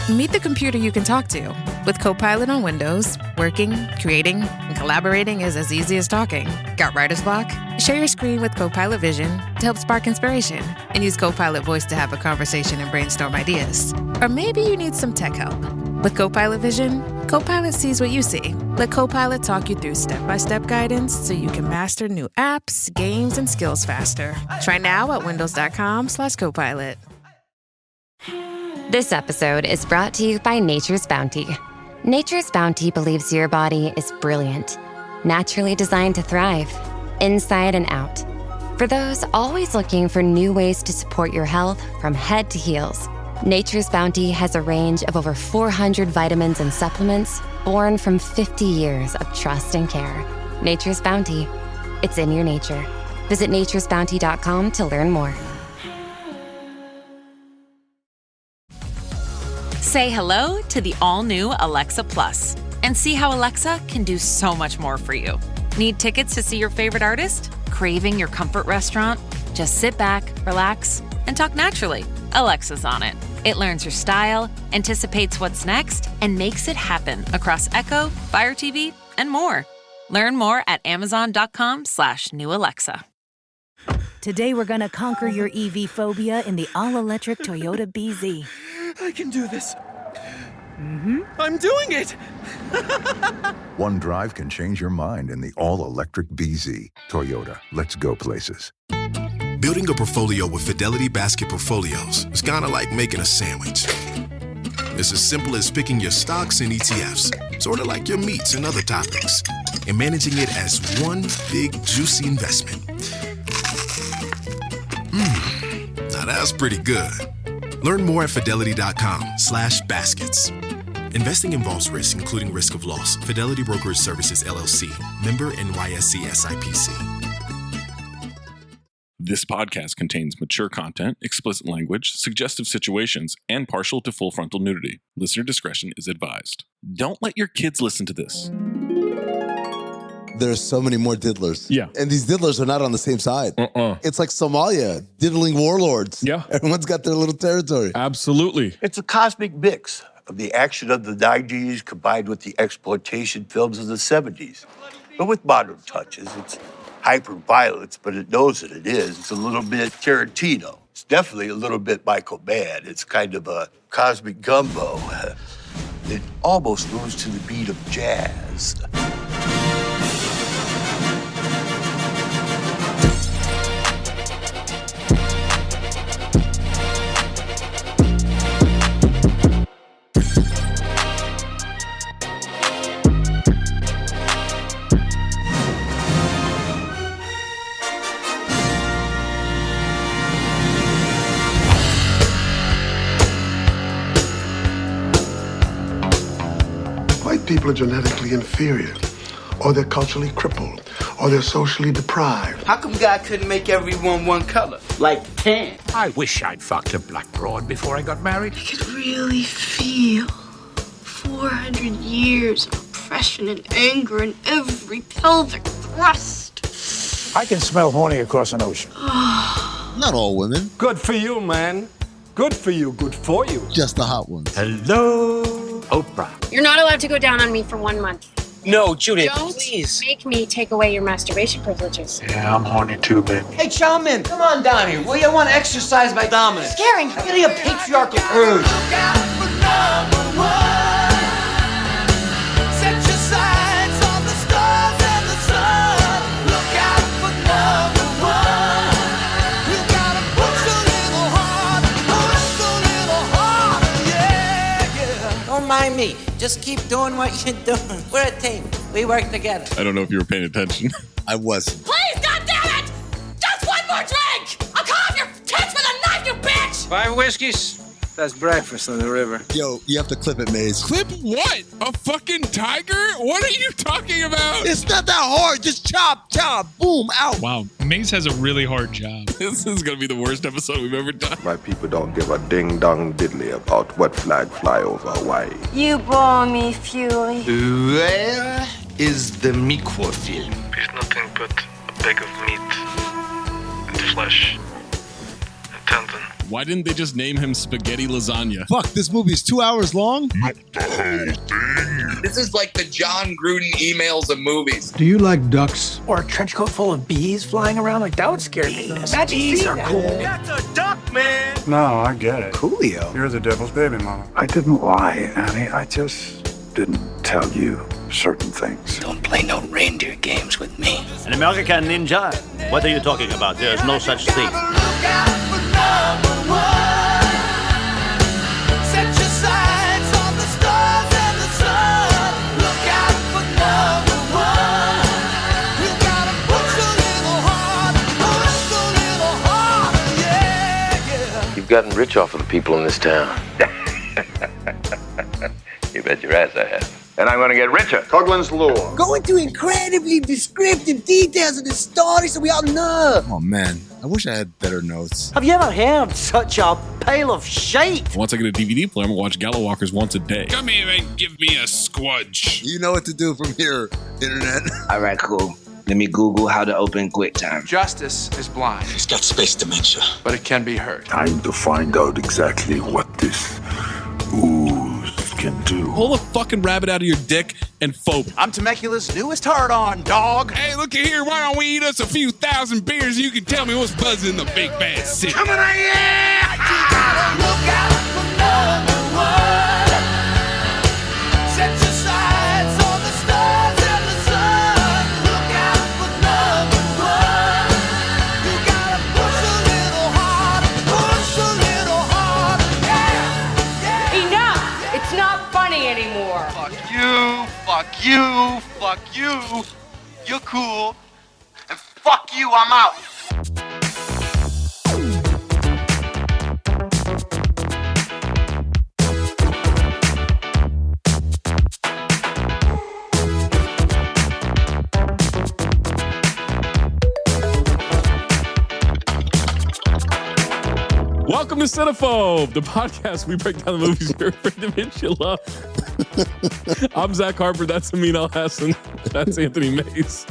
Meet the computer you can talk to. With Copilot on Windows, working, creating, and collaborating is as easy as talking. Got writer's block? Share your screen with Copilot Vision to help spark inspiration, and use Copilot Voice to have a conversation and brainstorm ideas. Or maybe you need some tech help. With Copilot Vision, Copilot sees what you see. Let Copilot talk you through step-by-step guidance so you can master new apps, games, and skills faster. Try now at windows.com/Copilot. This episode is brought to you by Nature's Bounty. Nature's Bounty believes your body is brilliant, naturally designed to thrive, inside and out. For those always looking for new ways to support your health from head to heels, Nature's Bounty has a range of over 400 vitamins and supplements born from 50 years of trust and care. Nature's Bounty. It's in your nature. Visit naturesbounty.com to learn more. Say hello to the all-new Alexa Plus and see how Alexa can do so much more for you. Need tickets to see your favorite artist? Craving your comfort restaurant? Just sit back, relax, and talk naturally. Alexa's on it. It learns your style, anticipates what's next, and makes it happen across Echo, Fire TV, and more. Learn more at amazon.com/new Alexa. Today we're gonna conquer your EV phobia in the all-electric Toyota BZ. I can do this. I'm doing it! One drive can change your mind in the all-electric BZ. Toyota, let's go places. Building a portfolio with Fidelity Basket Portfolios is kind of like making a sandwich. It's as simple as picking your stocks and ETFs, sort of like your meats and other toppings, and managing it as one big, juicy investment. Now that's pretty good. Learn more at fidelity.com/baskets. Investing involves risk, including risk of loss. Fidelity Brokerage Services, LLC. Member NYSE SIPC. This podcast contains mature content, explicit language, suggestive situations, and partial to full frontal nudity. Listener discretion is advised. Don't let your kids listen to this. There's so many more diddlers. Yeah. And these diddlers are not on the same side. It's like Somalia, diddling warlords. Yeah. Everyone's got their little territory. Absolutely. It's a cosmic mix of the action of the 90s combined with the exploitation films of the 70s. But with modern touches, it's hyper-violence, but it knows that it is. It's a little bit Tarantino. It's definitely a little bit Michael Mann. It's kind of a cosmic gumbo. It almost moves to the beat of jazz. People are genetically inferior, or they're culturally crippled, or they're socially deprived. How come God couldn't make everyone one color, like tan? I wish I'd fucked a black broad before I got married. I could really feel 400 years of oppression and anger in every pelvic thrust. I can smell horny across an ocean. Not all women. Good for you, man. Good for you, good for you. Just the hot ones. Hello, Oprah. You're not allowed to go down on me for 1 month. No, Judith, Don't please. make me take away your masturbation privileges. Yeah, I'm horny too, baby. Hey, Chowman, come on down here. Will you want to exercise my dominance? Scaring. I'm getting a patriarchal urge. Don't mind me. Just keep doing what you're doing. We're a team. We work together. I don't know if you were paying attention. I wasn't. Please, goddammit! Just one more drink! I'll cut off your tits with a knife, you bitch! 5 whiskeys. That's breakfast on the river. Yo, you have to clip it, Maze. Clip what? A fucking tiger? What are you talking about? It's not that hard. Just chop, boom, out. Wow, Maze has a really hard job. This is going to be the worst episode we've ever done. My people don't give a ding-dong diddly about what flag fly over Hawaii. You bore me, Fury. Where is the microfilm? It's nothing but a bag of meat, and flesh, and tendon. Why didn't they just name him Spaghetti Lasagna? Fuck, this movie is 2 hours long? This is like the John Gruden emails of movies. Do you like ducks? Or a trench coat full of bees flying around? Like, that would scare me. Imagine Bees seeing are that. cool. That's a duck, man. No, I get it. Coolio. You're the devil's baby, Mama. I didn't lie, Annie. I just didn't tell you certain things. Don't play no reindeer games with me. An American ninja? What are you talking about? There is no such thing. You've gotten rich off of the people in this town. You bet your ass I have. And I'm going to get richer. Coughlin's Law. Go into incredibly descriptive details of the story so we all know. Oh, man. I wish I had better notes. Have you ever heard such a pile of shite? Once I get a DVD player, I'm going to watch Gallo Walkers once a day. Come here and give me a squudge. You know what to do from here, Internet. All right, cool. Let me Google how to open QuickTime. Justice is blind. He's got space dementia. But it can be heard. Time to find out exactly what this ooze can do. Pull a fucking rabbit out of your dick and phobe. I'm Temecula's newest hard-on, dog. Hey, look at here. Why don't we eat us a few thousand beers? You can tell me what's buzzing in the big bad city. Coming on, yeah! Look out for number one. Set your sights on the stars and the sun. Look out for number one. You gotta push a little harder, push a little harder. Yeah. Enough! It's not funny anymore. Fuck you, fuck you, fuck you. You're cool. And fuck you, I'm out. Welcome to Cinephobe, the podcast we break down the movies you're afraid to admit you love. I'm Zach Harper. That's Amin and Mayes. That's Anthony Mayes.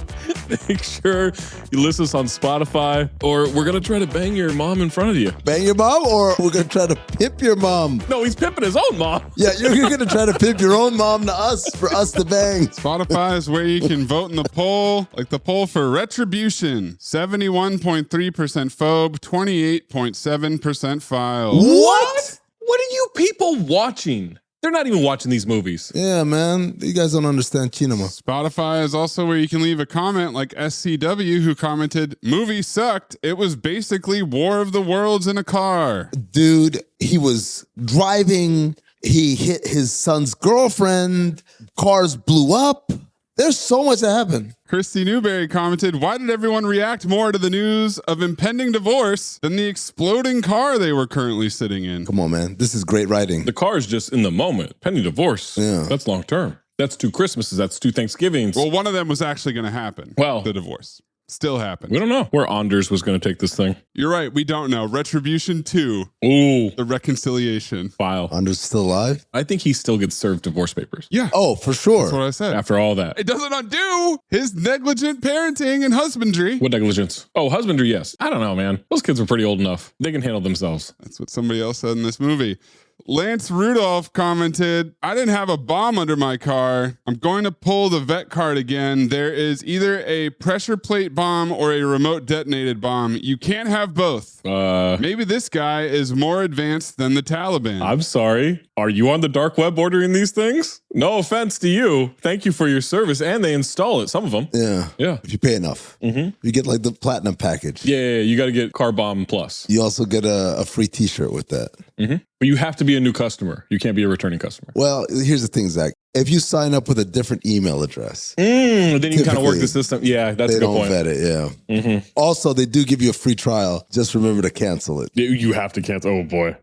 Make sure you listen to us on Spotify, or we're going to try to bang your mom in front of you. Bang your mom, or we're going to try to pimp your mom? No, he's pimping his own mom. Yeah, you're going to try to pimp your own mom to us for us to bang. Spotify is where you can vote in the poll, like the poll for Retribution. 71.3% phobe, 28.7% file. What? What are you people watching? They're not even watching these movies. Yeah, man. You guys don't understand cinema. Spotify is also where you can leave a comment, like SCW, who commented, "Movie sucked. It was basically War of the Worlds in a car." Dude, he was driving. He hit his son's girlfriend. Cars blew up. There's so much that happened. Christy Newberry commented, "Why did everyone react more to the news of impending divorce than the exploding car they were currently sitting in?" Come on, man. This is great writing. The car is just in the moment. Pending divorce. Yeah. That's long term. That's 2 Christmases. That's 2 Thanksgivings. Well, one of them was actually going to happen. Well, the divorce still happened. We don't know where Anders was going to take this thing. You're right. We don't know. Retribution 2. Ooh. The reconciliation file. Anders still alive? I think he still gets served divorce papers. Yeah. Oh, for sure. That's what I said. After all that. It doesn't undo his negligent parenting and husbandry. What negligence? Oh, husbandry, yes. I don't know, man. Those kids are pretty old enough. They can handle themselves. That's what somebody else said in this movie. Lance Rudolph commented, "I didn't have a bomb under my car. I'm going to pull the vet card again. There is either a pressure plate bomb or a remote detonated bomb. You can't have both. Maybe this guy is more advanced than the Taliban." I'm sorry. Are you on the dark web ordering these things? No offense to you. Thank you for your service. And they install it, some of them. Yeah. Yeah. If you pay enough. Mm-hmm. You get like the platinum package. Yeah, you got to get Car Bomb Plus. You also get a free t-shirt with that. Mm-hmm. But you have to be a new customer. You can't be a returning customer. Well, here's the thing, Zach. If you sign up with a different email address, then you can kind of work the system. Yeah, that's a good point. They don't vet it, yeah. Mm-hmm. Also, they do give you a free trial. Just remember to cancel it. You have to cancel. Oh, boy.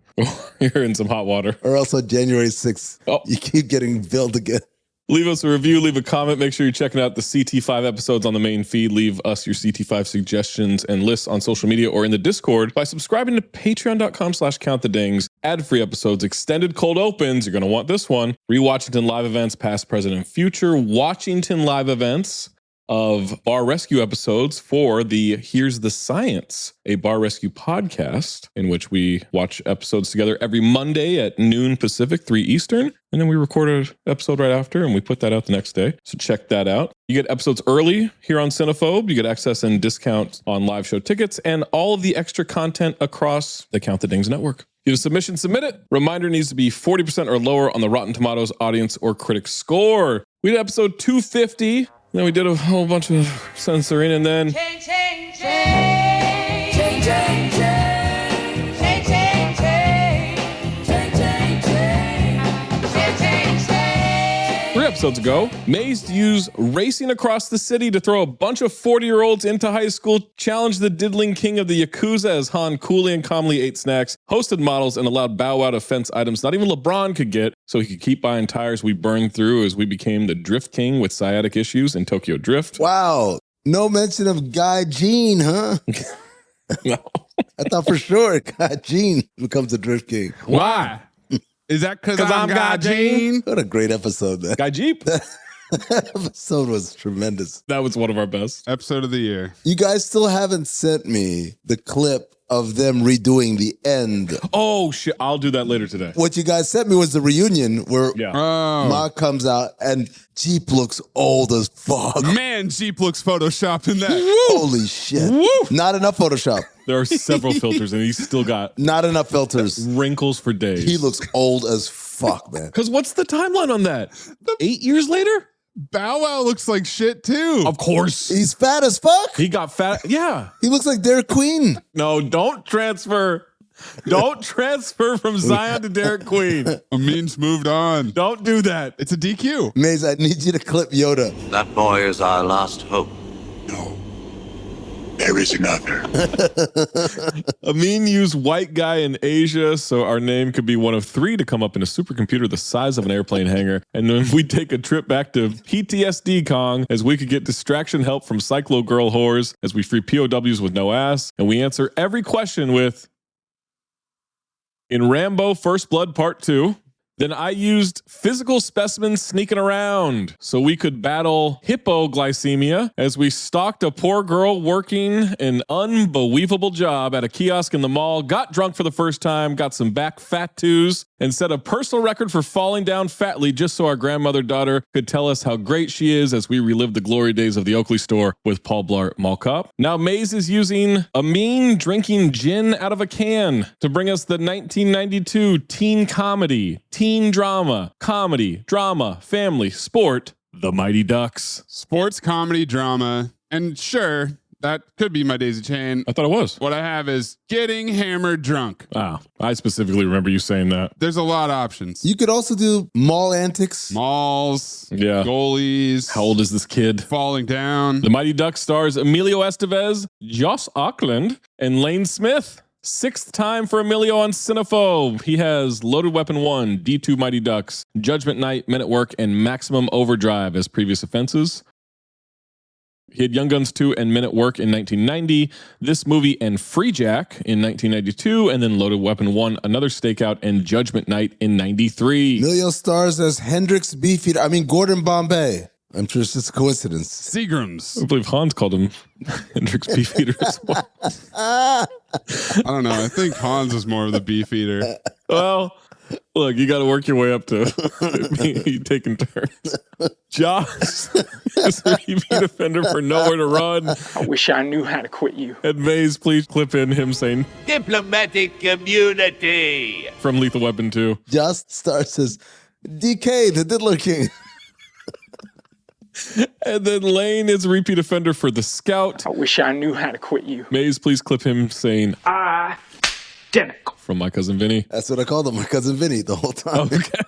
You're in some hot water. Or else on January 6th, you keep getting billed again. Leave us a review, leave a comment. Make sure you're checking out the CT5 episodes on the main feed. Leave us your CT5 suggestions and lists on social media or in the Discord by subscribing to patreon.com/countthedings. Ad-free episodes, extended cold opens. You're going to want this one. Rewatchington live events, past, present, and future. Watchington live events. of bar rescue episodes for the Here's the Science, a bar rescue podcast in which we watch episodes together every Monday at noon Pacific, 3 Eastern. And then we record an episode right after and we put that out the next day. So check that out. You get episodes early here on Cinephobe. You get access and discounts on live show tickets and all of the extra content across the Count the Dings network. You have a submission, submit it. Reminder needs to be 40% or lower on the Rotten Tomatoes audience or critic score. We did episode 250. Then we did a whole bunch of censoring, and then three episodes ago, Mayes used racing across the city to throw a bunch of 40-year-olds into high school, challenged the diddling king of the Yakuza as Han coolly and calmly ate snacks, hosted models, and allowed Bow Wow to fence items not even LeBron could get so he could keep buying tires we burned through as we became the drift king with sciatic issues in Tokyo Drift. Wow. No mention of Guy Gene, huh? No. I thought for sure Guy Gene becomes the drift king. Why? Is that because I'm Guy Gene? What a great episode, man. Guy Jeep. That episode was tremendous. That was one of our best. Episode of the year. You guys still haven't sent me the clip of them redoing the end. Oh, shit. I'll do that later today. What you guys sent me was the reunion where Yeah. Ma comes out and Jeep looks old as fuck. Man, Jeep looks photoshopped in that. Holy shit. Not enough Photoshop. There are several filters, and he's still got Not enough filters. wrinkles for days. He looks old as fuck, man. Because what's the timeline on that? 8 years later? Bow Wow looks like shit too. Of course. He's fat as fuck. He got fat. Yeah. He looks like Derek Queen. No, don't transfer. Don't transfer from Zion to Derek Queen. Amin's moved on. Don't do that. It's a DQ. Maze, I need you to clip Yoda. That boy is our last hope. There is another. Amin used white guy in Asia, so our name could be one of 3 to come up in a supercomputer the size of an airplane hangar. And then we'd take a trip back to PTSD Kong as we could get distraction help from Cyclo Girl whores as we free POWs with no ass. And we answer every question with, in Rambo First Blood Part 2, then I used physical specimens sneaking around so we could battle hypoglycemia as we stalked a poor girl working an unbelievable job at a kiosk in the mall, got drunk for the first time, got some back fat twos, and set a personal record for falling down fatly just so our grandmother daughter could tell us how great she is as we relive the glory days of the Oakley store with Paul Blart Mall Cop. Now Maze is using Amin drinking gin out of a can to bring us the 1992 teen comedy, teen drama, comedy, drama, family, sport, The Mighty Ducks. Sports, comedy, drama. And sure, that could be my daisy chain. I thought it was. What I have is getting hammered drunk. Wow. I specifically remember you saying that. There's a lot of options. You could also do mall antics. Malls. Yeah. Goalies. How old is this kid? Falling down. The Mighty Ducks stars Emilio Estevez, Joss Auckland, and Lane Smith. 6th time for Emilio on Cinephobe. He has Loaded Weapon 1, D2 Mighty Ducks, Judgment Night, Men at Work, and Maximum Overdrive as previous offenses. He had Young Guns 2 and Men at Work in 1990, this movie and Free Jack in 1992, and then Loaded Weapon 1, Another Stakeout, and Judgment Night in 93. Emilio stars as Hendrix Gordon Bombay. I'm sure it's just a coincidence. Seagrams. I believe Hans called him Hendrix Beefeater as well. I don't know. I think Hans is more of the beefeater. Well, look, you got to work your way up to you taking turns. Josh is a repeat offender for Nowhere to Run. I wish I knew how to quit you. And Maze, please clip in him saying Diplomatic community. from Lethal Weapon 2. Just starts as DK, the Diddler King. And then Lane is a repeat offender for The Scout. I wish I knew how to quit you. Maze, please clip him saying Identical. from My Cousin Vinny. That's what I called him, my cousin Vinny, the whole time. Okay.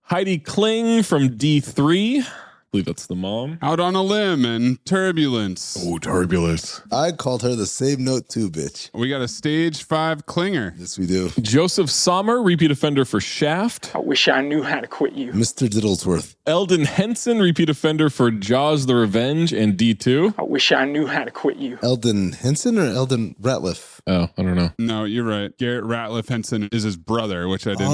Heidi Kling from D3. I believe that's the mom. Out on a Limb and Turbulence. Oh, Turbulence. I called her the same note too, bitch. We got a stage 5 clinger. Yes, we do. Joseph Sommer, repeat offender for Shaft. I wish I knew how to quit you. Mr. Diddlesworth. Eldon Henson, repeat offender for Jaws the Revenge and D2. I wish I knew how to quit you. Eldon Henson or Eldon Ratliff? Oh, I don't know. No, you're right. Garrett Ratliff Henson is his brother, which I didn't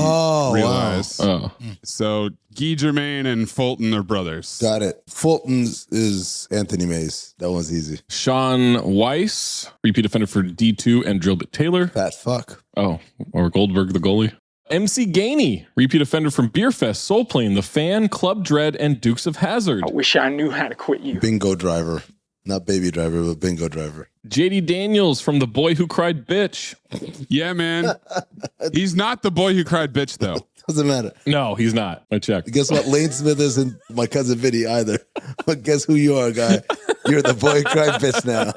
realize. Wow. So Guy Germain and Fulton are brothers. Got it. Fulton is Anthony Mayes. That one's easy. Sean Weiss, repeat offender for D2 and Drillbit Taylor. Fat fuck. Oh, or Goldberg, the goalie. MC Gainey, repeat offender from Beerfest, Soul Plane, The Fan, Club Dread, and Dukes of Hazzard. I wish I knew how to quit you. Bingo driver. Not baby driver, but bingo driver. JD Daniels from The Boy Who Cried Bitch. Yeah, man. He's not the boy who cried bitch, though. Doesn't matter. No, he's not. I checked. Guess what? Lane Smith isn't my cousin Vinny either. But guess who you are, guy? You're the boy who cried bitch now.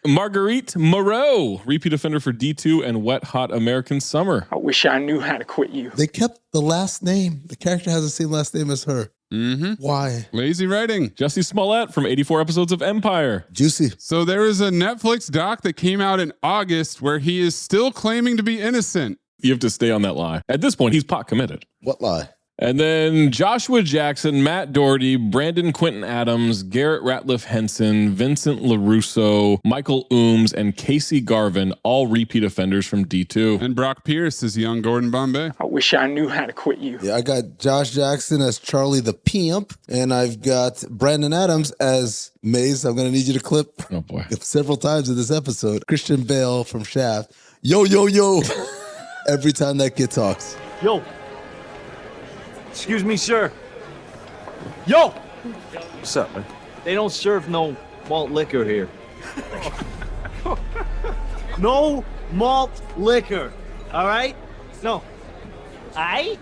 Marguerite Moreau, repeat offender for D2 and Wet Hot American Summer. I wish I knew how to quit you. They kept the last name. The character has the same last name as her. Mm-hmm. Why? Lazy writing. Jesse Smollett from 84 episodes of Empire. Juicy. So there was a Netflix doc that came out in August where he is still claiming to be innocent. You have to stay on that lie. At this point, he's pot committed. What lie? And then Joshua Jackson, Matt Doherty, Brandon Quinton Adams, Garrett Ratliff Henson, Vincent LaRusso, Michael Ooms, and Casey Garvin, all repeat offenders from D2. And Brock Pierce is young Gordon Bombay. I wish I knew how to quit you. Yeah, I got Josh Jackson as Charlie the Pimp, and I've got Brandon Adams as Maze. I'm going to need you to clip several times in this episode. Christian Bale from Shaft. Yo, yo, yo. Every time that kid talks. Yo. Excuse me, sir. Yo! What's up, man? They don't serve no malt liquor here. No malt liquor, all right? No. Aye?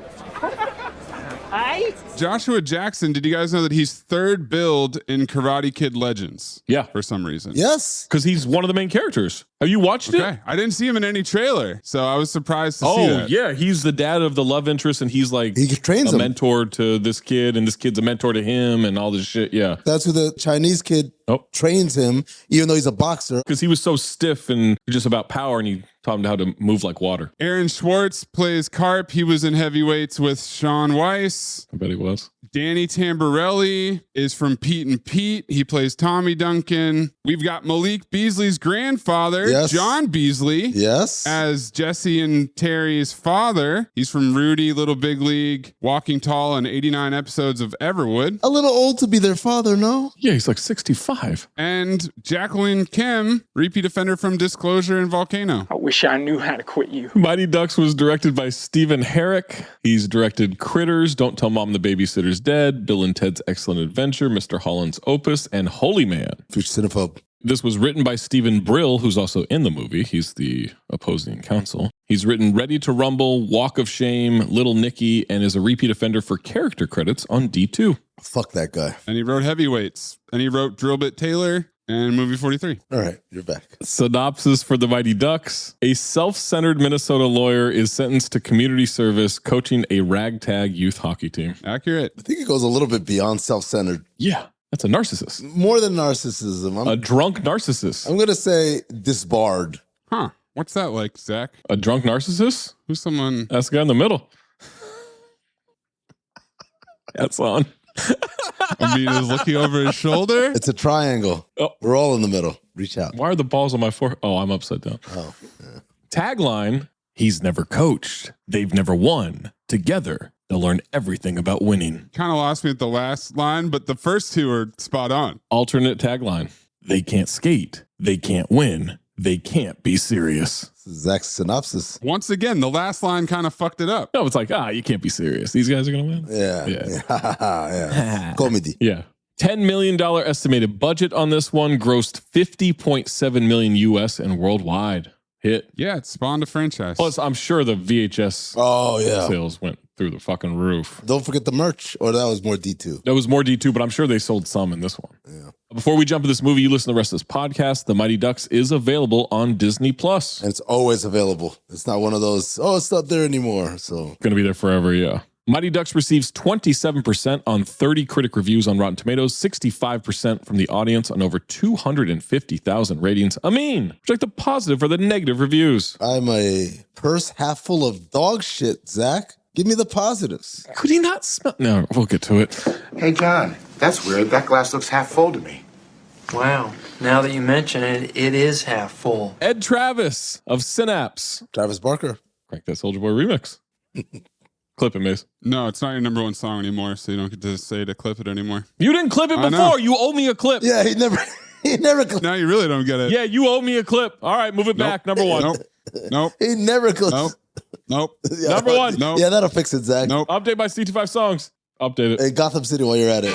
Aye? Joshua Jackson, did you guys know that he's third billed in Karate Kid Legends? Yeah. For some reason. Yes. Because he's one of the main characters. Have you watched it? I didn't see him in any trailer, so I was surprised to see Oh, that. yeah. He's the dad of the love interest, and he's like he trains a him. mentor to this kid, and this kid's a mentor to him, and all this shit. Yeah. That's who the Chinese kid trains him, even though he's a boxer. Because he was so stiff and just about power, and he taught him how to move like water. Aaron Schwartz plays Carp. He was in Heavyweights with Sean Weiss. I bet he was. Danny Tamborelli is from Pete and Pete. He plays Tommy Duncan. We've got Malik Beasley's grandfather, Yes. John Beasley. Yes. As Jesse and Terry's father. He's from Rudy, Little Big League, Walking Tall, and 89 episodes of Everwood. A little old to be their father, no? Yeah, he's like 65. And Jacqueline Kim, repeat offender from Disclosure and Volcano. I wish I knew how to quit you. Mighty Ducks was directed by Stephen Herrick. He's directed Critters, Don't Tell Mom the Babysitter's Dead, Bill and Ted's Excellent Adventure, Mr. Holland's Opus, and Holy Man. Future Cinephobe. This was written by Stephen Brill, who's also in the movie. He's the opposing counsel. He's written Ready to Rumble, Walk of Shame, Little Nicky, and is a repeat offender for character credits on D2. Fuck that guy. And he wrote Heavyweights. And he wrote Drillbit Taylor and Movie 43. All right, you're back. Synopsis for the Mighty Ducks. A self-centered Minnesota lawyer is sentenced to community service coaching a ragtag youth hockey team. Accurate. I think it goes a little bit beyond self-centered. Yeah, that's a narcissist. More than narcissism. A drunk narcissist. I'm going to say disbarred. Huh. What's that like, Zach? A drunk narcissist? Who's someone? That's the guy in the middle. That's on. I mean, is looking over his shoulder. It's a triangle. Oh. We're all in the middle. Reach out. Why are the balls on my forehead? Oh, I'm upside down. Oh, yeah. Tagline, he's never coached. They've never won. Together, they'll learn everything about winning. Kind of lost me at the last line, but the first two are spot on. Alternate tagline, they can't skate. They can't win. They can't be serious. This is Zach's synopsis. Once again, the last line kind of fucked it up. No, it's like, you can't be serious. These guys are going to win? Yeah. Yeah. Comedy. Yeah. $10 million estimated budget on this one, grossed $50.7 million US and worldwide. Hit. Yeah, it spawned a franchise. Plus, I'm sure the VHS sales went through the fucking roof. Don't forget the merch, or that was more D2. That was more D2, but I'm sure they sold some in this one. Yeah. Before we jump to this movie, you listen to the rest of this podcast. The Mighty Ducks is available on Disney Plus. And it's always available. It's not one of those, it's not there anymore. So Going to be there forever, yeah. Mighty Ducks receives 27% on 30 critic reviews on Rotten Tomatoes, 65% from the audience on over 250,000 ratings. Amin, project the positive or the negative reviews. I'm a purse half full of dog shit, Zach. Give me the positives. Could he not smell? No, we'll get to it. Hey, John, that's weird. That glass looks half full to me. Wow. Now that you mention it, it is half full. Ed Travis of Synapse. Travis Barker. Crank That Soldier Boy remix. Clip it, Mace. No, it's not your number one song anymore, so you don't get to say to clip it anymore. You didn't clip it I know. before. You owe me a clip. Yeah, he never clipped. Now you really don't get it. Yeah, you owe me a clip. All right, move it back. Number one. Nope. He never clips. Nope. Yeah, Number one. Nope. Yeah, that'll fix it, Zach. Nope. Update by C25 Songs. Update it. Hey, Gotham City while you're at it.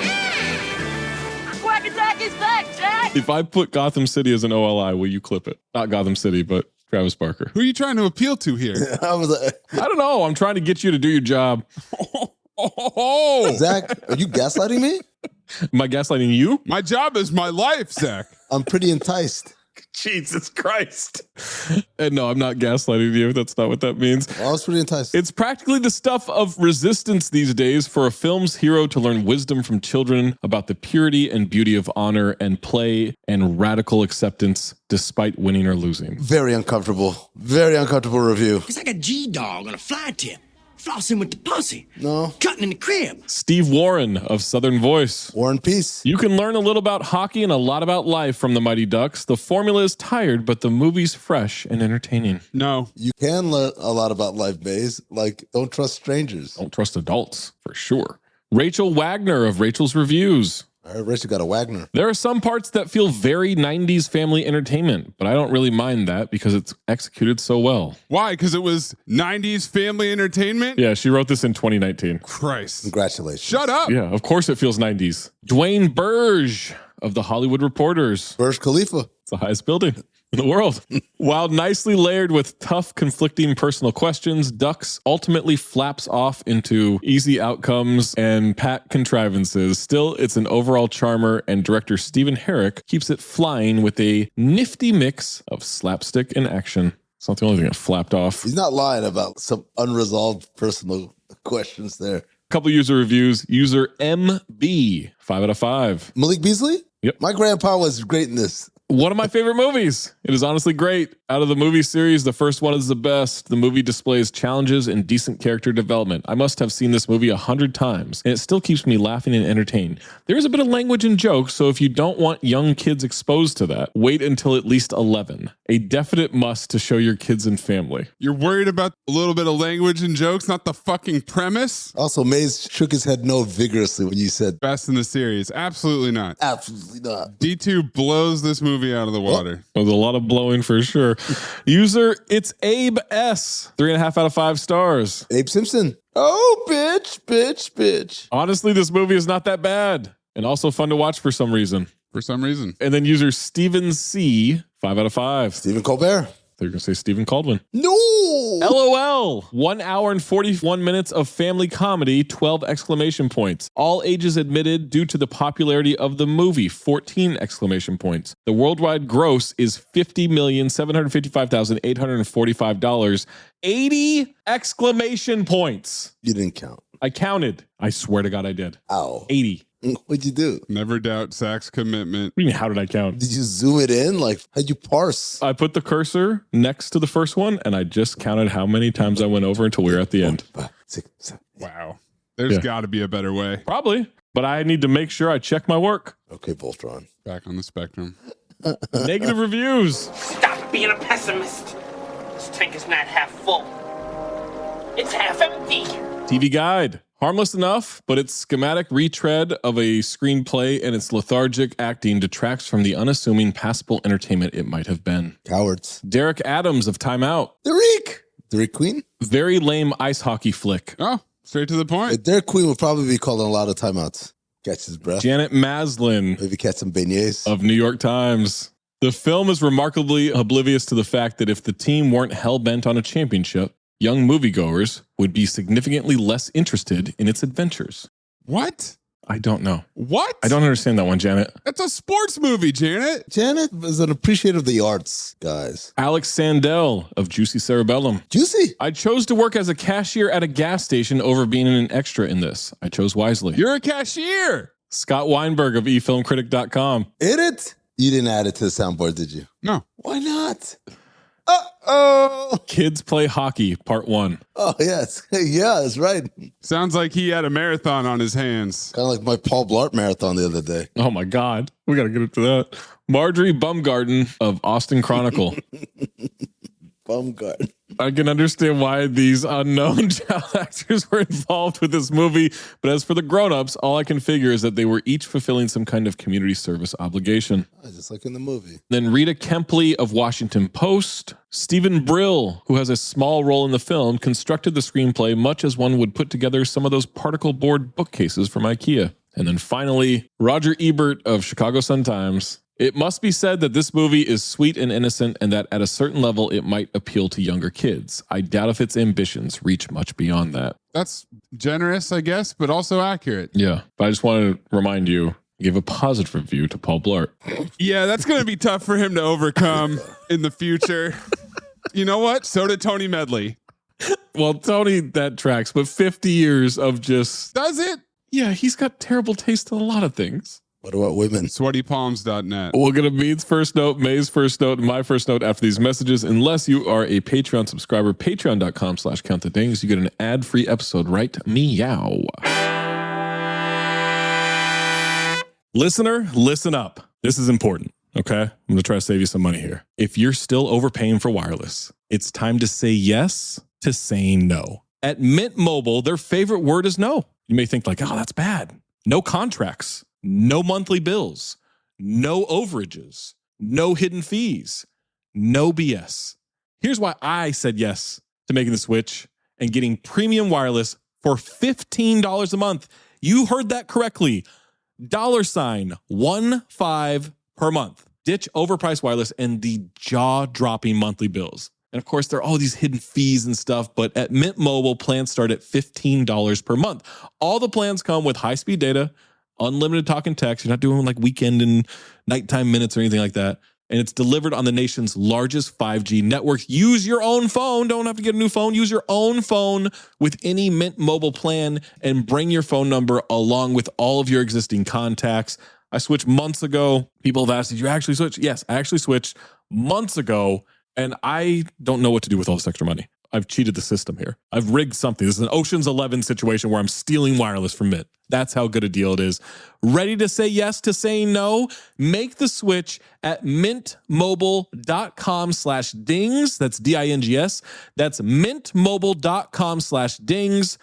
Quack Attack is back, Jack! If I put Gotham City as an OLI, will you clip it? Not Gotham City, but Travis Barker. Who are you trying to appeal to here? I was like, I don't know. I'm trying to get you to do your job. Zach, are you gaslighting me? Am I gaslighting you? My job is my life, Zach. I'm pretty enticed. Jesus Christ. And no, I'm not gaslighting you. That's not what that means. I was pretty enticed. It's practically the stuff of resistance these days for a film's hero to learn wisdom from children about the purity and beauty of honor and play and radical acceptance despite winning or losing. Very uncomfortable. Very uncomfortable review. It's like a G-dog on a fly tip. Flossing with the pussy. No. Cutting in the crib. Steve Warren of Southern Voice. War and Peace. You can learn a little about hockey and a lot about life from the Mighty Ducks. The formula is tired, but the movie's fresh and entertaining. No. You can learn a lot about life, Maze. Like, don't trust strangers. Don't trust adults, for sure. Rachel Wagner of Rachel's Reviews. All right, Rachel got a Wagner. There are some parts that feel very 90s family entertainment, but I don't really mind that because it's executed so well. Why? Because it was 90s family entertainment? Yeah, she wrote this in 2019. Christ. Congratulations. Shut up. Yeah, of course it feels 90s. Dwayne Burge of The Hollywood Reporters. Burj Khalifa. It's the highest building in the world. While nicely layered with tough, conflicting personal questions, Ducks ultimately flaps off into easy outcomes and pat contrivances. Still, it's an overall charmer, and director Stephen Herrick keeps it flying with a nifty mix of slapstick and action. It's not the only thing that flapped off. He's not lying about some unresolved personal questions there. Couple user reviews. User MB, 5 out of 5. Malik Beasley? Yep. My grandpa was great in this. One of my favorite movies. It is honestly great. Out of the movie series, the first one is the best. The movie displays challenges and decent character development. I must have seen this movie 100 times, and it still keeps me laughing and entertained. There is a bit of language and jokes, so if you don't want young kids exposed to that, wait until at least 11. A definite must to show your kids and family. You're worried about a little bit of language and jokes, not the fucking premise? Also, Maze shook his head no vigorously when you said Best in the series. Absolutely not. absolutely not. D2 blows this movie out of the water. There's a lot of blowing for sure. User, it's Abe S. 3.5 out of 5 stars. Abe Simpson. Oh, bitch. Honestly, this movie is not that bad and also fun to watch for some reason. For some reason. And then user Steven C. 5 out of 5. Stephen Colbert. They're going to say Stephen Caldwin. No. LOL. 1 hour and 41 minutes of family comedy, 12 exclamation points. All ages admitted due to the popularity of the movie, 14 exclamation points. The worldwide gross is $50,755,845. 80 exclamation points. You didn't count. I counted. I swear to God I did. Ow. 80. What'd you do? Never doubt Zach's commitment. What do you mean, how did I count? Did you zoom it in? Like, how'd you parse? I put the cursor next to the first one, and I just counted how many times I went over until we were at the end. 5, 6, 7. Wow. There's got to be a better way. Probably. But I need to make sure I check my work. Okay, Voltron. Back on the spectrum. Negative reviews. Stop being a pessimist. This tank is not half full. It's half empty. TV Guide. Harmless enough, but its schematic retread of a screenplay and its lethargic acting detracts from the unassuming passable entertainment it might have been. Cowards. Derek Adams of Time Out. Derek Queen? Very lame ice hockey flick. Oh, straight to the point. Derek Queen would probably be called on a lot of timeouts. Catch his breath. Janet Maslin. Maybe catch some beignets. Of New York Times. The film is remarkably oblivious to the fact that if the team weren't hell-bent on a championship, young moviegoers would be significantly less interested in its adventures. What? I don't know. What? I don't understand that one, Janet. It's a sports movie, Janet. Janet is an appreciator of the arts, guys. Alex Sandell of Juicy Cerebellum. Juicy? I chose to work as a cashier at a gas station over being an extra in this. I chose wisely. You're a cashier. Scott Weinberg of eFilmCritic.com. In it? You didn't add it to the soundboard, did you? No. Why not? Kids Play Hockey, Part 1. Oh, yes. Yeah, that's right. Sounds like he had a marathon on his hands. Kind of like my Paul Blart marathon the other day. Oh, my God. We got to get into that. Marjorie Bumgarden of Austin Chronicle. Bumgarden. I can understand why these unknown child actors were involved with this movie, but as for the grown-ups, all I can figure is that they were each fulfilling some kind of community service obligation. Just like in the movie. Then Rita Kempley of Washington Post. Stephen Brill, who has a small role in the film, constructed the screenplay much as one would put together some of those particle board bookcases from IKEA. And then finally, Roger Ebert of Chicago Sun-Times. It must be said that this movie is sweet and innocent and that at a certain level it might appeal to younger kids. I doubt if its ambitions reach much beyond that. That's generous, I guess, but also accurate. Yeah, but I just want to remind you, give a positive review to Paul Blart. Yeah, that's going to be tough for him to overcome in the future. You know what? So did Tony Medley. Well, Tony, that tracks, but 50 years of just... Does it? Yeah, he's got terrible taste in a lot of things. What about women? SweatyPalms.net. We'll get a Mead's first note, May's first note, and my first note after these messages. Unless you are a Patreon subscriber, patreon.com/countthedings. You get an ad-free episode right meow. Listener, listen up. This is important, okay? I'm going to try to save you some money here. If you're still overpaying for wireless, it's time to say yes to saying no. At Mint Mobile, their favorite word is no. You may think like, oh, that's bad. No contracts. No monthly bills, no overages, no hidden fees, no BS. Here's why I said yes to making the switch and getting premium wireless for $15 a month. You heard that correctly. $15 per month. Ditch overpriced wireless and the jaw-dropping monthly bills. And of course, there are all these hidden fees and stuff, but at Mint Mobile, plans start at $15 per month. All the plans come with high-speed data, unlimited talk and text. You're not doing like weekend and nighttime minutes or anything like that. And it's delivered on the nation's largest 5G network. Use your own phone. Don't have to get a new phone. Use your own phone with any Mint Mobile plan and bring your phone number along with all of your existing contacts. I switched months ago. People have asked, did you actually switch? Yes, I actually switched months ago, and I don't know what to do with all this extra money. I've cheated the system here. I've rigged something. This is an Ocean's 11 situation where I'm stealing wireless from Mint. That's how good a deal it is. Ready to say yes to saying no? Make the switch at mintmobile.com/dings. That's DINGS. That's mintmobile.com/dings.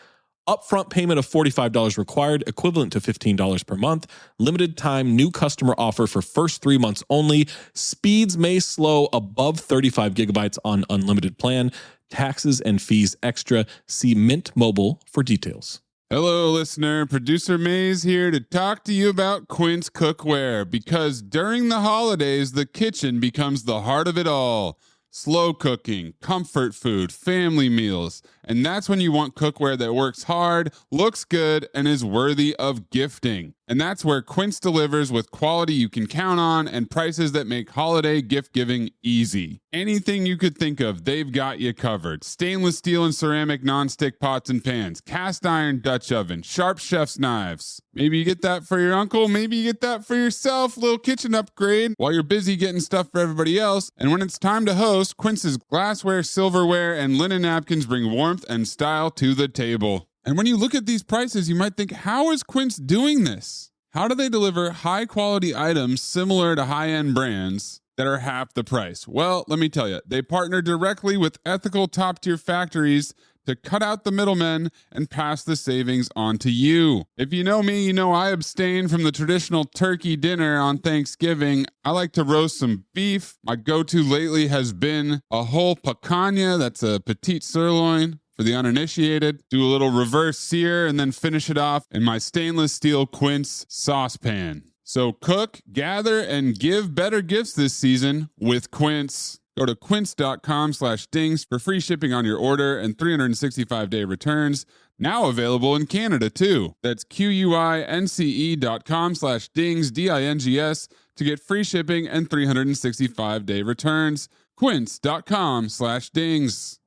Upfront payment of $45 required, equivalent to $15 per month. Limited time new customer offer for first 3 months only. Speeds may slow above 35 gigabytes on unlimited plan. Taxes and fees extra. See Mint Mobile for details. Hello, listener. Producer Mays here to talk to you about Quince cookware, because during the holidays, the kitchen becomes the heart of it all. Slow cooking, comfort food, family meals. And that's when you want cookware that works hard, looks good, and is worthy of gifting. And that's where Quince delivers with quality you can count on and prices that make holiday gift giving easy. Anything you could think of, they've got you covered. Stainless steel and ceramic nonstick pots and pans, cast iron Dutch oven, sharp chef's knives. Maybe you get that for your uncle, maybe you get that for yourself, little kitchen upgrade while you're busy getting stuff for everybody else. And when it's time to host, Quince's glassware, silverware, and linen napkins bring warmth and style to the table. And when you look at these prices, you might think, how is Quince doing this? How do they deliver high quality items similar to high-end brands that are half the price? Well, let me tell you, they partner directly with ethical top-tier factories to cut out the middlemen and pass the savings on to you. If you know me, you know I abstain from the traditional turkey dinner on Thanksgiving. I like to roast some beef. My go-to lately has been a whole picanha, that's a petite sirloin. For the uninitiated, do a little reverse sear and then finish it off in my stainless steel Quince saucepan. So cook, gather, and give better gifts this season with Quince. Go to quince.com/dings for free shipping on your order and 365-day returns. Now available in Canada too. That's QUINCE.com/dings, DINGS, to get free shipping and 365-day returns. Quince.com/dings.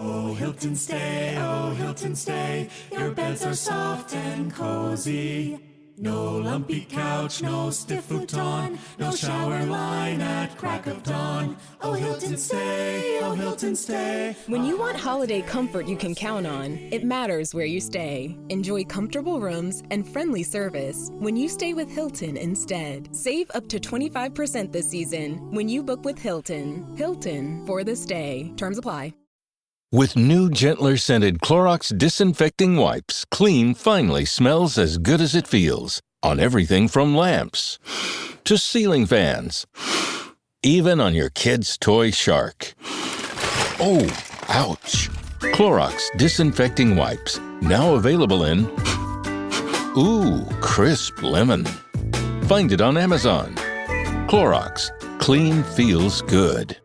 Oh, Hilton stay, your beds are soft and cozy. No lumpy couch, no stiff futon, no shower line at crack of dawn. Oh, Hilton, stay, oh, Hilton, stay. When you want holiday comfort you can count on, it matters where you stay. Enjoy comfortable rooms and friendly service when you stay with Hilton instead. Save up to 25% this season when you book with Hilton. Hilton for the stay. Terms apply. With new, gentler scented Clorox disinfecting wipes, clean finally smells as good as it feels. On everything from lamps to ceiling fans. Even on your kid's toy shark. Oh, ouch. Clorox disinfecting wipes. Now available in crisp lemon. Find it on Amazon. Clorox. Clean feels good.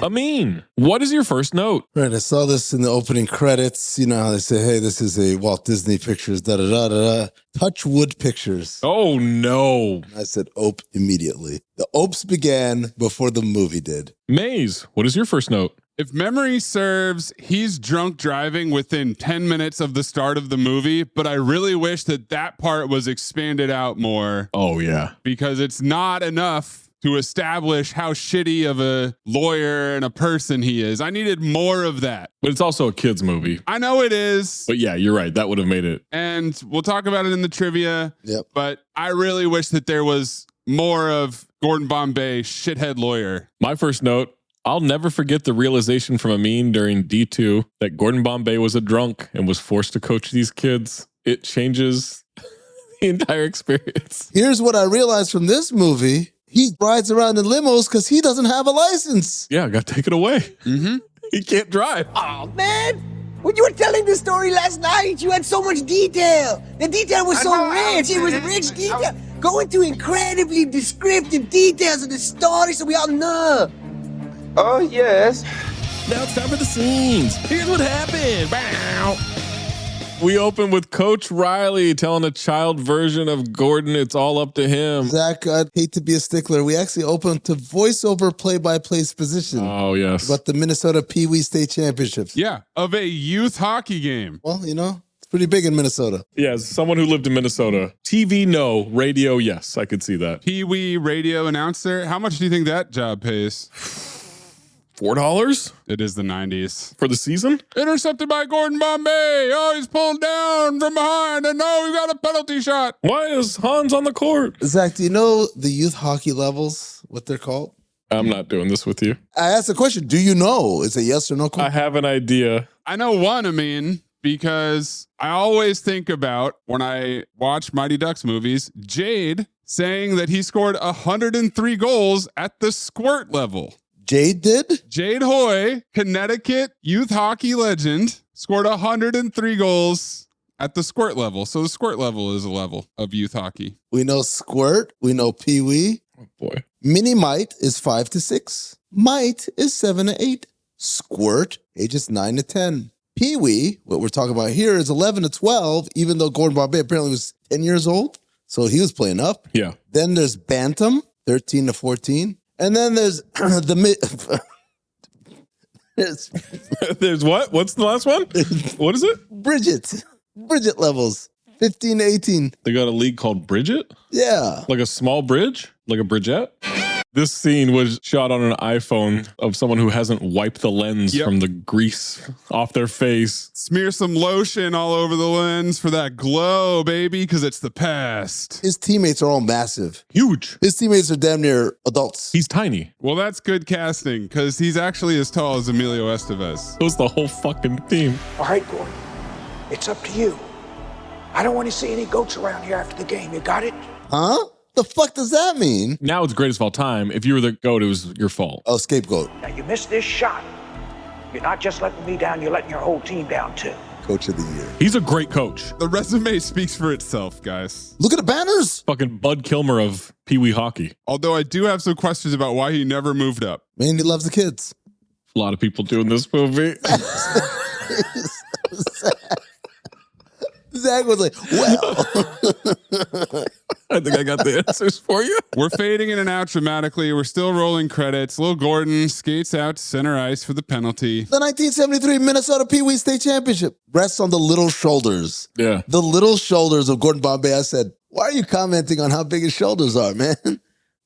Amin, what is your first note? Right, I saw this in the opening credits. You know how they say, hey, this is a Walt Disney Pictures, da-da-da-da-da. Touchwood Pictures. Oh, no. I said ope immediately. The opes began before the movie did. Maze, what is your first note? If memory serves, he's drunk driving within 10 minutes of the start of the movie, but I really wish that that part was expanded out more. Oh, yeah. Because it's not enough to establish how shitty of a lawyer and a person he is. I needed more of that. But it's also a kid's movie. I know it is. But yeah, you're right. That would have made it. And we'll talk about it in the trivia. Yep. But I really wish that there was more of Gordon Bombay, shithead lawyer. My first note, I'll never forget the realization from Amin during D2 that Gordon Bombay was a drunk and was forced to coach these kids. It changes the entire experience. Here's what I realized from this movie. He rides around in limos because he doesn't have a license. Yeah, got taken away. Mm-hmm. He can't drive. Oh, man. When you were telling the story last night, you had so much detail. The detail was so rich. It was rich detail. Go into incredibly descriptive details of the story so we all know. Oh, yes. Now it's time for the scenes. Here's what happened. Bow. We open with Coach Riley telling a child version of Gordon, it's all up to him. Zach, I'd hate to be a stickler. We actually open to voiceover play-by-play position. Oh, yes. About the Minnesota Pee Wee State Championships. Yeah, of a youth hockey game. Well, you know, it's pretty big in Minnesota. Yeah, as someone who lived in Minnesota. TV, no. Radio, yes. I could see that. Pee Wee radio announcer. How much do you think that job pays? $4? It is the 90s. For the season? Intercepted by Gordon Bombay. Oh, he's pulled down from behind. And no, we got a penalty shot. Why is Hans on the court? Zach, do you know the youth hockey levels, what they're called? I'm not doing this with you. I asked the question, do you know? Is it yes or no? I have an idea. I know one, because I always think about, when I watch Mighty Ducks movies, Jade saying that he scored 103 goals at the squirt level. Jade did? Jade Hoy, Connecticut youth hockey legend, scored 103 goals at the squirt level. So the squirt level is a level of youth hockey. We know squirt. We know Pee Wee. Oh, boy. Mini Mite is 5 to 6. Mite is 7 to 8. Squirt, ages 9 to 10. Pee Wee, what we're talking about here, is 11 to 12, even though Gordon Bombay apparently was 10 years old. So he was playing up. Yeah. Then there's Bantam, 13 to 14. And then there's there's what? What's the last one? What is it? Bridget levels, 15 to 18. They got a league called Bridget? Yeah. Like a small bridge? Like a Bridgette? This scene was shot on an iPhone of someone who hasn't wiped the lens from the grease off their face. Smear some lotion all over the lens for that glow, baby, because it's the past. His teammates are all massive. Huge. His teammates are damn near adults. He's tiny. Well, that's good casting, because he's actually as tall as Emilio Estevez. It was the whole fucking team. All right, Gordon. It's up to you. I don't want to see any goats around here after the game. You got it? Huh? The fuck does that mean? Now it's greatest of all time. If you were the GOAT, it was your fault. Oh, scapegoat. Now, you missed this shot. You're not just letting me down, you're letting your whole team down, too. Coach of the year. He's a great coach. The resume speaks for itself, guys. Look at the banners. Fucking Bud Kilmer of Pee Wee hockey. Although I do have some questions about why he never moved up. Man, he loves the kids. A lot of people do in this movie. Zach was like, well. I think think I got the answers for you. We're fading in and out dramatically. We're still rolling credits. Lil Gordon skates out to center ice for the penalty. The 1973 Minnesota Pee Wee State Championship rests on the little shoulders. Yeah. The little shoulders of Gordon Bombay. I said, why are you commenting on how big his shoulders are, man?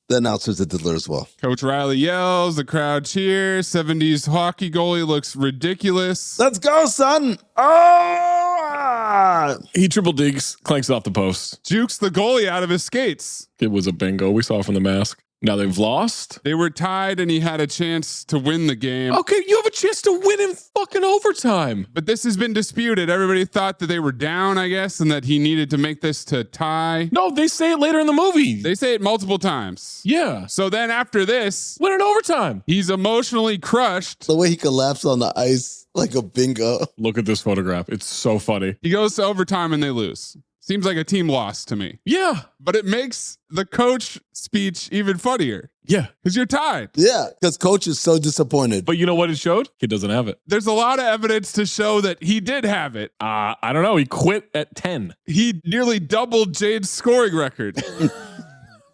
The announcer's a diddler as well. Coach Riley yells, the crowd cheers. 70s hockey goalie looks ridiculous. Let's go, son. Oh! He triple digs, clanks off the post. Jukes the goalie out of his skates. It was a bingo. We saw from the mask. Now they've lost. They were tied and he had a chance to win the game. Okay, you have a chance to win in fucking overtime. But this has been disputed. Everybody thought that they were down, I guess, and that he needed to make this to tie. No, they say it later in the movie. They say it multiple times. Yeah. So then after this, win in overtime. He's emotionally crushed. The way he collapsed on the ice like a bingo. Look at this photograph. It's so funny. He goes to overtime and they lose. Seems like a team loss to me. Yeah. But it makes the coach speech even funnier. Yeah. Because you're tied. Yeah, because coach is so disappointed. But you know what it showed? He doesn't have it. There's a lot of evidence to show that he did have it. I don't know. He quit at 10. He nearly doubled Jade's scoring record.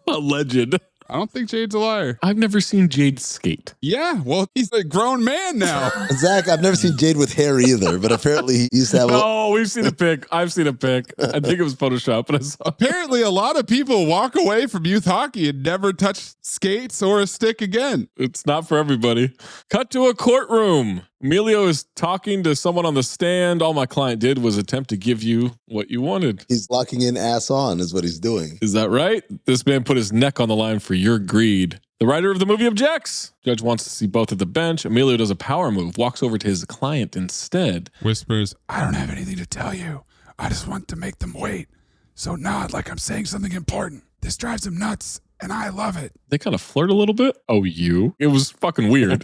A legend. I don't think Jade's a liar. I've never seen Jade skate. Yeah, well, he's a grown man now. Zach, I've never seen Jade with hair either, but apparently he used to have No, we've seen a pic. I've seen a pic. I think it was Photoshop, but I saw Apparently, a lot of people walk away from youth hockey and never touch skates or a stick again. It's not for everybody. Cut to a courtroom. Emilio is talking to someone on the stand. All my client did was attempt to give you what you wanted. He's locking in ass on is what he's doing. Is that right? This man put his neck on the line for your greed. The writer of the movie objects. Judge wants to see both at the bench. Emilio does a power move, walks over to his client instead. Whispers, I don't have anything to tell you. I just want to make them wait. So nod like I'm saying something important. This drives them nuts, and I love it. They kind of flirt a little bit. Oh, you? It was fucking weird.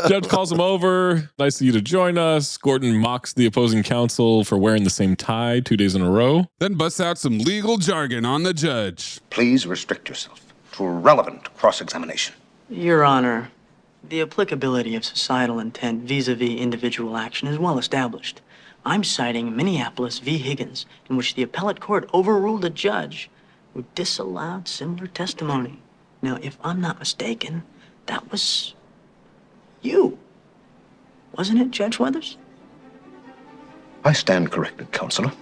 Judge calls him over. Nice of you to join us. Gordon mocks the opposing counsel for wearing the same tie 2 days in a row. Then busts out some legal jargon on the judge. Please restrict yourself to a relevant cross-examination. Your Honor, the applicability of societal intent vis-a-vis individual action is well established. I'm citing Minneapolis v. Higgins, in which the appellate court overruled a judge who disallowed similar testimony. Now, if I'm not mistaken, that was you. Wasn't it, Judge Weathers? I stand corrected, Counselor.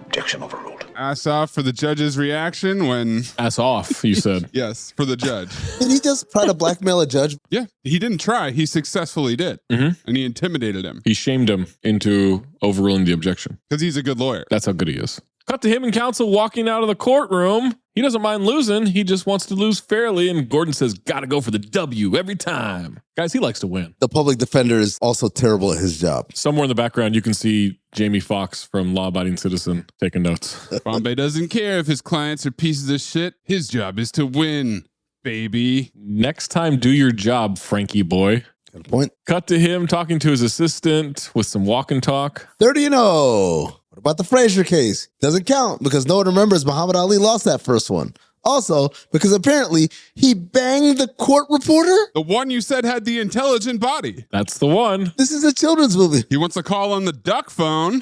Objection overruled. Ass off for the judge's reaction when... Ass off, you said. Yes, for the judge. Did he just try to blackmail a judge? Yeah, he didn't try. He successfully did. Mm-hmm. And he intimidated him. He shamed him into overruling the objection. Because he's a good lawyer. That's how good he is. Cut to him and counsel walking out of the courtroom. He doesn't mind losing. He just wants to lose fairly. And Gordon says, gotta go for the W every time. Guys, he likes to win. The public defender is also terrible at his job. Somewhere in the background, you can see Jamie Foxx from Law Abiding Citizen taking notes. Bombay doesn't care if his clients are pieces of shit. His job is to win, baby. Next time, do your job, Frankie boy. Good point. Cut to him talking to his assistant with some walk and talk. 30-0. What about the Frazier case? Doesn't count because no one remembers Muhammad Ali lost that first one. Also, because apparently he banged the court reporter. The one you said had the intelligent body. That's the one. This is a children's movie. He wants a call on the duck phone.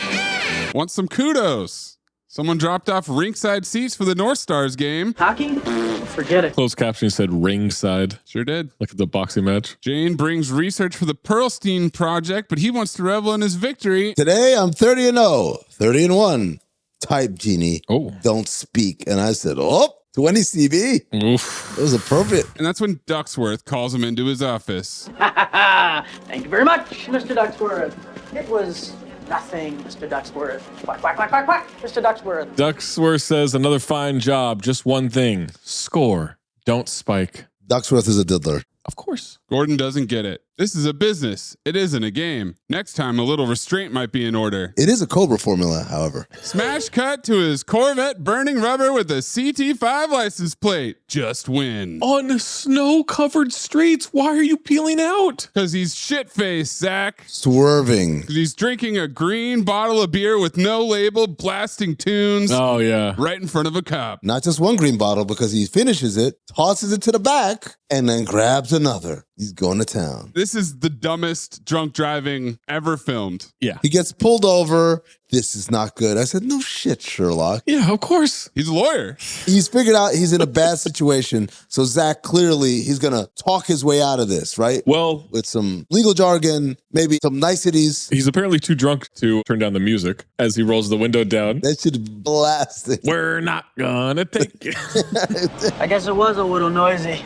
Wants some kudos. Someone dropped off ringside seats for the North Stars game. Hockey? Forget it. Closed caption said ringside. Sure did. Look at the boxing match. Jane brings research for the Pearlstein project, but he wants to revel in his victory. Today I'm 30-0, 30-1. Type, Genie. Oh. Don't speak. And I said, 20 CB. Oof. It was appropriate. And that's when Ducksworth calls him into his office. Thank you very much, Mr. Ducksworth. It was nothing, Mr. Ducksworth. Quack, quack, quack, quack, quack, Mr. Ducksworth. Ducksworth says, another fine job. Just one thing. Score. Don't spike. Ducksworth is a diddler. Of course. Gordon doesn't get it. This is a business. It isn't a game. Next time, a little restraint might be in order. It is a Cobra formula, however. Smash cut to his Corvette burning rubber with a CT5 license plate. Just win. On snow-covered streets, why are you peeling out? Because he's shit-faced, Zach. Swerving. Because he's drinking a green bottle of beer with no label, blasting tunes. Oh, yeah. Right in front of a cop. Not just one green bottle, because he finishes it, tosses it to the back, and then grabs another. He's going to town. This is the dumbest drunk driving ever filmed. Yeah. He gets pulled over. This is not good. I said, no shit, Sherlock. Yeah, of course. He's a lawyer. He's figured out he's in a bad situation. So Zach, clearly, he's going to talk his way out of this, right? Well, with some legal jargon, maybe some niceties. He's apparently too drunk to turn down the music as he rolls the window down. That should blast it. We're not gonna take it. I guess it was a little noisy.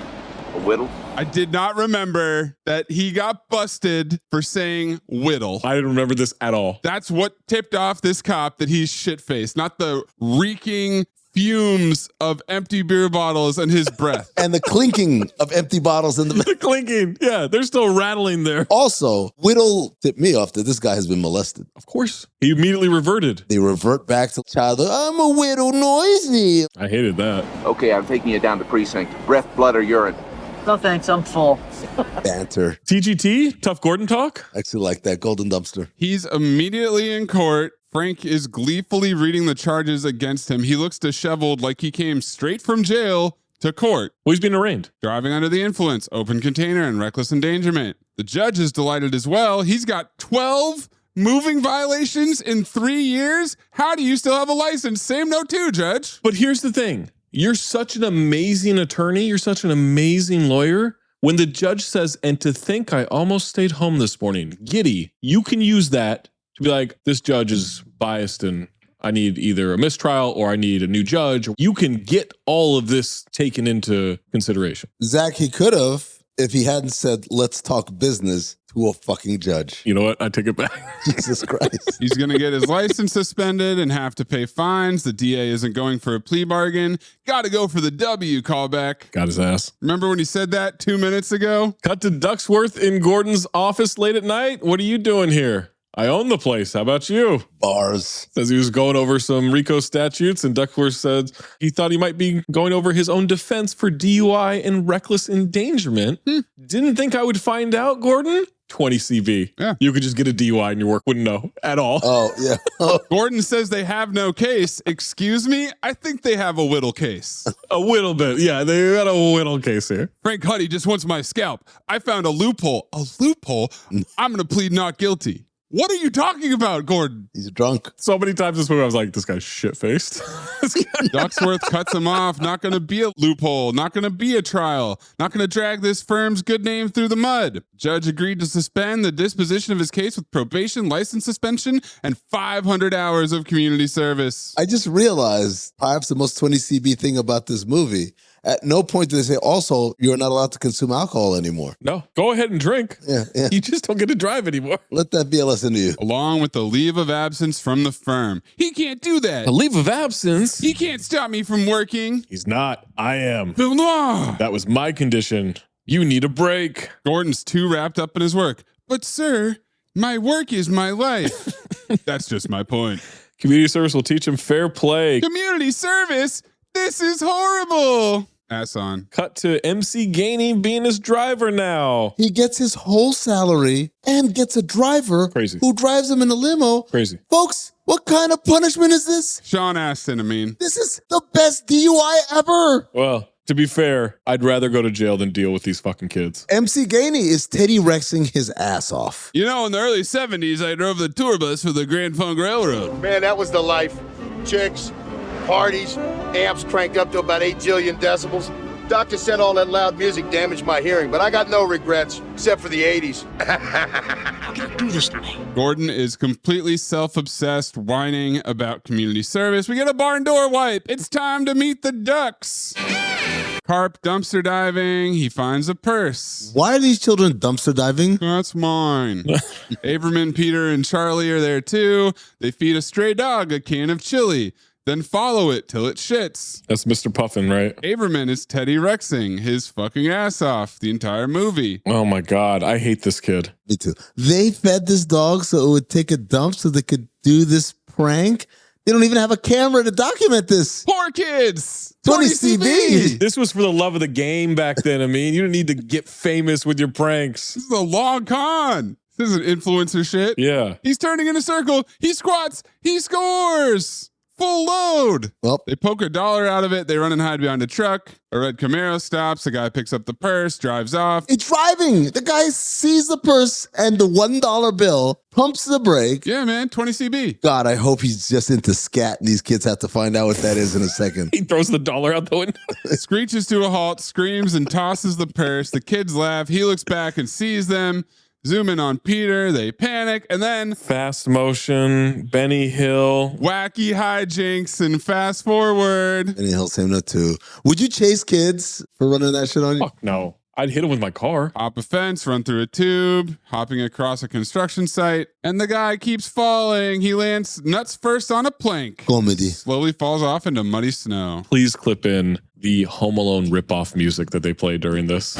A whittle? I did not remember that he got busted for saying whittle. I didn't remember this at all. That's what tipped off this cop that he's shit-faced, not the reeking fumes of empty beer bottles and his breath. And the clinking of empty bottles in the clinking. Yeah, they're still rattling there. Also, Whittle tipped me off that this guy has been molested. Of course. He immediately reverted. They revert back to childhood. I'm a Whittle noisy. I hated that. Okay, I'm taking you down to precinct. Breath, blood, or urine? No thanks, I'm full. Banter. TGT? Tough Gordon talk? Actually like that golden dumpster. He's immediately in court. Frank is gleefully reading the charges against him. He looks disheveled like he came straight from jail to court. Well, he's being arraigned. Driving under the influence, open container, and reckless endangerment. The judge is delighted as well. He's got 12 moving violations in 3 years. How do you still have a license? Same note too, Judge. But here's the thing. You're such an amazing attorney. You're such an amazing lawyer. When the judge says, and to think I almost stayed home this morning, giddy, you can use that to be like, this judge is biased and I need either a mistrial or I need a new judge. You can get all of this taken into consideration. Zach, he could have if he hadn't said, let's talk business to a fucking judge. You know what? I take it back. Jesus Christ. He's going to get his license suspended and have to pay fines. The DA isn't going for a plea bargain. Got to go for the W callback. Got his ass. Remember when he said that 2 minutes ago? Cut to Ducksworth in Gordon's office late at night. What are you doing here? I own the place. How about you? Bars. Says he was going over some RICO statutes, and Duckworth said he thought he might be going over his own defense for DUI and reckless endangerment. Didn't think I would find out, Gordon. 20 CV. Yeah. You could just get a DUI and your work wouldn't know at all. Oh, yeah. Gordon says they have no case. Excuse me? I think they have a whittle case. A whittle bit. Yeah, they got a whittle case here. Frank Huddy just wants my scalp. I found a loophole. A loophole? I'm going to plead not guilty. What are you talking about, Gordon? He's drunk. So many times this movie, I was like, this guy's shit-faced. Ducksworth cuts him off. Not going to be a loophole. Not going to be a trial. Not going to drag this firm's good name through the mud. Judge agreed to suspend the disposition of his case with probation, license suspension, and 500 hours of community service. I just realized perhaps the most 20 CB thing about this movie. At no point do they say, also, you're not allowed to consume alcohol anymore. No, go ahead and drink. Yeah. You just don't get to drive anymore. Let that be a lesson to you. Along with the leave of absence from the firm. He can't do that. A leave of absence? He can't stop me from working. He's not. I am. Film noir. That was my condition. You need a break. Gordon's too wrapped up in his work. But, sir, my work is my life. That's just my point. Community service will teach him fair play. Community service? This is horrible. Ass on. Cut to MC Gainey being his driver now. He gets his whole salary and gets a driver who drives him in a limo. Crazy. Folks, what kind of punishment is this? Sean Astin, I mean. This is the best DUI ever. Well, to be fair, I'd rather go to jail than deal with these fucking kids. MC Gainey is Teddy Rexing his ass off. You know, in the early 70s, I drove the tour bus for the Grand Funk Railroad. Man, that was the life. Chicks, parties, amps cranked up to about 8 jillion decibels. Doctor said all that loud music damaged my hearing, but I got no regrets, except for the 80s. How can you do this to me? Gordon is completely self-obsessed, whining about community service. We get a barn door wipe. It's time to meet the ducks. Carp dumpster diving. He finds a purse. Why are these children dumpster diving? That's mine. Averman, Peter, and Charlie are there too. They feed a stray dog a can of chili. Then follow it till it shits. That's Mr. Puffin, right? Averman is Teddy Rexing his fucking ass off the entire movie. Oh my God, I hate this kid. Me too. They fed this dog so it would take a dump so they could do this prank. They don't even have a camera to document this. Poor kids. 20 CV. This was for the love of the game back then. I mean, you didn't need to get famous with your pranks. This is a long con. This is an influencer shit. Yeah. He's turning in a circle. He squats. He scores. full load. Well, they poke $1 out of it. They run and hide behind a truck. A red Camaro stops. The guy picks up the purse, drives off. It's driving. The guy sees the purse and the $1 bill, pumps the brake. Yeah, man, 20 CB. God, I hope he's just into scat and these kids have to find out what that is in a second. He throws the $1 out the window. Screeches to a halt, screams and tosses the purse. The kids laugh. He looks back and sees them. Zoom in on Peter. They panic. And then fast motion, Benny Hill. Wacky hijinks and fast forward. Benny Hill's him too. Would you chase kids for running that shit on you? Fuck no. I'd hit him with my car. Hop a fence, run through a tube, hopping across a construction site, and the guy keeps falling. He lands nuts first on a plank. Comedy. Slowly falls off into muddy snow. Please clip in the Home Alone ripoff music that they played during this.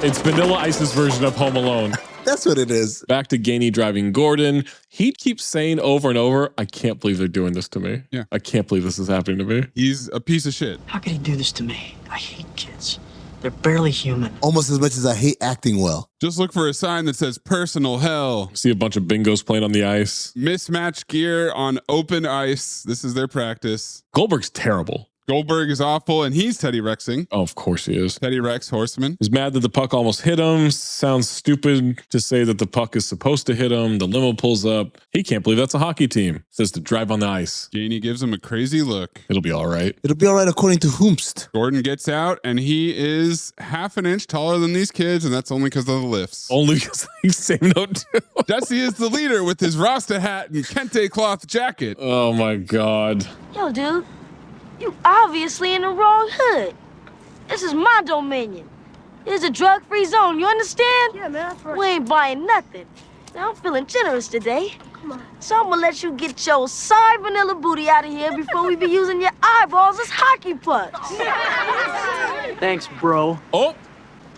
It's Vanilla Ice's version of Home Alone. That's what it is. Back to Gainey driving Gordon. He keeps saying over and over, I can't believe they're doing this to me. Yeah. I can't believe this is happening to me. He's a piece of shit. How could he do this to me? I hate kids. They're barely human. Almost as much as I hate acting well. Just look for a sign that says personal hell. See a bunch of bingos playing on the ice. Mismatched gear on open ice. This is their practice. Goldberg's terrible. Goldberg is awful, and he's Teddy Rexing. Oh, of course he is. Teddy Rex, horseman. He's mad that the puck almost hit him. Sounds stupid to say that the puck is supposed to hit him. The limo pulls up. He can't believe that's a hockey team. Says to drive on the ice. Gainey gives him a crazy look. It'll be all right. It'll be all right according to whomst. Gordon gets out, and he is half an inch taller than these kids, and that's only because of the lifts. Only because he's same note too. Jesse is the leader with his Rasta hat and kente cloth jacket. Oh my God. Yo, dude. You obviously in the wrong hood. This is my dominion. It's a drug-free zone, you understand? Yeah, man. We ain't buying nothing. Now, I'm feeling generous today. Come on. So I'm gonna let you get your side vanilla booty out of here before we be using your eyeballs as hockey pucks. Thanks, bro. Oh.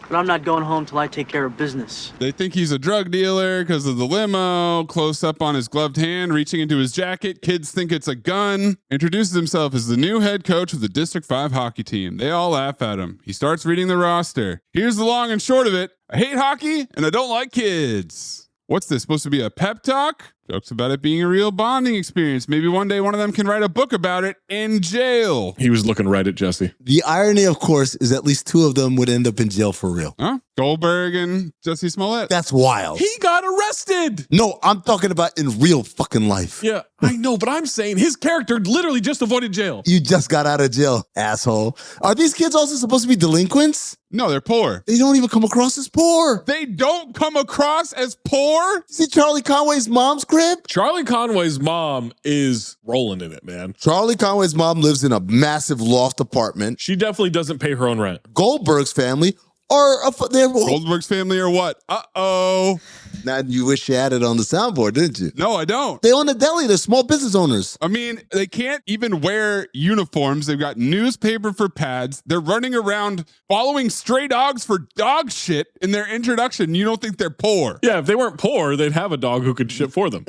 But I'm not going home till I take care of business. They think he's a drug dealer because of the limo. Close up on his gloved hand, reaching into his jacket. Kids think it's a gun. Introduces himself as the new head coach of the District 5 hockey team. They all laugh at him. He starts reading the roster. Here's the long and short of it. I hate hockey and I don't like kids. What's this, supposed to be a pep talk? Jokes about it being a real bonding experience. Maybe one day one of them can write a book about it in jail. He was looking right at Jesse. The irony, of course, is at least two of them would end up in jail for real. Huh? Goldberg and Jesse Smollett. That's wild. He got arrested. No, I'm talking about in real fucking life. Yeah, I know, but I'm saying his character literally just avoided jail. You just got out of jail, asshole. Are these kids also supposed to be delinquents? No, they're poor. They don't even come across as poor. They don't come across as poor? See Charlie Conway's mom's crib? Charlie Conway's mom is rolling in it, man. Charlie Conway's mom lives in a massive loft apartment. She definitely doesn't pay her own rent. Goldberg's family are Goldberg's family or what? Uh-oh. Now you wish you had it on the soundboard, didn't you? No, I don't. They own a deli. They're small business owners. I mean, they can't even wear uniforms. They've got newspaper for pads. They're running around following stray dogs for dog shit in their introduction. You don't think they're poor? Yeah, if they weren't poor, they'd have a dog who could shit for them.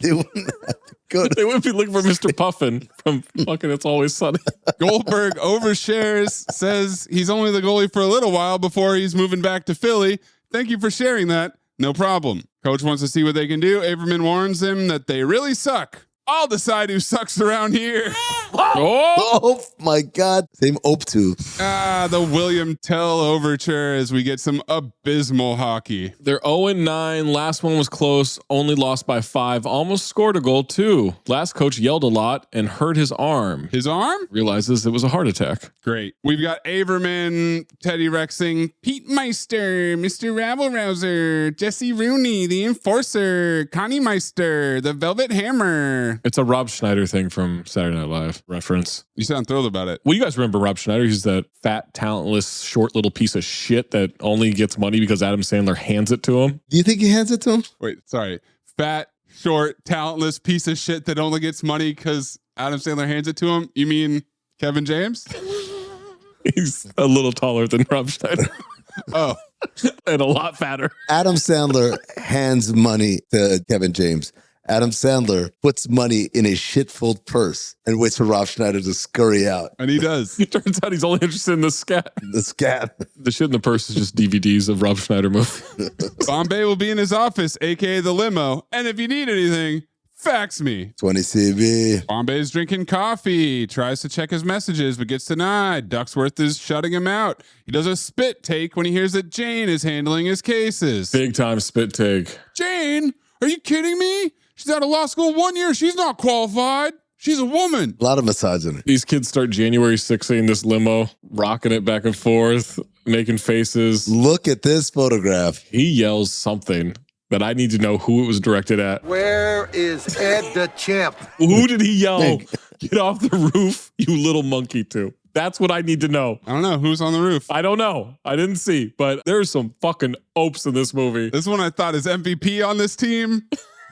They wouldn't have to go to They would be looking for Mr. Puffin from fucking It's Always Sunny. Goldberg overshares, says he's only the goalie for a little while before he's moving back to Philly. Thank you for sharing that. No problem. Coach wants to see what they can do. Averman warns him that they really suck. I'll decide who sucks around here. Oh my God. Same ope tube. The William Tell overture as we get some abysmal hockey. They're 0-9. Last one was close. Only lost by 5. Almost scored a goal too. Last coach yelled a lot and hurt his arm. His arm? Realizes it was a heart attack. Great. We've got Averman, Teddy Rexing, Pete Meister, Mr. Rabble-Rouser, Jesse Rooney, the Enforcer, Connie Meister, the Velvet Hammer. It's a Rob Schneider thing from Saturday Night Live reference. You sound thrilled about it. Well, you guys remember Rob Schneider? He's that fat, talentless, short little piece of shit that only gets money because Adam Sandler hands it to him. Do you think he hands it to him? Wait, sorry. Fat, short, talentless piece of shit that only gets money because Adam Sandler hands it to him? You mean Kevin James? He's a little taller than Rob Schneider. Oh. And a lot fatter. Adam Sandler hands money to Kevin James. Adam Sandler puts money in a shit-filled purse and waits for Rob Schneider to scurry out. And he does. It turns out he's only interested in the scat. The scat. The shit in the purse is just DVDs of Rob Schneider movies. Bombay will be in his office, aka the limo. And if you need anything, fax me. 20 CB. Bombay's drinking coffee, tries to check his messages, but gets denied. Ducksworth is shutting him out. He does a spit take when he hears that Jane is handling his cases. Big time spit take. Jane? Are you kidding me? She's out of law school 1 year. She's not qualified. She's a woman. A lot of misogyny. These kids start January 6th in this limo, rocking it back and forth, making faces. Look at this photograph. He yells something that I need to know who it was directed at. Where is Ed the Champ? Who did he yell? Get off the roof, you little monkey, to? That's what I need to know. I don't know. Who's on the roof? I don't know. I didn't see, but there's some fucking opes in this movie. This one I thought is MVP on this team,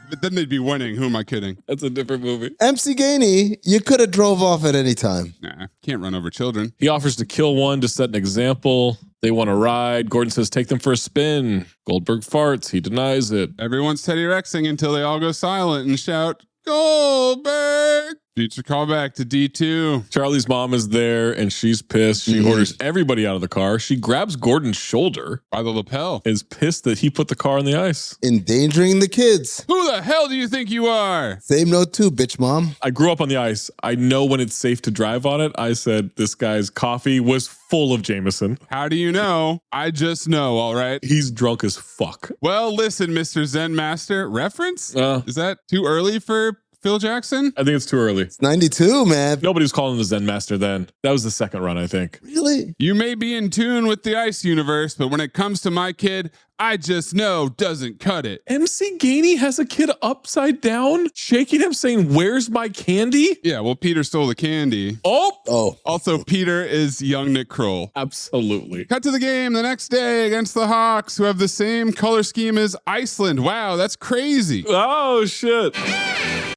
but then they'd be winning. Who am I kidding? That's a different movie. MC Gainey, you could have drove off at any time. Nah, can't run over children. He offers to kill one to set an example. They want to ride. Gordon says, take them for a spin. Goldberg farts. He denies it. Everyone's Teddy Rexing until they all go silent and shout, Goldberg! Future callback to D2. Charlie's mom is there and she's pissed. She orders everybody out of the car. She grabs Gordon's shoulder by the lapel. Is pissed that he put the car on the ice. Endangering the kids. Who the hell do you think you are? Same note too, bitch mom. I grew up on the ice. I know when it's safe to drive on it. I said this guy's coffee was full of Jameson. How do you know? I just know, all right? He's drunk as fuck. Well, listen, Mr. Zen Master. Reference? Is that too early for Phil Jackson? I think it's too early. It's 92, man. Nobody was calling him the Zen Master then. That was the second run, I think. Really? You may be in tune with the ice universe, but when it comes to my kid, I just know doesn't cut it. MC Gainey has a kid upside down, shaking him, saying, where's my candy? Yeah, well, Peter stole the candy. Oh. Also, Peter is young Nick Kroll. Absolutely. Cut to the game the next day against the Hawks, who have the same color scheme as Iceland. Wow, that's crazy. Oh, shit.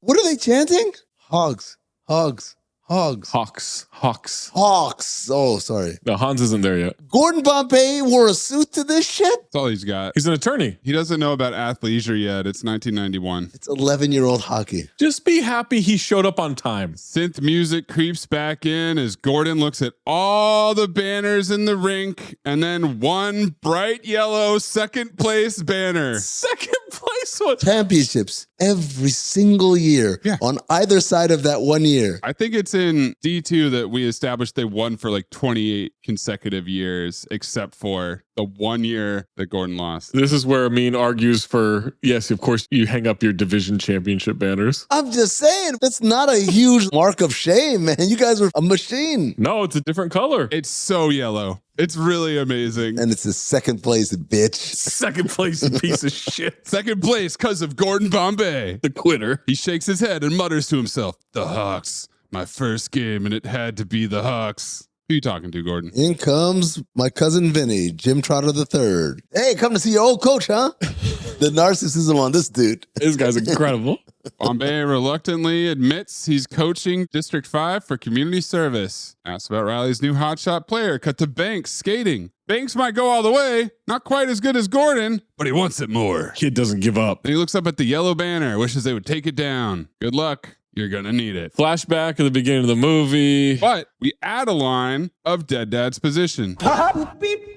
What are they chanting? Hogs. Hogs. Hogs. Hawks. Hawks. Hawks. Oh, sorry. No, Hans isn't there yet. Gordon Bombay wore a suit to this shit? That's all he's got. He's an attorney. He doesn't know about athleisure yet. It's 1991. It's 11-year-old hockey. Just be happy he showed up on time. Synth music creeps back in as Gordon looks at all the banners in the rink and then one bright yellow second place banner. Second place one. Championships every single year on either side of that 1 year. I think it's in D2 that we established they won for like 28 consecutive years, except for the 1 year that Gordon lost. This is where Amin argues for, yes, of course, you hang up your division championship banners. I'm just saying, that's not a huge mark of shame, man. You guys were a machine. No, it's a different color. It's so yellow. It's really amazing. And it's the second place, bitch. Second place, you piece of shit. Second place because of Gordon Bombay. The quitter. He shakes his head and mutters to himself, the Hawks. My first game, and it had to be the Hawks. Who you talking to, Gordon? In comes my cousin Vinny, Jim Trotter III. Hey, come to see your old coach, huh? The narcissism on this dude. This guy's incredible. Bombay reluctantly admits he's coaching District 5 for community service. Asks about Riley's new hotshot player. Cut to Banks skating. Banks might go all the way. Not quite as good as Gordon, but he wants it more. Kid doesn't give up. And he looks up at the yellow banner, wishes they would take it down. Good luck. You're going to need it. Flashback at the beginning of the movie. But we add a line of Dead Dad's position. I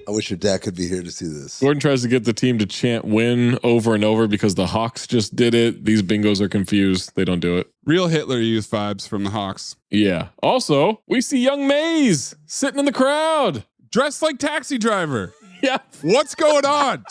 wish your dad could be here to see this. Gordon tries to get the team to chant win over and over because the Hawks just did it. These bingos are confused. They don't do it. Real Hitler Youth vibes from the Hawks. Yeah. Also, we see young Mayes sitting in the crowd. Dressed like Taxi Driver. Yeah. What's going on?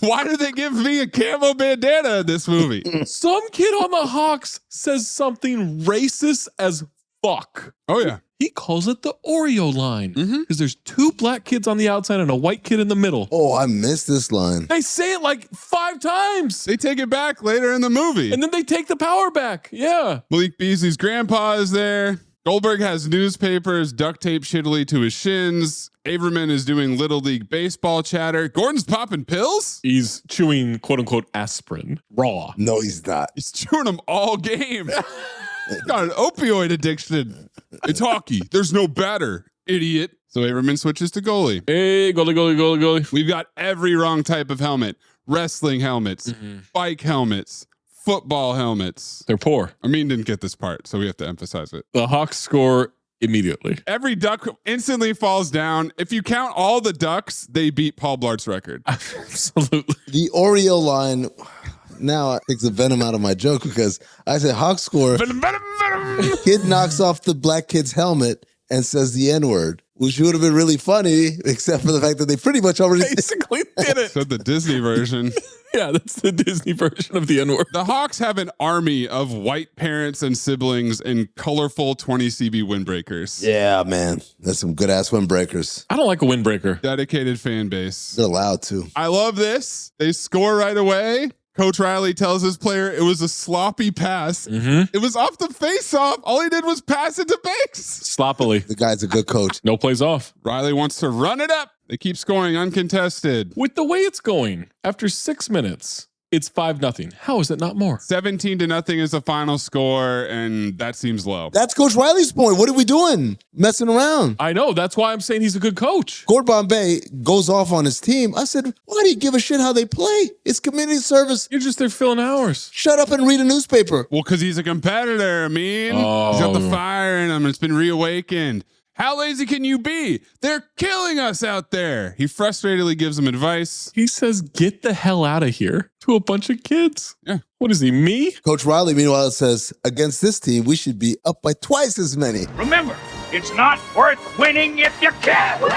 Why did they give me a camo bandana in this movie? Some kid on the Hawks says something racist as fuck. Oh, yeah. He calls it the Oreo line because there's two black kids on the outside and a white kid in the middle. Oh, I missed this line. They say it like 5 times. They take it back later in the movie. And then they take the power back. Yeah. Malik Beasley's grandpa is there. Goldberg has newspapers duct taped shittily to his shins. Averman is doing Little League baseball chatter. Gordon's popping pills? He's chewing quote unquote aspirin raw. No, he's not. He's chewing them all game. He's got an opioid addiction. It's hockey. There's no batter, idiot. So Averman switches to goalie. Hey, goalie. We've got every wrong type of helmet. Wrestling helmets, bike helmets, football helmets. They're poor. Amin didn't get this part, so we have to emphasize it. The Hawks score immediately. Every duck instantly falls down. If you count all the ducks, they beat Paul Blart's record. Absolutely. The Oreo line now takes the venom out of my joke because I said Hawks score. Venom. Kid knocks off the black kid's helmet and says the N-word, which would have been really funny, except for the fact that they pretty much already basically did it. So the Disney version. Yeah, that's the Disney version of the N-word. The Hawks have an army of white parents and siblings in colorful 20 CB windbreakers. Yeah, man. That's some good-ass windbreakers. I don't like a windbreaker. Dedicated fan base. They're allowed to. I love this. They score right away. Coach Riley tells his player it was a sloppy pass. Mm-hmm. It was off the face-off. All he did was pass it to Banks. Sloppily. The guy's a good coach. No plays off. Riley wants to run it up. They keep scoring uncontested. With the way it's going, after 6 minutes, it's 5-0. How is it not more? 17-0 is the final score, and that seems low. That's Coach Riley's point. What are we doing? Messing around. I know. That's why I'm saying he's a good coach. Gord Bombay goes off on his team. I said, why do you give a shit how they play? It's community service. You're just there filling hours. Shut up and read a newspaper. Well, because he's a competitor, I mean. He's got the fire in him. It's been reawakened. How lazy can you be? They're killing us out there. He frustratedly gives them advice. He says, get the hell out of here to a bunch of kids. Yeah. What is he, me? Coach Riley, meanwhile, says, against this team, we should be up by twice as many. Remember, it's not worth winning if you can't win.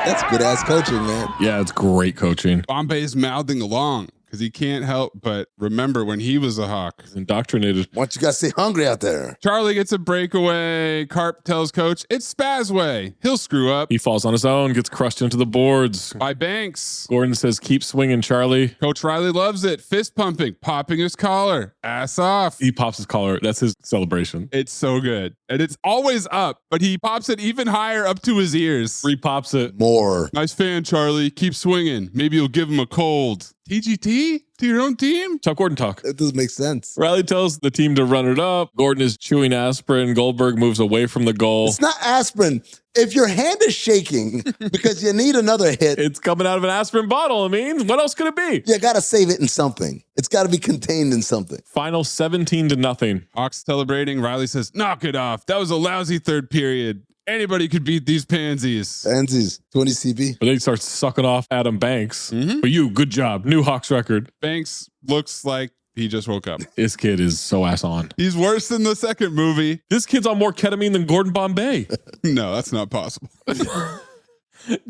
That's good-ass coaching, man. Yeah, it's great coaching. Bombay's mouthing along because he can't help but remember when he was a Hawk. He's indoctrinated. Why don't you guys stay hungry out there? Charlie gets a breakaway. Carp tells coach, it's Spazway. He'll screw up. He falls on his own, gets crushed into the boards. By Banks. Gordon says, keep swinging, Charlie. Coach Riley loves it. Fist pumping, popping his collar. Ass off. He pops his collar. That's his celebration. It's so good. And it's always up, but he pops it even higher up to his ears. Re-pops it. More. Nice fan, Charlie. Keep swinging. Maybe you'll give him a cold. TGT? To your own team? Chuck Gordon talk. That doesn't make sense. Riley tells the team to run it up. Gordon is chewing aspirin. Goldberg moves away from the goal. It's not aspirin. If your hand is shaking because you need another hit, it's coming out of an aspirin bottle. I mean, what else could it be? You got to save it in something. It's got to be contained in something. Final 17-0. Hawks celebrating. Riley says, knock it off. That was a lousy third period. Anybody could beat these pansies. Pansies, 20 CB. But then he starts sucking off Adam Banks. Mm-hmm. But you, good job. New Hawks record. Banks looks like he just woke up. This kid is so ass on. He's worse than the second movie. This kid's on more ketamine than Gordon Bombay. No, that's not possible.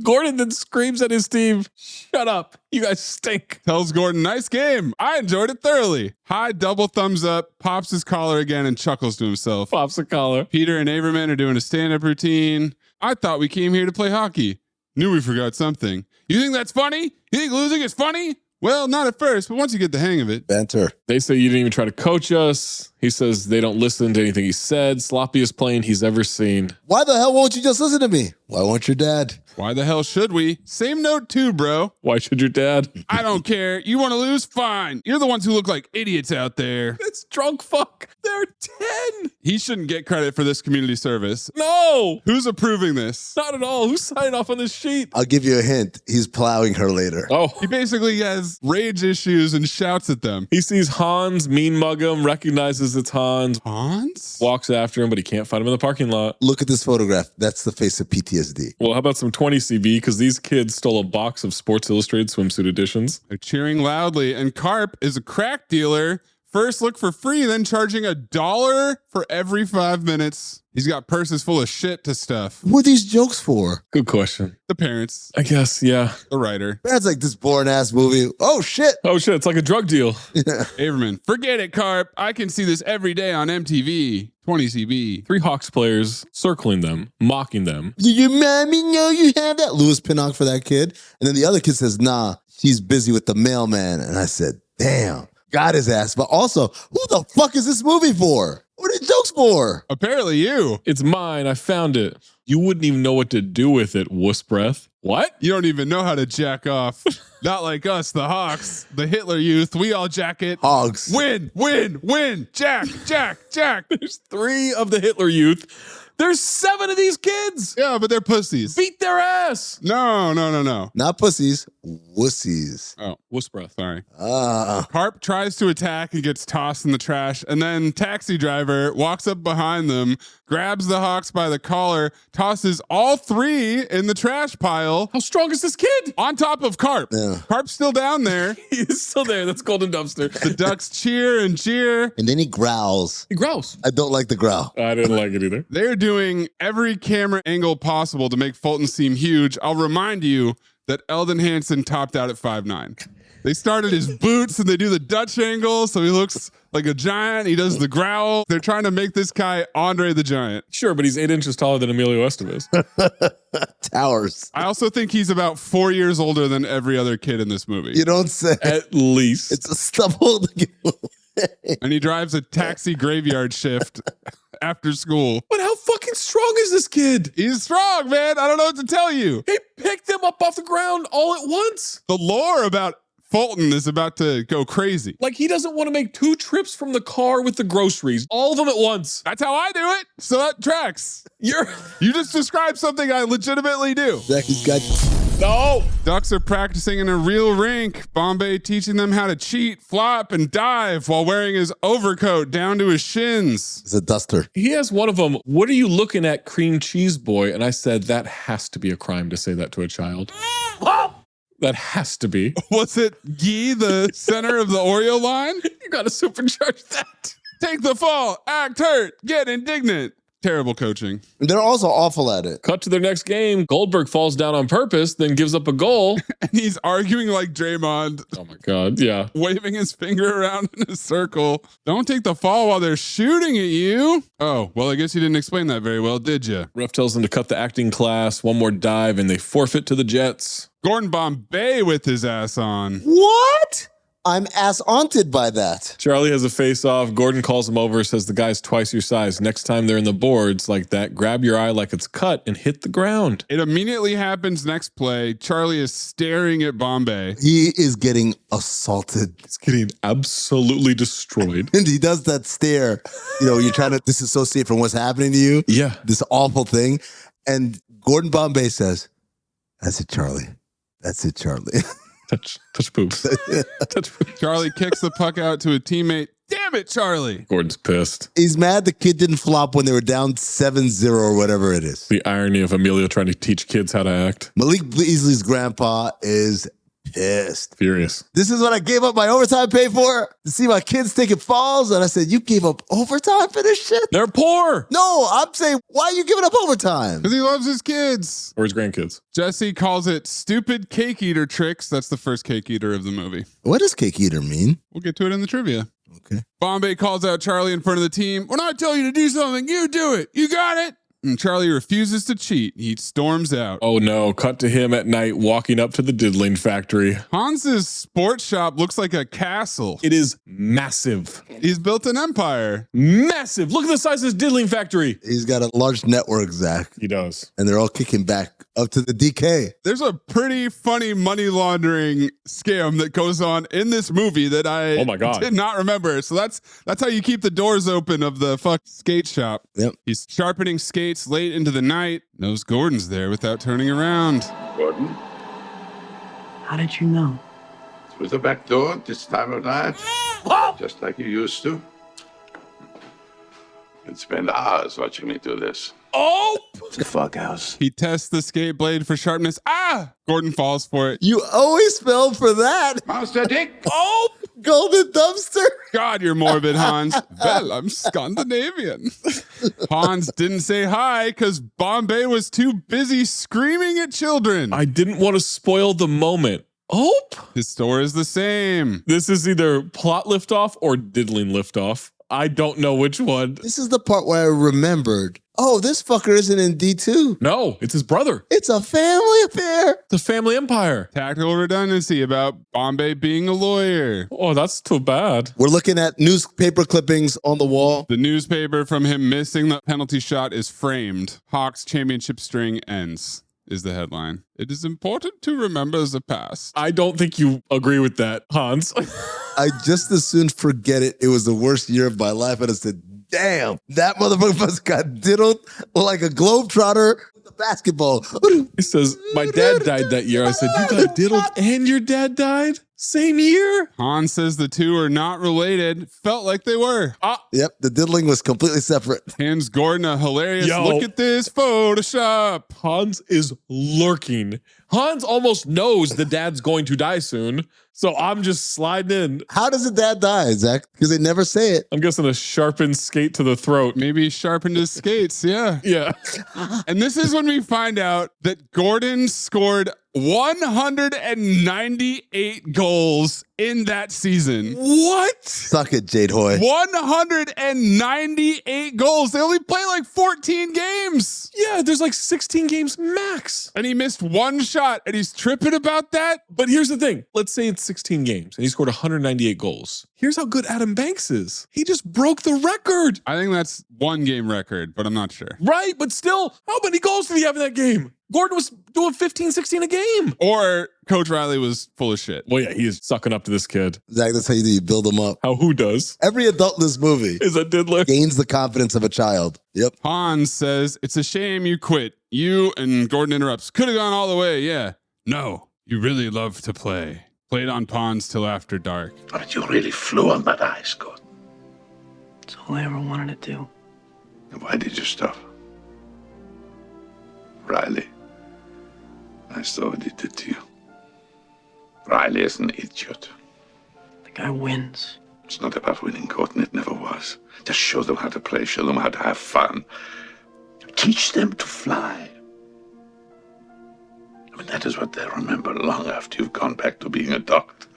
Gordon then screams at his team, shut up. You guys stink. Tells Gordon, nice game. I enjoyed it thoroughly. High double thumbs up, pops his collar again and chuckles to himself. Pops a collar. Peter and Averman are doing a stand-up routine. I thought we came here to play hockey. Knew we forgot something. You think that's funny? You think losing is funny? Well, not at first, but once you get the hang of it. Banter. They say you didn't even try to coach us. He says they don't listen to anything he said. Sloppiest plane he's ever seen. Why the hell won't you just listen to me? Why won't your dad? Why the hell should we? Same note too, bro. Why should your dad? I don't care. You want to lose? Fine. You're the ones who look like idiots out there. It's drunk fuck. They're 10. He shouldn't get credit for this community service. No. Who's approving this? Not at all. Who's signing off on this sheet? I'll give you a hint. He's plowing her later. Oh. He basically has rage issues and shouts at them. He sees Hans mean mug him, recognizes it's Hans. Hans? Walks after him, but he can't find him in the parking lot. Look at this photograph. That's the face of PTSD. Well, how about some 20 CB? Because these kids stole a box of Sports Illustrated swimsuit editions. They're cheering loudly, and Carp is a crack dealer. First look for free, then charging $1 for every 5 minutes. He's got purses full of shit to stuff. What are these jokes for? Good question. The parents. I guess, yeah. The writer. That's like this boring ass movie. Oh shit. Oh shit, it's like a drug deal. Averman, forget it, Carp. I can see this every day on MTV. 20 CB. 3 Hawks players circling them, mocking them. Do your mommy know you have that? Louis Pinnock for that kid. And then the other kid says, nah, she's busy with the mailman. And I said, damn. Got his ass. But also, who the fuck is this movie for? What are the jokes for? Apparently you. It's mine. I found it. You wouldn't even know what to do with it, wuss breath. What? You don't even know how to jack off. Not like us, the Hawks, the Hitler Youth. We all jack it. Hogs. Win, win, win. Jack, jack, jack. There's 3 of the Hitler Youth. There's 7 of these kids. Yeah, but they're pussies. Beat their ass. No. Not pussies, wussies. Oh, wuss breath, sorry. Ah. Carp tries to attack and gets tossed in the trash, and then taxi driver walks up behind them, grabs the Hawks by the collar, tosses all 3 in the trash pile. How strong is this kid? On top of Carp. Yeah. Carp's still down there. He is still there. That's Golden Dumpster. The ducks cheer and cheer. And then he growls. He growls. I don't like the growl. I didn't like it either. They're doing every camera angle possible to make Fulton seem huge. I'll remind you that Eldon Hansen topped out at 5'9". They started his boots and they do the Dutch angle, so he looks like a giant. He does the growl. They're trying to make this guy Andre the Giant. Sure, but he's 8 inches taller than Emilio Estevez. Towers. I also think he's about 4 years older than every other kid in this movie. You don't say. At least. It's a stumble to get away. And he drives a taxi graveyard shift after school. But how fucking strong is this kid? He's strong, man. I don't know what to tell you. He picked him up off the ground all at once. The lore about Fulton is about to go crazy. Like he doesn't want to make 2 trips from the car with the groceries, all of them at once. That's how I do it. So that tracks. You just described something I legitimately do. He's got. No. Ducks are practicing in a real rink. Bombay teaching them how to cheat, flop, and dive while wearing his overcoat down to his shins. It's a duster. He has one of them. What are you looking at, cream cheese boy? And I said, that has to be a crime to say that to a child. That has to be. Was it Guy, the center of the Oreo line? You got to supercharge that. Take the fall, act hurt, get indignant. Terrible coaching. They're also awful at it. Cut to their next game. Goldberg falls down on purpose, then gives up a goal. And he's arguing like Draymond. Oh my God, yeah. Waving his finger around in a circle. Don't take the fall while they're shooting at you. Oh, well, I guess you didn't explain that very well, did you? Ref tells them to cut the acting class, one more dive, and they forfeit to the Jets. Gordon Bombay with his ass on. What? I'm ass-haunted by that. Charlie has a face-off. Gordon calls him over, says the guy's twice your size. Next time they're in the boards like that, grab your eye like it's cut and hit the ground. It immediately happens next play. Charlie is staring at Bombay. He is getting assaulted. He's getting absolutely destroyed. And he does that stare. You know, you're trying to disassociate from what's happening to you. Yeah. This awful thing. And Gordon Bombay says, that's it, Charlie. That's it, Charlie. Touch boobs. Touch boobs. Charlie kicks the puck out to a teammate. Damn it, Charlie. Gordon's pissed. He's mad the kid didn't flop when they were down 7-0 or whatever it is. The irony of Emilio trying to teach kids how to act. Malik Beasley's grandpa is pissed. Furious. This is what I gave up my overtime pay for? To see my kids taking falls? And I said, you gave up overtime for this shit? They're poor. No, I'm saying, why are you giving up overtime? Because he loves his kids. Or his grandkids. Jesse calls it stupid cake eater tricks. That's the first cake eater of the movie. What does cake eater mean? We'll get to it in the trivia. Okay. Bombay calls out Charlie in front of the team. When I tell you to do something, you do it. You got it. And Charlie refuses to cheat. He storms out. Oh no, cut to him at night walking up to the diddling factory. Hans's sports shop looks like a castle. It is massive. He's built an empire. Massive. Look at the size of this diddling factory. He's got a large network, Zach. He does. And they're all kicking back up to the DK. There's a pretty funny money laundering scam that goes on in this movie that I did not remember. So that's how you keep the doors open of the skate shop. Yep. He's sharpening skates late into the night. Knows Gordon's there without turning around. Gordon? How did you know? Through the back door this time of night? Just like you used to. You'd spend hours watching me do this. Oh! The fuck house. He tests the skate blade for sharpness. Ah! Gordon falls for it. You always fell for that. Monster dick. Oh! Golden dumpster. God, you're morbid, Hans. Well, I'm Scandinavian. Hans didn't say hi because Bombay was too busy screaming at children. I didn't want to spoil the moment. Oh! His store is the same. This is either plot liftoff or diddling liftoff. I don't know which one. This is the part where I remembered. Oh, this fucker isn't in D2. No, it's his brother. It's a family affair. The family empire. Tactical redundancy about Bombay being a lawyer. Oh, that's too bad. We're looking at newspaper clippings on the wall. The newspaper from him missing the penalty shot is framed. Hawks championship string ends. Is the headline. It is important to remember the past. I don't think you agree with that, Hans. I just as soon forget it. It was the worst year of my life. And I said, Damn, that motherfucker must got diddled like a globetrotter with the basketball. He says, my dad died that year. I said, you got diddled and your dad died? Same year? Han says the two are not related. Felt like they were. Yep, the diddling was completely separate. Hands Gordon a hilarious, look at this Photoshop. Hans is lurking. Hans almost knows the dad's going to die soon. So I'm just sliding in. How does the dad die, Zach? Because they never say it. I'm guessing a sharpened skate to the throat. Maybe he sharpened his skates, yeah. Yeah. And this is when we find out that Gordon scored 198 goals in that season. What? Suck it, Jade Hoy. 198 goals. They only play like 14 games. Yeah, there's like 16 games max. And he missed one shot and he's tripping about that. But here's the thing. Let's say it's 16 games and he scored 198 goals. Here's how good Adam Banks is. He just broke the record. I think that's one game record, but I'm not sure. Right, but still, how many goals did he have in that game? Gordon was doing 15, 16 a game. Or Coach Riley was full of shit. Well, yeah, he is sucking up to this kid. Zach, that's how you do. You build them up. How who does? Every adult in this movie is a diddler. Gains the confidence of a child. Yep. Hans says, it's a shame you quit. You, and Gordon interrupts, could have gone all the way, yeah. No, you really love to play. Played on ponds till after dark. But you really flew on that ice, Gordon. That's all I ever wanted to do. And why did you stop? Riley. I saw what he did to you. Riley is an idiot. The guy wins. It's not about winning, Gordon. It never was. Just show them how to play. Show them how to have fun. Teach them to fly. I mean, that is what they'll remember long after you've gone back to being a doctor.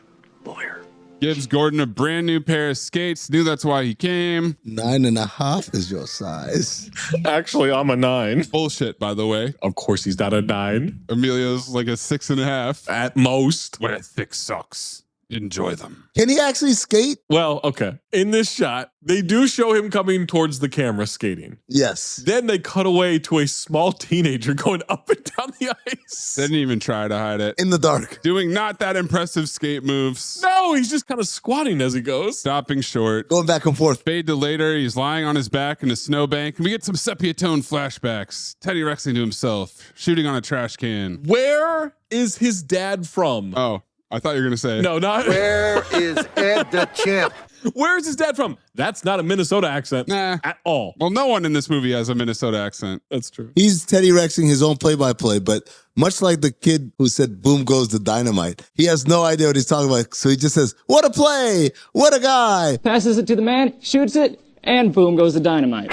Lawyer. Gives Gordon a brand new pair of skates. Knew that's why he came. 9.5 is your size. Actually, I'm a 9. Bullshit, by the way. Of course he's not a 9. Emilio's like a 6.5. At most. Wear thick socks. Enjoy them. Can he actually skate? Well, okay. In this shot, they do show him coming towards the camera skating. Yes. Then they cut away to a small teenager going up and down the ice. They didn't even try to hide it. In the dark. Doing not that impressive skate moves. No, he's just kind of squatting as he goes. Stopping short. Going back and forth. Fade to later. He's lying on his back in a snowbank. And we get some sepia tone flashbacks. Teddy Rexing to himself. Shooting on a trash can. Where is his dad from? Oh. I thought you were going to say. No, not. Where is Ed the Champ? Where is his dad from? That's not a Minnesota accent. Nah. At all. Well, no one in this movie has a Minnesota accent. That's true. He's Teddy Rexing his own play-by-play, but much like the kid who said, boom goes the dynamite, he has no idea what he's talking about. So he just says, what a play! What a guy! Passes it to the man, shoots it, and boom goes the dynamite.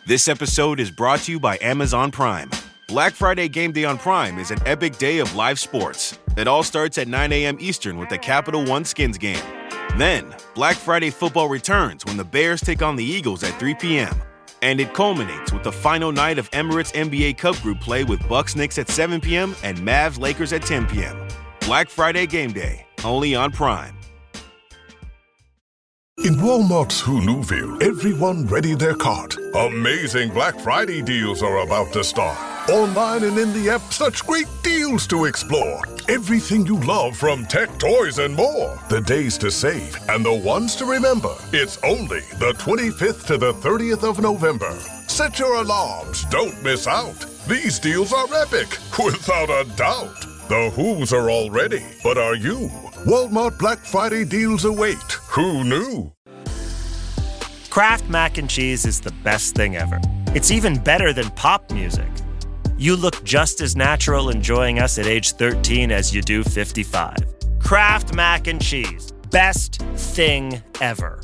This episode is brought to you by Amazon Prime. Black Friday game day on Prime is an epic day of live sports. It all starts at 9 a.m. Eastern with the Capital One Skins game. Then, Black Friday football returns when the Bears take on the Eagles at 3 p.m. And it culminates with the final night of Emirates NBA Cup Group play with Bucks Knicks at 7 p.m. and Mavs Lakers at 10 p.m. Black Friday game day, only on Prime. In Walmart's Hooluville, everyone ready their cart. Amazing Black Friday deals are about to start. Online and in the app, such great deals to explore. Everything you love from tech, toys, and more. The days to save and the ones to remember. It's only the 25th to the 30th of November. Set your alarms. Don't miss out. These deals are epic, without a doubt. The Who's are all ready, but are you? Walmart Black Friday deals await. Who knew? Kraft Mac and Cheese is the best thing ever. It's even better than pop music. You look just as natural enjoying us at age 13 as you do 55. Kraft Mac and Cheese. Best thing ever.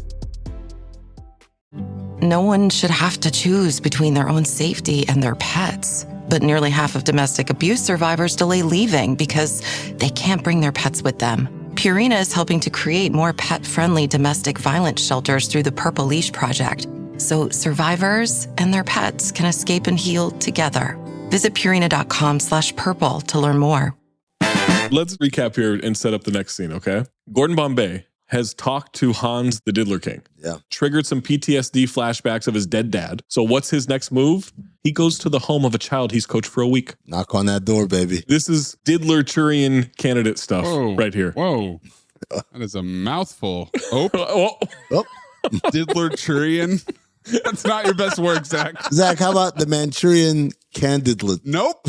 No one should have to choose between their own safety and their pets. But nearly half of domestic abuse survivors delay leaving because they can't bring their pets with them. Purina is helping to create more pet-friendly domestic violence shelters through the Purple Leash Project, so survivors and their pets can escape and heal together. Visit Purina.com/purple to learn more. Let's recap here and set up the next scene, okay? Gordon Bombay has talked to Hans the Diddler King. Yeah. Triggered some PTSD flashbacks of his dead dad. So what's his next move? He goes to the home of a child he's coached for a week. Knock on that door, baby. This is Diddler-Turian candidate stuff right here. Whoa. That is a mouthful. Oh. Diddler Churian. That's not your best work, Zach. Zach, how about the Manchurian Candidate? Nope.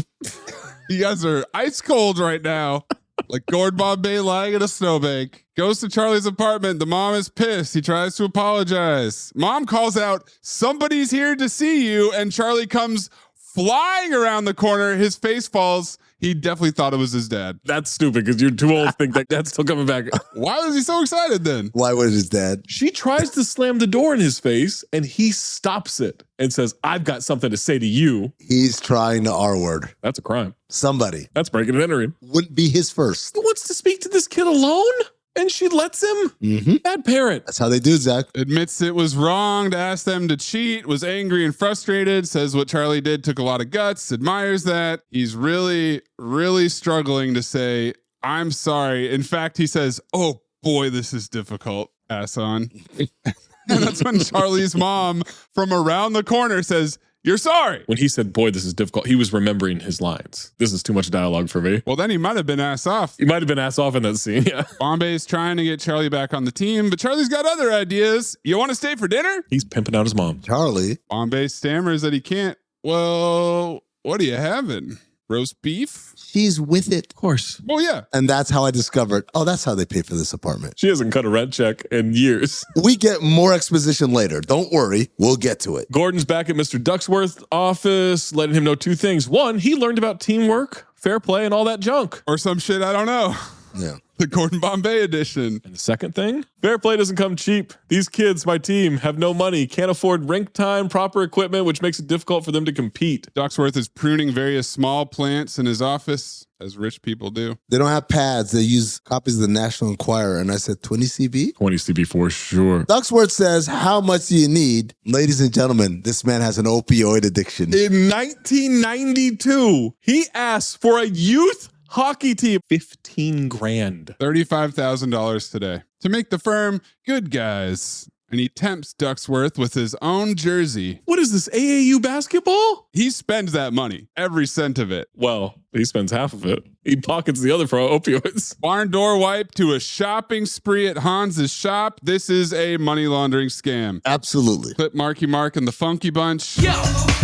You guys are ice cold right now. Like Gordon Bombay lying in a snowbank. Goes to Charlie's apartment. The mom is pissed. He tries to apologize. Mom calls out, "Somebody's here to see you." And Charlie comes flying around the corner. His face falls. He definitely thought it was his dad. That's stupid because you're too old to think that dad's still coming back. Why was he so excited then? Why was his dad? She tries to slam the door in his face and he stops it and says, "I've got something to say to you." He's trying the R word. That's a crime. Somebody. That's breaking and entering. Wouldn't be his first. He wants to speak to this kid alone and she lets him? Mm-hmm. Bad parent. That's how they do, Zach. Admits it was wrong to ask them to cheat, was angry and frustrated, says what Charlie did took a lot of guts, admires that. He's really, really struggling to say, "I'm sorry." In fact, he says, "Oh boy, this is difficult, ass on." And that's when Charlie's mom from around the corner says, "You're sorry." When he said, "Boy, this is difficult," he was remembering his lines. This is too much dialogue for me. Well, then he might have been ass off. He might have been ass off in that scene, yeah. Bombay's trying to get Charlie back on the team, but Charlie's got other ideas. "You want to stay for dinner?" He's pimping out his mom. Charlie. Bombay stammers that he can't. "Well, what are you having? Roast beef?" She's with it. Of course. Well, yeah. And that's how I discovered, that's how they pay for this apartment. She hasn't cut a rent check in years. We get more exposition later. Don't worry. We'll get to it. Gordon's back at Mr. Ducksworth's office, letting him know two things. One, he learned about teamwork, fair play, and all that junk. Or some shit I don't know. Yeah. The Gordon Bombay edition. And the second thing, fair play doesn't come cheap. These kids, my team, have no money, can't afford rink time, proper equipment, which makes it difficult for them to compete. Ducksworth is pruning various small plants in his office, as rich people do. They don't have pads. They use copies of the National Enquirer. And I said, 20 CB? 20 CB for sure. Ducksworth says, "How much do you need?" Ladies and gentlemen, this man has an opioid addiction. In 1992, he asked for a youth hockey team, 15 grand. $35,000 today to make the firm good guys. And he tempts Ducksworth with his own jersey. What is this, AAU basketball? He spends that money, every cent of it. Well, he spends half of it. He pockets the other for opioids. Barn door wipe to a shopping spree at Hans's shop. This is a money laundering scam. Absolutely. Clip Marky Mark and the Funky Bunch. Yo,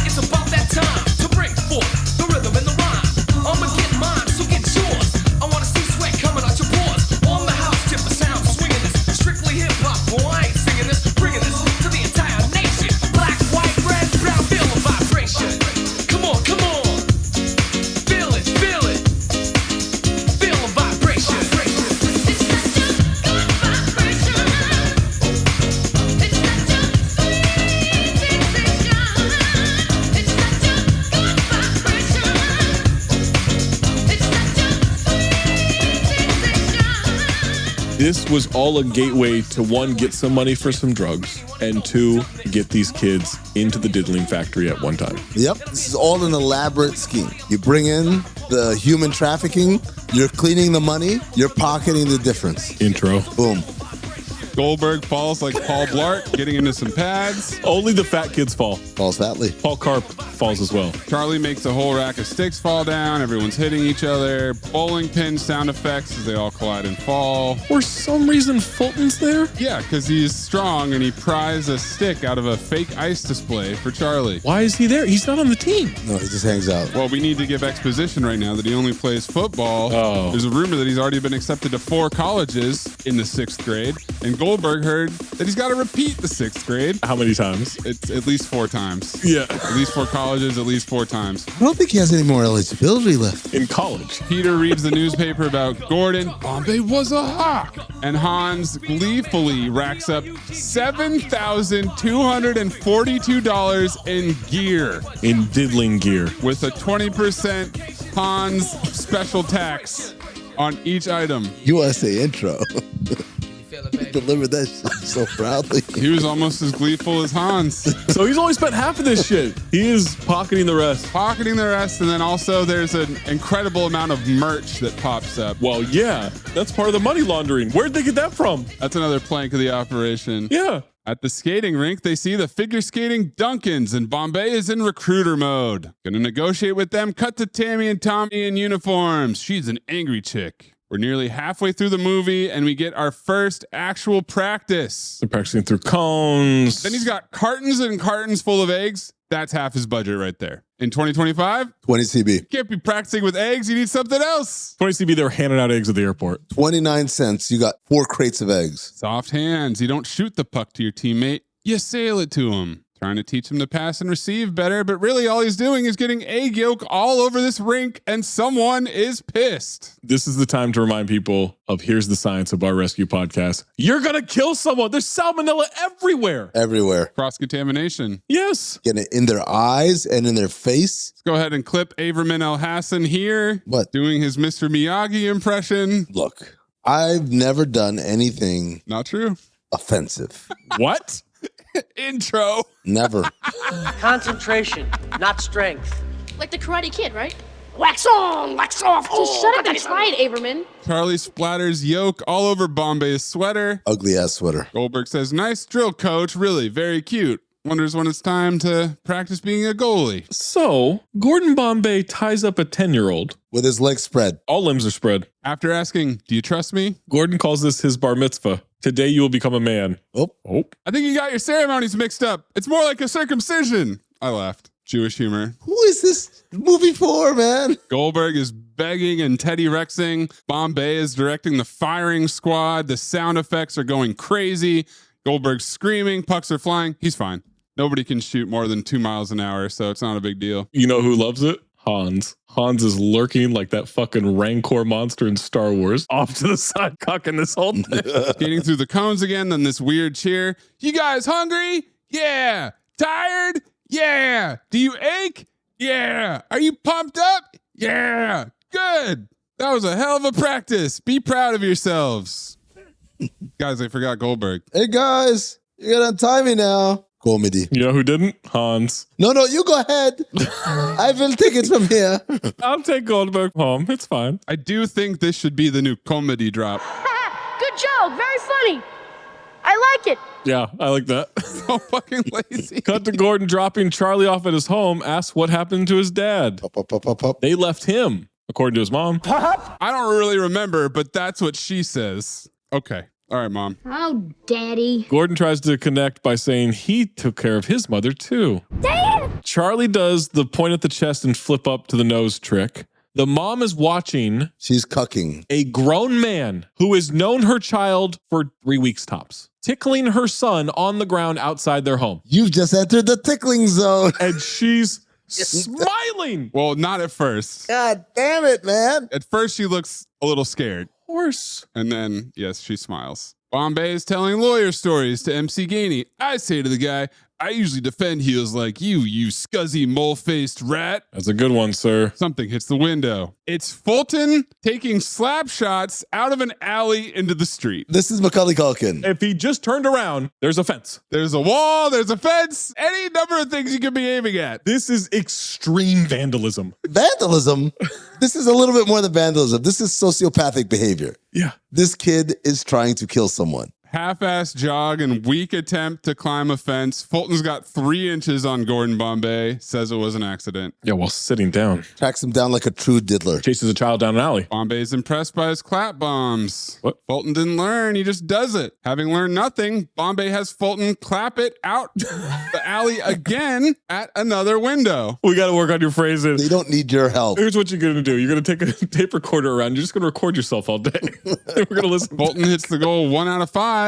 it's about that time to bring forth the rhythm and the rhyme. I'ma get mine, so get yours. I wanna see sweat coming out your pores. On the house, tip the sound, swinging this. Strictly hip hop, boy, I ain't singing this. Bringing this to the entire nation. Black, white, red, brown, feel the vibration. Come on, come on. Feel it, feel it. Feel the vibration. It's such a good vibration. It's such a sweet sensation. It's such a good vibration. It's such a sweet sensation. This was all a gateway to one, get some money for some drugs, and two, get these kids into the diddling factory at one time. Yep. This is all an elaborate scheme. You bring in the human trafficking, you're cleaning the money, you're pocketing the difference. Intro. Boom. Goldberg falls like Paul Blart, getting into some pads. Only the fat kids fall. Falls fatly. Paul Karp falls as well. Charlie makes a whole rack of sticks fall down. Everyone's hitting each other. Bowling pin sound effects as they all collide and fall. For some reason, Fulton's there? Yeah, because he's strong and he pries a stick out of a fake ice display for Charlie. Why is he there? He's not on the team. No, he just hangs out. Well, we need to give exposition right now that he only plays football. Oh. There's a rumor that he's already been accepted to 4 colleges in the 6th grade. And Goldberg heard that he's got to repeat the 6th grade. How many times? It's at least 4 times. Yeah. At least 4 colleges, at least 4 times. I don't think he has any more eligibility left. In college. Peter reads the newspaper about Gordon. Bombay was a hawk. And Hans gleefully racks up $7,242 in gear. In diddling gear. With a 20% Hans special tax on each item. USA intro. Delivered that so proudly. He was almost as gleeful as Hans. So he's only spent half of this shit. He is pocketing the rest. Pocketing the rest, and then also there's an incredible amount of merch that pops up. Well, yeah, that's part of the money laundering. Where'd they get that from? That's another plank of the operation. Yeah. At the skating rink, they see the figure skating Duncans, and Bombay is in recruiter mode. Gonna negotiate with them. Cut to Tammy and Tommy in uniforms. She's an angry chick. We're nearly halfway through the movie, and we get our first actual practice. They're practicing through cones. Then he's got cartons and cartons full of eggs. That's half his budget right there. In 2025, 20 CB. Can't be practicing with eggs. You need something else. 20 CB, they were handing out eggs at the airport. 29 cents. You got 4 crates of eggs. Soft hands. You don't shoot the puck to your teammate. You sail it to him. Trying to teach him to pass and receive better, but really all he's doing is getting egg yolk all over this rink, and someone is pissed. This is the time to remind people of Here's the Science of Bar Rescue Podcast. You're going to kill someone. There's salmonella everywhere. Everywhere. Cross-contamination. Yes. Getting it in their eyes and in their face. Let's go ahead and clip Averman El Hassan here. What? Doing his Mr. Miyagi impression. Look, I've never done anything Not true. offensive. What? Intro. Never. Concentration, not strength. Like the Karate Kid, right? Wax on, wax off. Just shut up and try it, Averman. Charlie splatters yolk all over Bombay's sweater. Ugly ass sweater. Goldberg says, nice drill, coach. Really, very cute. Wonders when it's time to practice being a goalie. So, Gordon Bombay ties up a 10-year-old. With his legs spread. All limbs are spread. After asking, do you trust me? Gordon calls this his bar mitzvah. Today you will become a man. Oh. I think you got your ceremonies mixed up. It's more like a circumcision. I laughed. Jewish humor. Who is this movie for, man? Goldberg is begging and Teddy Rexing. Bombay is directing the firing squad. The sound effects are going crazy. Goldberg's screaming. Pucks are flying. He's fine. Nobody can shoot more than 2 miles an hour, so it's not a big deal. You know who loves it? Hans. Hans is lurking like that fucking Rancor monster in Star Wars, off to the side, cocking this whole thing. Skating through the cones again, then this weird cheer. You guys hungry? Yeah. Tired? Yeah. Do you ache? Yeah. Are you pumped up? Yeah. Good. That was a hell of a practice. Be proud of yourselves. Guys, I forgot Goldberg. Hey, guys. You gotta untie me now. Comedy. You know who didn't? Hans. No, you go ahead. I will take it from here. I'll take Goldberg home. It's fine. I do think this should be the new comedy drop. Good joke. Very funny. I like it. Yeah, I like that. So fucking lazy. Cut to Gordon dropping Charlie off at his home, asks what happened to his dad. They left him, according to his mom. I don't really remember, but that's what she says. Okay. All right, Mom. Oh, Daddy. Gordon tries to connect by saying he took care of his mother, too. Dad! Charlie does the point at the chest and flip up to the nose trick. The mom is watching. She's cucking. A grown man who has known her child for 3 weeks tops, tickling her son on the ground outside their home. You've just entered the tickling zone. And she's smiling. Well, not at first. God damn it, man. At first, she looks a little scared. Horse. And then, yes, she smiles. Bombay is telling lawyer stories to MC Gainey. I say to the guy, I usually defend heels like you scuzzy mole-faced rat. That's a good one, sir. Something hits the window. It's Fulton taking slap shots out of an alley into the street. This is Macaulay Culkin. If he just turned around, there's a fence. There's a wall, there's a fence, any number of things you could be aiming at. This is extreme vandalism. Vandalism? This is a little bit more than vandalism. This is sociopathic behavior. Yeah. This kid is trying to kill someone. Half-ass jog and weak attempt to climb a fence. Fulton's got 3 inches on Gordon Bombay. Says it was an accident. Yeah, while sitting down. Tracks him down like a true diddler. Chases a child down an alley. Bombay's impressed by his clap bombs. What? Fulton didn't learn. He just does it. Having learned nothing, Bombay has Fulton clap it out the alley again at another window. We got to work on your phrasing. They don't need your help. Here's what you're going to do. You're going to take a tape recorder around. You're just going to record yourself all day. We're going to listen. Fulton hits the goal 1 out of 5.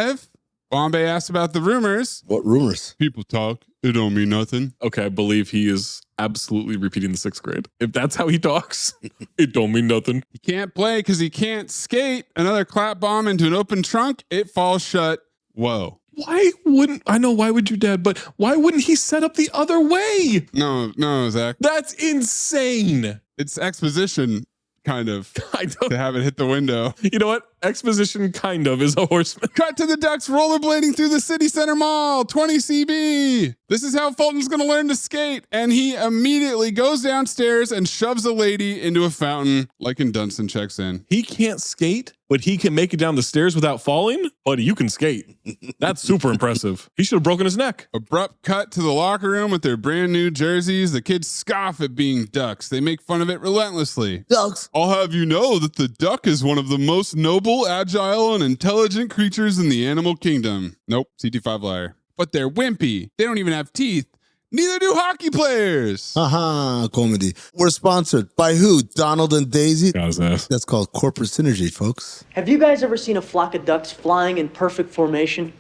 Bombay asked about the rumors. What rumors? People talk. It don't mean nothing. Okay, I believe he is absolutely repeating the 6th grade. If that's how he talks, it don't mean nothing. He can't play because he can't skate. Another clap bomb into an open trunk. It falls shut. Whoa. Why wouldn't you, Dad, but why wouldn't he set up the other way? No, Zach. That's insane. It's exposition. Kind of. I don't to have it hit the window. You know what? exposition kind of is a horseman. Cut to the Ducks rollerblading through the city center mall. 20 CB. This is how Fulton's going to learn to skate. And he immediately goes downstairs and shoves a lady into a fountain like in Dunstan Checks In. He can't skate, but he can make it down the stairs without falling? Buddy, you can skate. That's super impressive. He should have broken his neck. Abrupt cut to the locker room with their brand new jerseys. The kids scoff at being Ducks. They make fun of it relentlessly. Ducks. I'll have you know that the duck is one of the most noble, agile, and intelligent creatures in the animal kingdom. Nope, CT5 liar. But they're wimpy. They don't even have teeth. Neither do hockey players. Haha, comedy. We're sponsored by who? Donald and Daisy? Got his ass. That's called corporate synergy, folks. Have you guys ever seen a flock of ducks flying in perfect formation?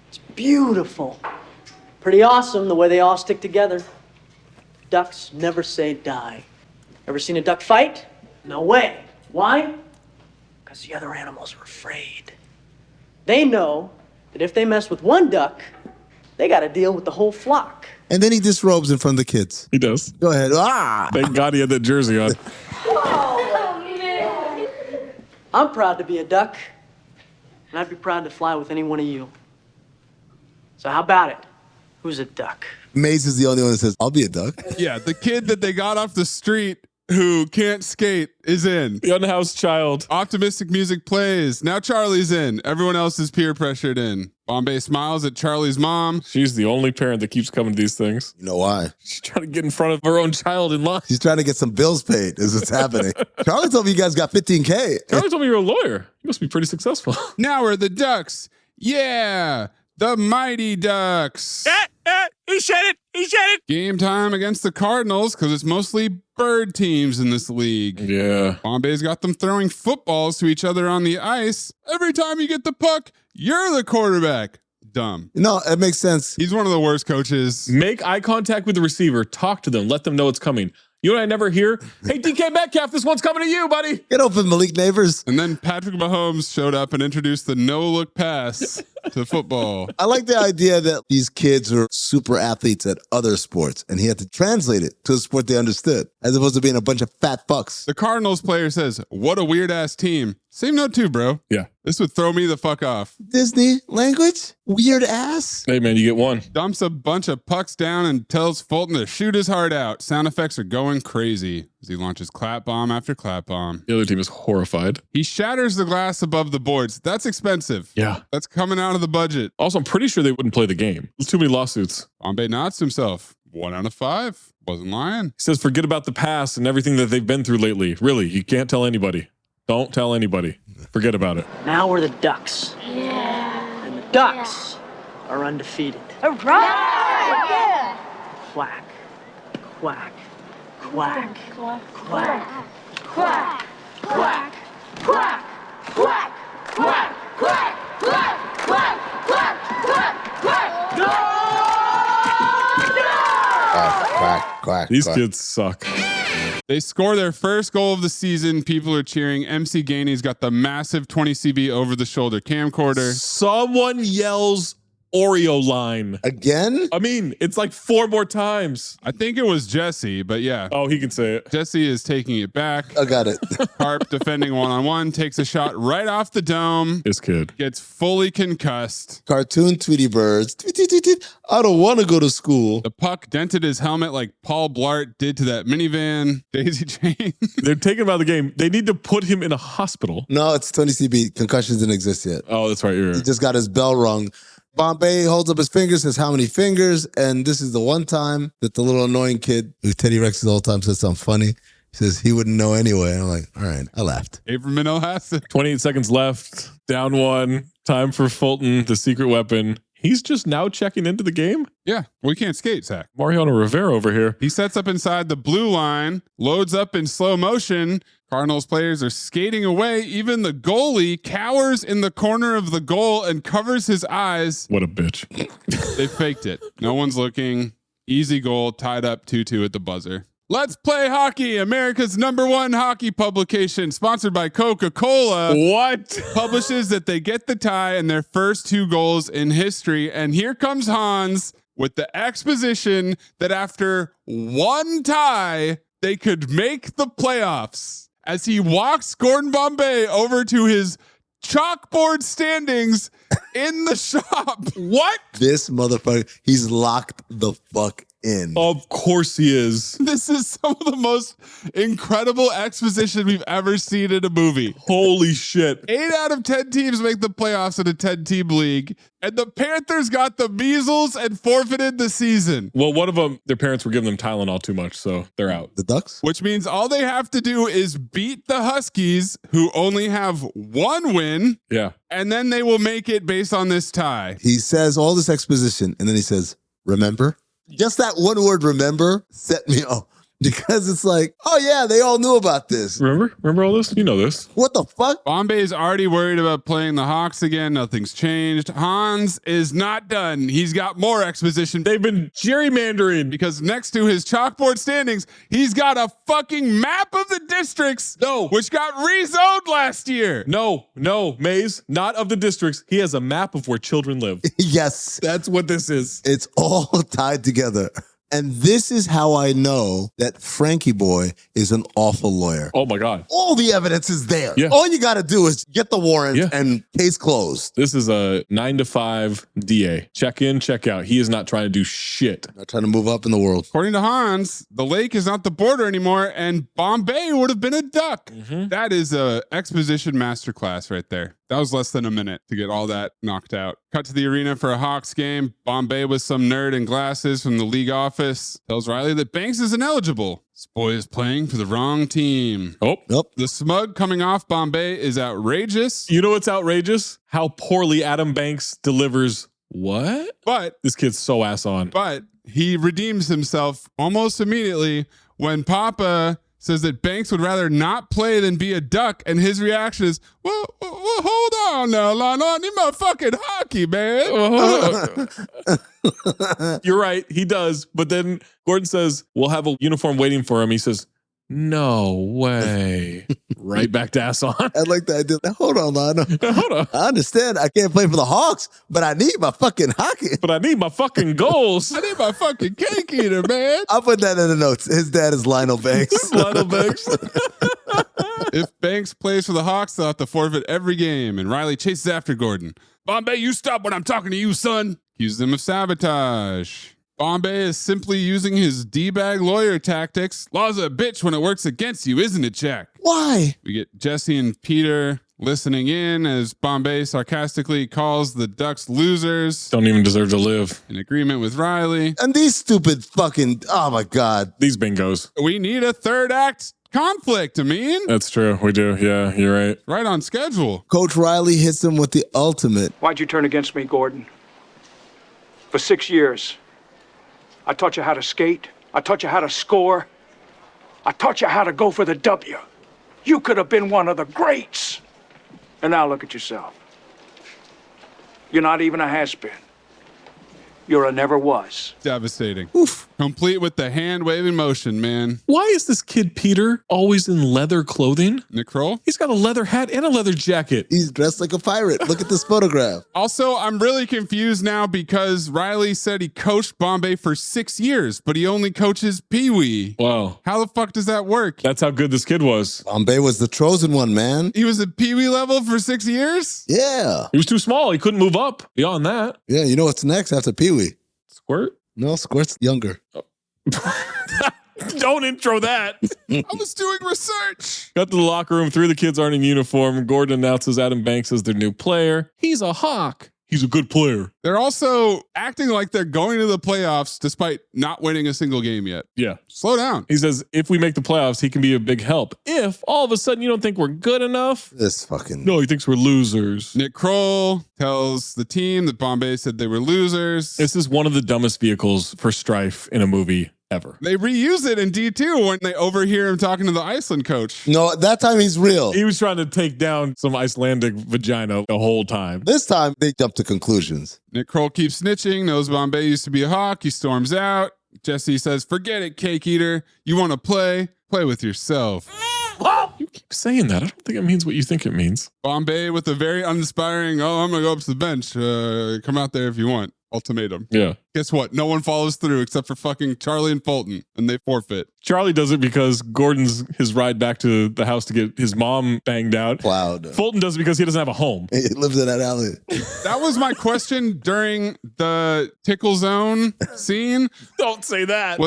It's beautiful. Pretty awesome the way they all stick together. Ducks never say die. Ever seen a duck fight? No way. Why? Because the other animals are afraid. They know that if they mess with one duck, they got to deal with the whole flock. And then he disrobes in front of the kids. He does. Go ahead. Ah! Thank God he had that jersey on. I'm proud to be a duck, and I'd be proud to fly with any one of you. So how about it? Who's a duck? Maze is the only one that says, I'll be a duck. Yeah, the kid that they got off the street who can't skate is in. The unhoused child. Optimistic music plays. Now Charlie's in. Everyone else is peer pressured in. Bombay smiles at Charlie's mom. She's the only parent that keeps coming to these things. You know why? She's trying to get in front of her own child in line. She's trying to get some bills paid is what's happening. Charlie told me you guys got $15K. Charlie told me you're a lawyer. You must be pretty successful. Now we're the Ducks. Yeah, the Mighty Ducks. He said it. He said it. Game time against the Cardinals because it's mostly bird teams in this league. Yeah. Bombay's got them throwing footballs to each other on the ice. Every time you get the puck, you're the quarterback. Dumb. No, it makes sense. He's one of the worst coaches. Make eye contact with the receiver. Talk to them. Let them know it's coming. You and I never hear, hey, DK Metcalf, this one's coming to you, buddy. Get open, Malik Neighbors. And then Patrick Mahomes showed up and introduced the no-look pass to football. I like the idea that these kids are super athletes at other sports, and he had to translate it to a sport they understood, as opposed to being a bunch of fat fucks. The Cardinals player says, what a weird-ass team. Same note too, bro. Yeah. This would throw me the fuck off. Disney language? Weird ass? Hey, man, you get one. Dumps a bunch of pucks down and tells Fulton to shoot his heart out. Sound effects are going crazy as he launches clap bomb after clap bomb. The other team is horrified. He shatters the glass above the boards. That's expensive. Yeah. That's coming out of the budget. Also, I'm pretty sure they wouldn't play the game. There's too many lawsuits. Bombay nods to himself. 1 out of 5. Wasn't lying. He says, forget about the past and everything that they've been through lately. Really, you can't tell anybody. Don't tell anybody. Forget about it. Now we're the Ducks. Yeah. And the Ducks are undefeated. All right. Yeah. Quack, quack, quack, Quack. quack, Quack. Quack. Quack. Quack. Quack. Quack. Quack. Quack. Quack. Quack. Quack. Quack, quack. These quack. kids suck. They score their first goal of the season. People are cheering. MC Gainey's got the massive 20 CB over the shoulder camcorder. Someone yells Oreo line. Again? I mean, it's like 4 more times. I think it was Jesse, but yeah. Oh, he can say it. Jesse is taking it back. I got it. Harp defending one-on-one, takes a shot right off the dome. This kid gets fully concussed. Cartoon Tweety Birds. Tweet, tweet, tweet, tweet. I don't want to go to school. The puck dented his helmet like Paul Blart did to that minivan. Daisy Chain. They're taking him out of the game. They need to put him in a hospital. No, it's 20 CB. Concussions didn't exist yet. Oh, that's right. You're He right. just got his bell rung. Bombay holds up his fingers, says how many fingers, and this is the one time that the little annoying kid who Teddy Rexes all the time says something funny. He says he wouldn't know anyway. And I'm like, all right, I laughed. Abram Minnow has it. 28 seconds left. Down 1. Time for Fulton, the secret weapon. He's just now checking into the game? Yeah, we can't skate, Zach. Mariano Rivera over here. He sets up inside the blue line, loads up in slow motion. Cardinals players are skating away. Even the goalie cowers in the corner of the goal and covers his eyes. What a bitch. They faked it. No one's looking. Easy goal, tied up 2-2 at the buzzer. Let's Play Hockey, America's #1 hockey publication, sponsored by Coca-Cola. What? Publishes that they get the tie in their first 2 goals in history. And here comes Hans with the exposition that after 1 tie, they could make the playoffs. As he walks Gordon Bombay over to his chalkboard standings in the shop. What? This motherfucker, he's locked the fuck in. Of course he is. This is some of the most incredible exposition we've ever seen in a movie. Holy shit. 8 out of 10 teams make the playoffs in a 10-team league, and the Panthers got the measles and forfeited the season. Well, one of them, their parents were giving them Tylenol too much, so they're out. The Ducks? Which means all they have to do is beat the Huskies, who only have 1 win. Yeah. And then they will make it based on this tie. He says all this exposition, and then he says, remember? Just that one word, remember, set me off. Because it's like, oh yeah, they all knew about this. Remember all this? You know this. What the fuck? Bombay is already worried about playing the Hawks again. Nothing's changed. Hans is not done. He's got more exposition. They've been gerrymandering. Because next to his chalkboard standings, he's got a fucking map of the districts. No. Which got rezoned last year. No, Maze, not of the districts. He has a map of where children live. Yes. That's what this is. It's all tied together. And this is how I know that Frankie Boy is an awful lawyer. Oh my God. All the evidence is there. Yeah. All you got to do is get the warrant and case closed. This is a 9 to 5 DA. Check in, check out. He is not trying to do shit. Not trying to move up in the world. According to Hans, the lake is not the border anymore, and Bombay would have been a duck. Mm-hmm. That is a exposition masterclass right there. That was less than a minute to get all that knocked out. Cut to the arena for a Hawks game. Bombay with some nerd in glasses from the league office tells Riley that Banks is ineligible. This boy is playing for the wrong team. Oh, nope. The smug coming off Bombay is outrageous. You know what's outrageous? How poorly Adam Banks delivers what? But this kid's so ass on. But he redeems himself almost immediately when Papa says that Banks would rather not play than be a duck, and his reaction is, well hold on now, Lionel. I need my fucking hockey, man. You're right, he does. But then Gordon says, we'll have a uniform waiting for him. He says, no way. Right back to ass on. I like that idea. Now, hold on, Lionel. Hold on. I understand I can't play for the Hawks, but I need my fucking hockey. But I need my fucking goals. I need my fucking cake eater, man. I'll put that in the notes. His dad is Lionel Banks. Lionel Banks. If Banks plays for the Hawks, they'll have to forfeit every game, and Riley chases after Gordon. Bombay, you stop when I'm talking to you, son. Accuses him of sabotage. Bombay is simply using his D-bag lawyer tactics. Law's a bitch when it works against you, isn't it, Jack? Why? We get Jesse and Peter listening in as Bombay sarcastically calls the Ducks losers. Don't even deserve to live. In agreement with Riley. And these stupid fucking, oh my God. These bingos. We need a third act conflict, Amin. That's true. We do. Yeah, you're right. Right on schedule. Coach Riley hits him with the ultimate. Why'd you turn against me, Gordon? For 6 years. I taught you how to skate. I taught you how to score. I taught you how to go for the W. You could have been one of the greats. And now look at yourself. You're not even a has-been. You're a never was. Devastating. Oof. Complete with the hand-waving motion, man. Why is this kid Peter always in leather clothing? Nick Kroll? He's got a leather hat and a leather jacket. He's dressed like a pirate. Look at this photograph. Also, I'm really confused now because Riley said he coached Bombay for 6 years, but he only coaches Pee Wee. Wow. How the fuck does that work? That's how good this kid was. Bombay was the chosen one, man. He was at Pee Wee level for 6 years? Yeah. He was too small. He couldn't move up beyond that. Yeah, you know what's next after Pee Wee? Squirt? No, Squirt's younger. Oh. Don't intro that. I was doing research. Got to the locker room. 3 of the kids aren't in uniform. Gordon announces Adam Banks as their new player. He's a Hawk. He's a good player. They're also acting like they're going to the playoffs despite not winning a single game yet. Yeah. Slow down. He says, if we make the playoffs, he can be a big help. If all of a sudden you don't think we're good enough. This fucking... No, he thinks we're losers. Nick Kroll tells the team that Bombay said they were losers. This is one of the dumbest vehicles for strife in a movie ever. They reuse it in D2 when they overhear him talking to the Iceland coach. No, that time he's real. He was trying to take down some Icelandic vagina the whole time. This time they jump to conclusions. Nick Kroll keeps snitching, knows Bombay used to be a Hawk. He storms out. Jesse says, forget it, cake eater. You want to play? Play with yourself. You keep saying that. I don't think it means what you think it means. Bombay with a very uninspiring, I'm going to go up to the bench. Come out there if you want. Ultimatum. Yeah. Guess what? No one follows through except for fucking Charlie and Fulton, and they forfeit. Charlie does it because Gordon's his ride back to the house to get his mom banged out. Wow. Fulton does it because he doesn't have a home. He lives in that alley. That was my question during the tickle zone scene. Don't say that.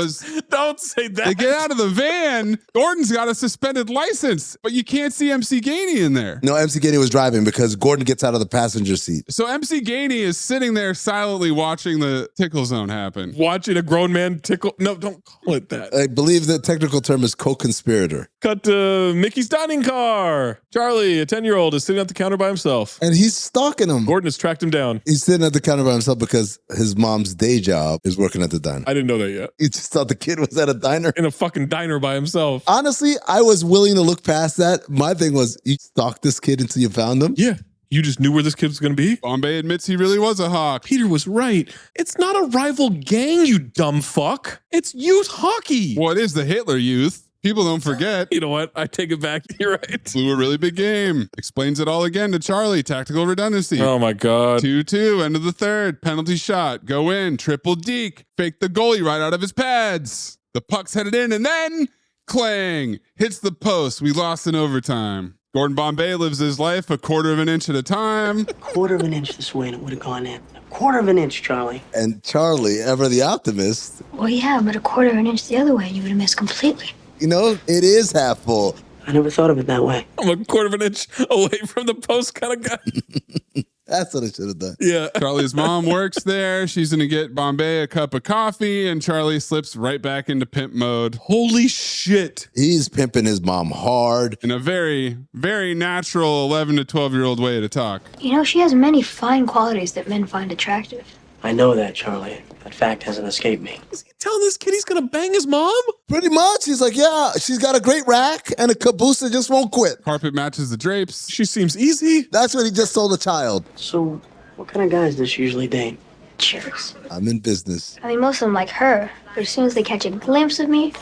Don't say that. They get out of the van. Gordon's got a suspended license, but you can't see MC Gainey in there. No, MC Gainey was driving because Gordon gets out of the passenger seat. So MC Gainey is sitting there silently watching the tickle zone happen. Watching a grown man tickle. No, don't call it that. I believe the technical term is co-conspirator. Cut to Mickey's dining car. Charlie, a 10-year-old, is sitting at the counter by himself. And he's stalking him. Gordon has tracked him down. He's sitting at the counter by himself because his mom's day job is working at the diner. I didn't know that yet. He just thought the kid was at a diner. In a fucking diner by himself. Honestly, I was willing to look past that. My thing was, you stalked this kid until you found him? Yeah. You just knew where this kid was going to be? Bombay admits he really was a hawk. Peter was right. It's not a rival gang, you dumb fuck. It's youth hockey. Well, it is the Hitler Youth. People don't forget. You know what? I take it back. You're right. Blew a really big game. Explains it all again to Charlie. Tactical redundancy. Oh, my God. 2-2, end of the third. Penalty shot. Go in. Triple deke. Fake the goalie right out of his pads. The puck's headed in, and then clang. Hits the post. We lost in overtime. Gordon Bombay lives his life a quarter of an inch at a time. Quarter of an inch this way and it would have gone in. A quarter of an inch, Charlie. And Charlie, ever the optimist. Well, yeah, but a quarter of an inch the other way, you would have missed completely. You know, it is half full. I never thought of it that way. I'm a quarter of an inch away from the post kind of guy. That's what I should have done. Yeah. Charlie's mom works there. She's going to get Bombay a cup of coffee, and Charlie slips right back into pimp mode. Holy shit. He's pimping his mom hard. In a very, very natural 11 to 12-year-old way to talk. You know, she has many fine qualities that men find attractive. I know that, Charlie. That fact hasn't escaped me. Is he telling this kid he's going to bang his mom? Pretty much. He's like, yeah, she's got a great rack and a caboose that just won't quit. Carpet matches the drapes. She seems easy. That's what he just told a child. So, what kind of guys does she usually date? Jerks. I'm in business. I mean, most of them like her, but as soon as they catch a glimpse of me,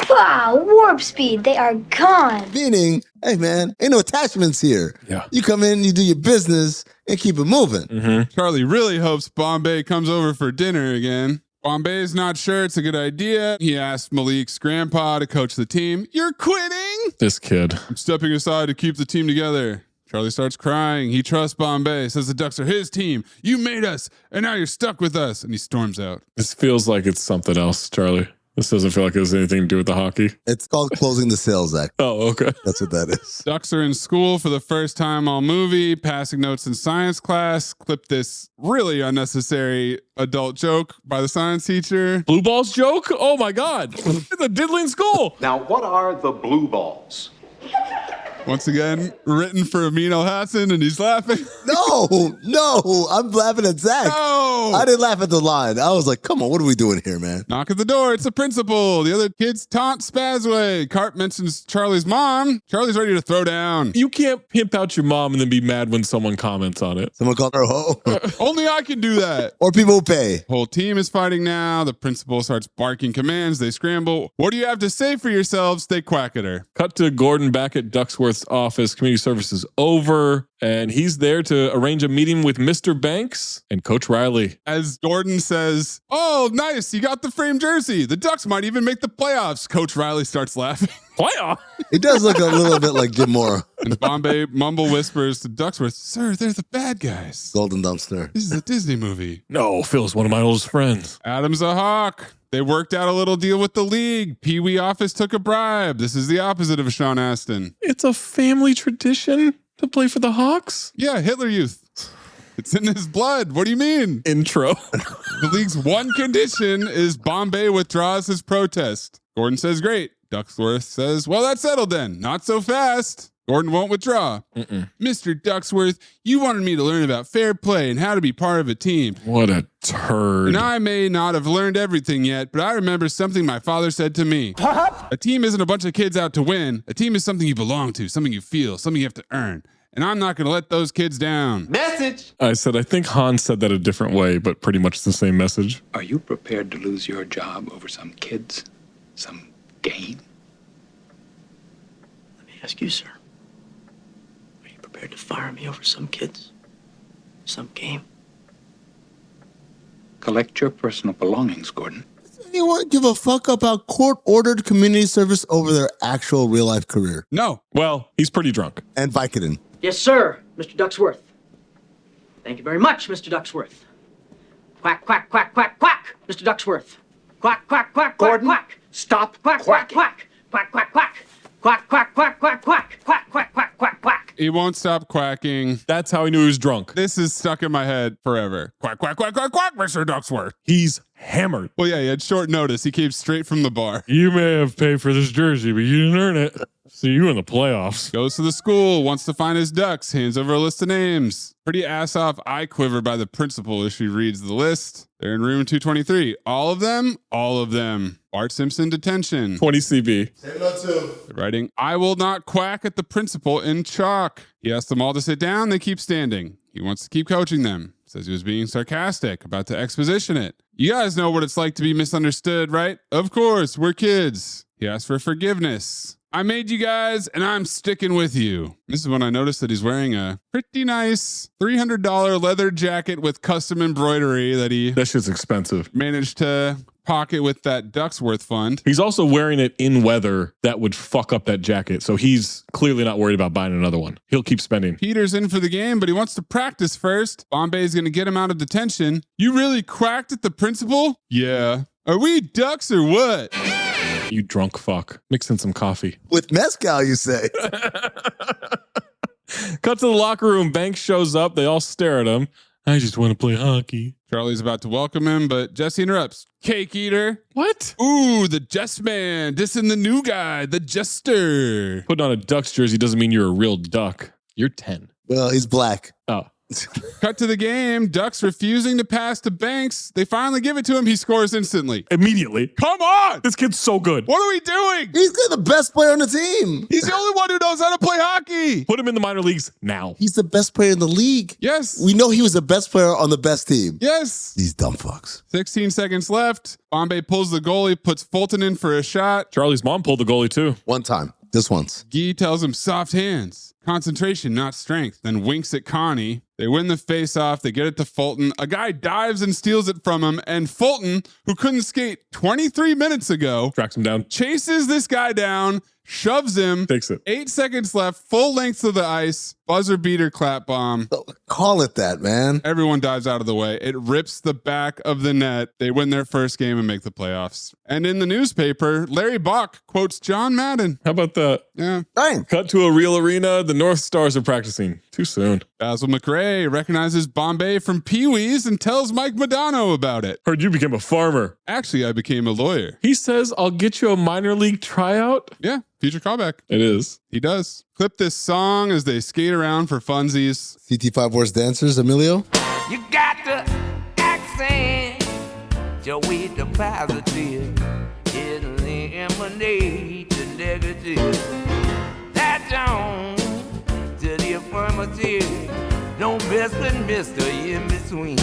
wow, warp speed, they are gone. Meaning, hey man, ain't no attachments here. Yeah. You come in, you do your business, and keep it moving. Mm-hmm. Charlie really hopes Bombay comes over for dinner again. Bombay's not sure it's a good idea. He asks Malik's grandpa to coach the team. You're quitting? This kid. I'm stepping aside to keep the team together. Charlie starts crying. He trusts Bombay, says the Ducks are his team. You made us, and now you're stuck with us. And he storms out. This feels like it's something else, Charlie. This doesn't feel like it has anything to do with the hockey. It's called closing the sales act. Oh, okay. That's what that is. Ducks are in school for the first time all movie, passing notes in science class. Clip this really unnecessary adult joke by the science teacher. Blue balls joke? Oh my God. It's a diddling school. Now, what are the blue balls? Once again, written for Amin Hassan, and he's laughing. No, I'm laughing at Zach. No. I didn't laugh at the line. I was like, come on, what are we doing here, man? Knock at the door. It's the principal. The other kids taunt Spazway. Cart mentions Charlie's mom. Charlie's ready to throw down. You can't pimp out your mom and then be mad when someone comments on it. Someone called her a hoe. Only I can do that. Or people who pay. Whole team is fighting now. The principal starts barking commands. They scramble. What do you have to say for yourselves? They quack at her. Cut to Gordon back at Ducksworth's office. Community service is over, and he's there to arrange a meeting with Mr. Banks and Coach Riley. As Gordon says, oh, nice, you got the framed jersey. The Ducks might even make the playoffs. Coach Riley starts laughing. Playoff? He does look a little bit like Jim Mora. And Bombay mumble whispers to Ducksworth, sir, they're the bad guys. Golden Dumpster. This is a Disney movie. No, Phil's one of my oldest friends. Adam's a hawk. They worked out a little deal with the league. Pee Wee office took a bribe. This is the opposite of Sean Astin. It's a family tradition to play for the Hawks? Yeah, Hitler Youth. It's in his blood. What do you mean? Intro. The league's one condition is Bombay withdraws his protest. Gordon says, great. Ducksworth says, well, that's settled then. Not so fast. Gordon won't withdraw. Mr. Ducksworth, you wanted me to learn about fair play and how to be part of a team. What a turd. And I may not have learned everything yet, but I remember something my father said to me. A team isn't a bunch of kids out to win. A team is something you belong to, something you feel, something you have to earn. And I'm not going to let those kids down. Message! I think Hans said that a different way, but pretty much the same message. Are you prepared to lose your job over some kids? Some game? Let me ask you, sir. Are you prepared to fire me over some kids? Some game? Collect your personal belongings, Gordon. Does anyone give a fuck about court-ordered community service over their actual real-life career? No. Well, he's pretty drunk. And Vicodin. Yes, sir, Mr. Ducksworth. Thank you very much, Mr. Ducksworth. Quack, quack, quack, quack, quack, Mr. Ducksworth. Quack, quack, quack, Gordon, quack, quack. Stop Quack, quack, quack, quack, quack, quack. Quack, quack, quack, quack, quack, quack, quack, quack, quack, quack. He won't stop quacking. That's how he knew he was drunk. This is stuck in my head forever. Quack, quack, quack, quack, quack, Mr. Ducksworth. He's hammered. Well, yeah, he had short notice. He came straight from the bar. You may have paid for this jersey, but you didn't earn it. See you in the playoffs. Goes to the school, wants to find his ducks, hands over a list of names. Pretty ass off eye quiver by the principal as she reads the list. They're in room 223. All of them? All of them. Bart Simpson detention. 20 CB. Say no to. They're writing, I will not quack at the principal in chalk. He asked them all to sit down. They keep standing. He wants to keep coaching them. Says he was being sarcastic, about to exposition it. You guys know what it's like to be misunderstood, right? Of course, we're kids. He asked for forgiveness. I made you guys, and I'm sticking with you. This is when I noticed that he's wearing a pretty nice $300 leather jacket with custom embroidery that shit's expensive. Managed to pocket with that Ducksworth fund. He's also wearing it in weather that would fuck up that jacket, so he's clearly not worried about buying another one. He'll keep spending. Peter's in for the game, but he wants to practice first. Bombay's going to get him out of detention. You really quacked at the principal? Yeah. Are we ducks or what? You drunk fuck. Mix in some coffee. With mezcal, you say? Cut to the locker room. Banks shows up. They all stare at him. I just want to play hockey. Charlie's about to welcome him, but Jesse interrupts. Cake eater. What? Ooh, the Jest Man. Dissing the new guy, the Jester. Putting on a Ducks jersey doesn't mean you're a real duck. You're 10. Well, he's black. Oh. Cut to the game. Ducks refusing to pass to Banks. They finally give it to him. He scores instantly. Immediately. Come on! This kid's so good. What are we doing? He's the best player on the team. He's the only one who knows how to play hockey. Put him in the minor leagues now. He's the best player in the league. Yes. We know he was the best player on the best team. Yes. These dumb fucks. 16 seconds left. Bombay pulls the goalie, puts Fulton in for a shot. Charlie's mom pulled the goalie too. One time. Just once. Guy tells him soft hands. Concentration, not strength. Then winks at Connie. They win the face-off. They get it to Fulton. A guy dives and steals it from him. And Fulton, who couldn't skate 23 minutes ago, tracks him down, chases this guy down, shoves him. Takes it. 8 seconds left. Full length of the ice. Buzzer beater clap bomb. Call it that, man. Everyone dives out of the way. It rips the back of the net. They win their first game and make the playoffs. And in the newspaper, Larry Bach quotes John Madden. How about that? Yeah. Dang. Cut to a real arena. The North Stars are practicing. Too soon. Basil McRae recognizes Bombay from Pee-wee's and tells Mike Madonna about it. Heard you became a farmer. Actually, I became a lawyer. He says, I'll get you a minor league tryout. Yeah, future callback. It is. He does. Clip this song as they skate around for funsies. CT5 Worst Dancers, Emilio. You got the accent, Joey the positive, eliminate the negative. That's on to the affirmative. Don't mess with Mr. in between.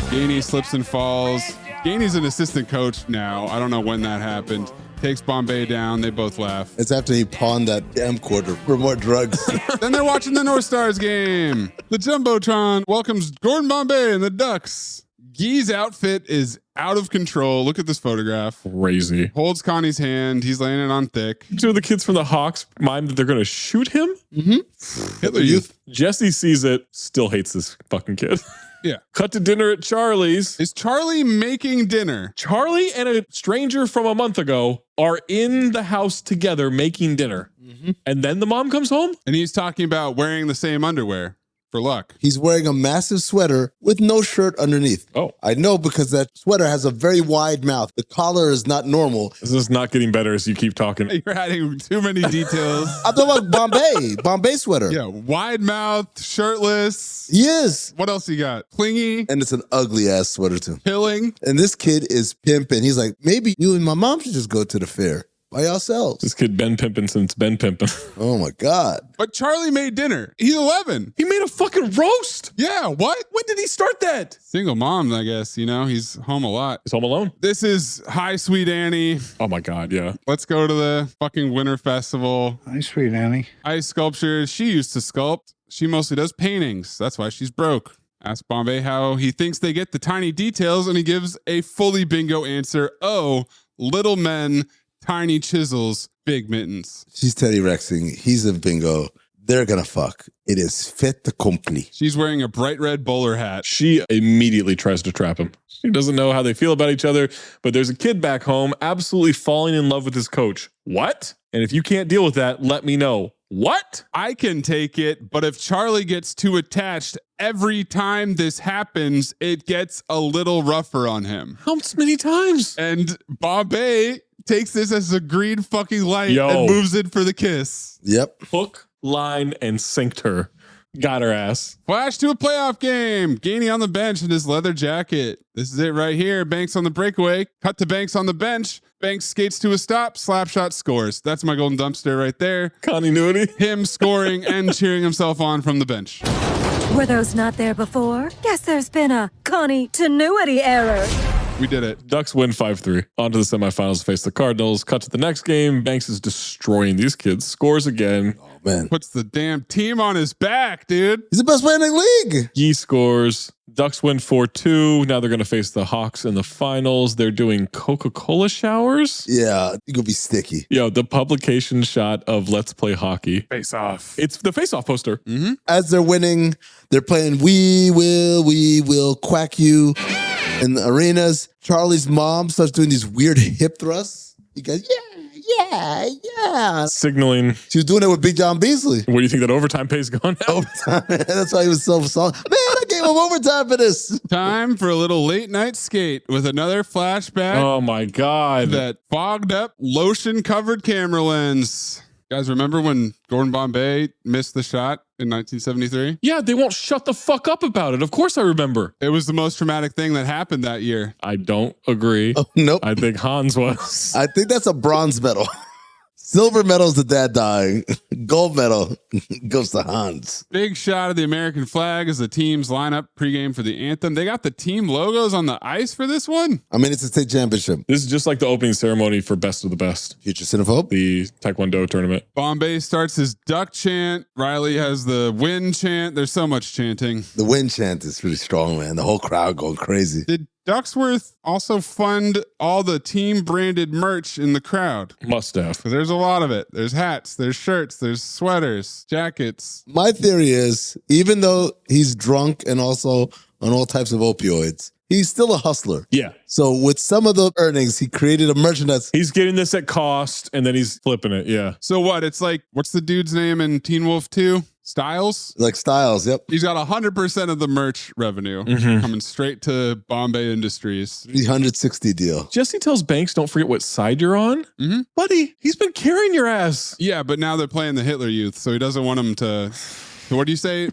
Gainey slips and falls. Gainey's an assistant coach now. I don't know when that happened. Takes Bombay down. They both laugh. It's after he pawned that camcorder for more drugs. Then they're watching the North Stars game. The Jumbotron welcomes Gordon Bombay and the Ducks. Guy's outfit is out of control. Look at this photograph. Crazy. Holds Connie's hand. He's laying it on thick. Two of the kids from the Hawks mind that they're going to shoot him. Mm-hmm. Hitler Youth. Jesse sees it, still hates this fucking kid. Yeah. Cut to dinner at Charlie's. Is Charlie making dinner? Charlie and a stranger from a month ago are in the house together making dinner. Mm-hmm. And then the mom comes home? And he's talking about wearing the same underwear for luck. He's wearing a massive sweater with no shirt underneath. Oh. I know because that sweater has a very wide mouth. The collar is not normal. This is not getting better as you keep talking. You're adding too many details. I'm talking about Bombay. Bombay sweater. Yeah, wide mouth, shirtless. He is. What else you got? Clingy. And it's an ugly ass sweater too. Pilling. And this kid is pimping. He's like, maybe you and my mom should just go to the fair by yourselves. This kid been pimping since been pimping. Oh my God. But Charlie made dinner. He's 11. He made a fucking roast. Yeah, what? When did he start that? Single mom, I guess. You know, he's home a lot. He's home alone. This is Hi, Sweet Annie. Oh my God, yeah. Let's go to the fucking Winter Festival. Hi, Sweet Annie. Ice sculptures. She used to sculpt. She mostly does paintings. That's why she's broke. Ask Bombay how he thinks they get the tiny details, and he gives a fully bingo answer. Oh, little men, tiny chisels, big mittens. She's Teddy Rexing. He's a bingo. They're gonna fuck. It is fait accompli. She's wearing a bright red bowler hat. She immediately tries to trap him. She doesn't know how they feel about each other, but there's a kid back home absolutely falling in love with his coach. What? And if you can't deal with that, let me know. What? I can take it, but if Charlie gets too attached, every time this happens, it gets a little rougher on him. How many times? And Bombay takes this as a green fucking light and moves in for the kiss. Yep. Hook, line, and sinked her. Got her ass. Flash to a playoff game. Gainey on the bench in his leather jacket. This is it right here. Banks on the breakaway. Cut to Banks on the bench. Banks skates to a stop. Slap shot scores. That's my golden dumpster right there. Continuity. Him scoring and cheering himself on from the bench. Were those not there before? Guess there's been a continuity error. We did it. Ducks win 5-3. On to the semifinals to face the Cardinals. Cut to the next game. Banks is destroying these kids. Scores again. Oh, man. Puts the damn team on his back, dude. He's the best player in the league. He scores. Ducks win 4-2. Now they're going to face the Hawks in the finals. They're doing Coca-Cola showers. Yeah, you're going to be sticky. Yo, the publication shot of Let's Play Hockey. Face off. It's the face-off poster. Mm-hmm. As they're winning, they're playing We Will Quack You in the arenas. Charlie's mom starts doing these weird hip thrusts. He goes, yeah. Signaling. She was doing it with Big John Beasley. Where do you think that overtime pay's gone now? Overtime. That's why he was so solid. Man, I gave him overtime for this. Time for a little late night skate with another flashback. Oh my God. That fogged up, lotion covered camera lens. Guys, remember when Gordon Bombay missed the shot in 1973? Yeah, they won't shut the fuck up about it. Of course I remember. It was the most traumatic thing that happened that year. I don't agree. Oh, nope. I think Hans was. I think that's a bronze medal. Silver medal's the dad dying. Gold medal goes to Hans. Big shot of the American flag as the teams line up pregame for the anthem. They got the team logos on the ice for this one. I mean, it's a state championship. This is just like the opening ceremony for Best of the Best. Future Cinephobe. The Taekwondo tournament. Bombay starts his duck chant. Riley has the win chant. There's so much chanting. The win chant is really strong, man. The whole crowd going crazy. Did Ducksworth also fund all the team branded merch in the crowd? Must have. There's a lot of it. There's hats, there's shirts, there's sweaters, jackets. My theory is, even though he's drunk and also on all types of opioids, he's still a hustler. Yeah. So with some of the earnings, he created a merchandise. He's getting this at cost and then he's flipping it. Yeah. So what? It's like, what's the dude's name in Teen Wolf 2? Styles? Like Styles, yep. He's got 100% of the merch revenue coming straight to Bombay Industries. 360 deal. Jesse tells Banks, don't forget what side you're on. Mm-hmm. Buddy, he's been carrying your ass. Yeah, but now they're playing the Hitler Youth, so he doesn't want him to... What do you say?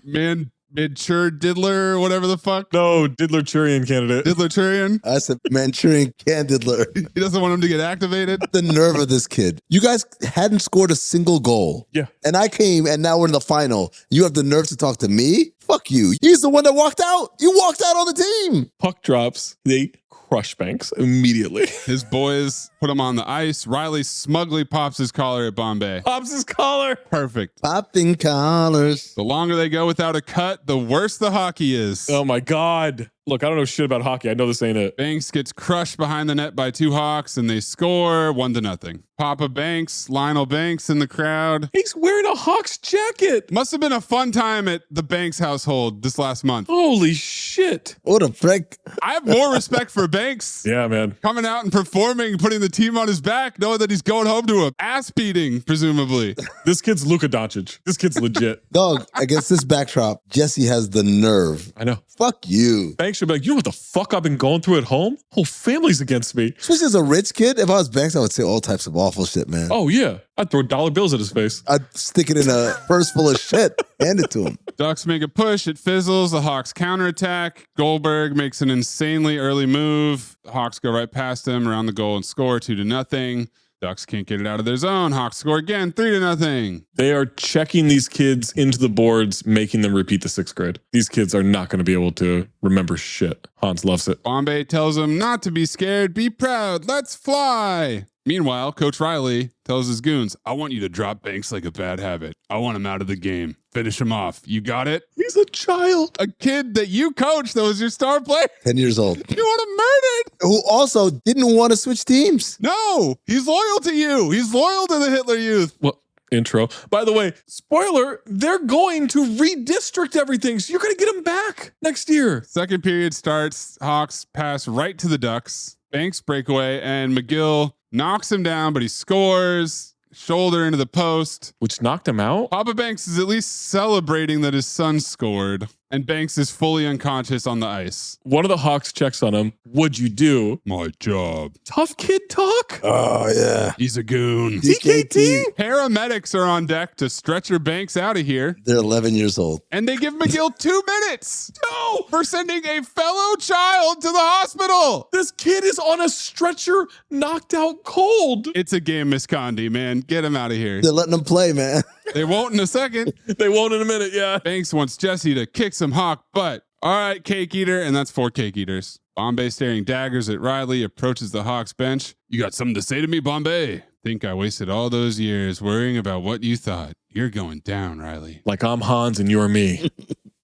Manchur Diddler, whatever the fuck? No, Diddler-Turian candidate. Diddler-Turian? I said Manchurian Candidler. He doesn't want him to get activated? The nerve of this kid. You guys hadn't scored a single goal. Yeah. And I came and now we're in the final. You have the nerve to talk to me? Fuck you. He's the one that walked out. You walked out on the team. Puck drops. They crush Banks immediately. His boys put him on the ice. Riley smugly pops his collar at Bombay. Pops his collar. Perfect. Popping collars. The longer they go without a cut, the worse the hockey is. Oh my God. Look, I don't know shit about hockey. I know this ain't it. Banks gets crushed behind the net by two Hawks, and they score 1-0. Papa Banks, Lionel Banks in the crowd. He's wearing a Hawks jacket. Must have been a fun time at the Banks household this last month. Holy shit. What a prick. I have more respect for Banks. Yeah, man. Coming out and performing, putting the team on his back, knowing that he's going home to a ass beating, presumably. This kid's Luka Doncic. This kid's legit. Dog, against this backdrop, Jesse has the nerve. I know. Fuck you. Banks should be like, you know what the fuck I've been going through at home? Whole family's against me. Especially as a rich kid, if I was Banks, I would say all types of awful shit, man. Oh, yeah. I'd throw dollar bills at his face. I'd stick it in a purse full of shit. Hand it to him. Ducks make a push. It fizzles. The Hawks counterattack. Goldberg makes an insanely early move. The Hawks go right past him around the goal and score 2-0. Ducks can't get it out of their zone. Hawks score again, 3-0. They are checking these kids into the boards, making them repeat the 6th grade. These kids are not going to be able to remember shit. Hans loves it. Bombay tells them not to be scared, be proud, let's fly. Meanwhile, Coach Riley tells his goons, I want you to drop Banks like a bad habit. I want him out of the game. Finish him off. You got it? He's a child. A kid that you coached that was your star player. 10 years old. You want him murdered. Who also didn't want to switch teams. No, he's loyal to you. He's loyal to the Hitler Youth. Well, intro. By the way, spoiler, they're going to redistrict everything, so you're going to get them back next year. Second period starts. Hawks pass right to the Ducks. Banks breakaway, and McGill knocks him down, but he scores. Shoulder into the post. Which knocked him out? Papa Banks is at least celebrating that his son scored, and Banks is fully unconscious on the ice. One of the Hawks checks on him. What'd you do? My job. Tough kid talk? Oh, yeah. He's a goon. TKT? Paramedics are on deck to stretcher Banks out of here. They're 11 years old. And they give McGill 2 minutes. No! For sending a fellow child to the hospital. This kid is on a stretcher, knocked out cold. It's a game miscondi, man. Get him out of here. They're letting them play, man. They won't in a second. They won't in a minute, yeah. Banks wants Jesse to kick some Hawk butt. All right, Cake Eater, and that's 4 Cake Eaters. Bombay staring daggers at Riley approaches the Hawks bench. You got something to say to me, Bombay? Think I wasted all those years worrying about what you thought. You're going down, Riley. Like I'm Hans and you're me.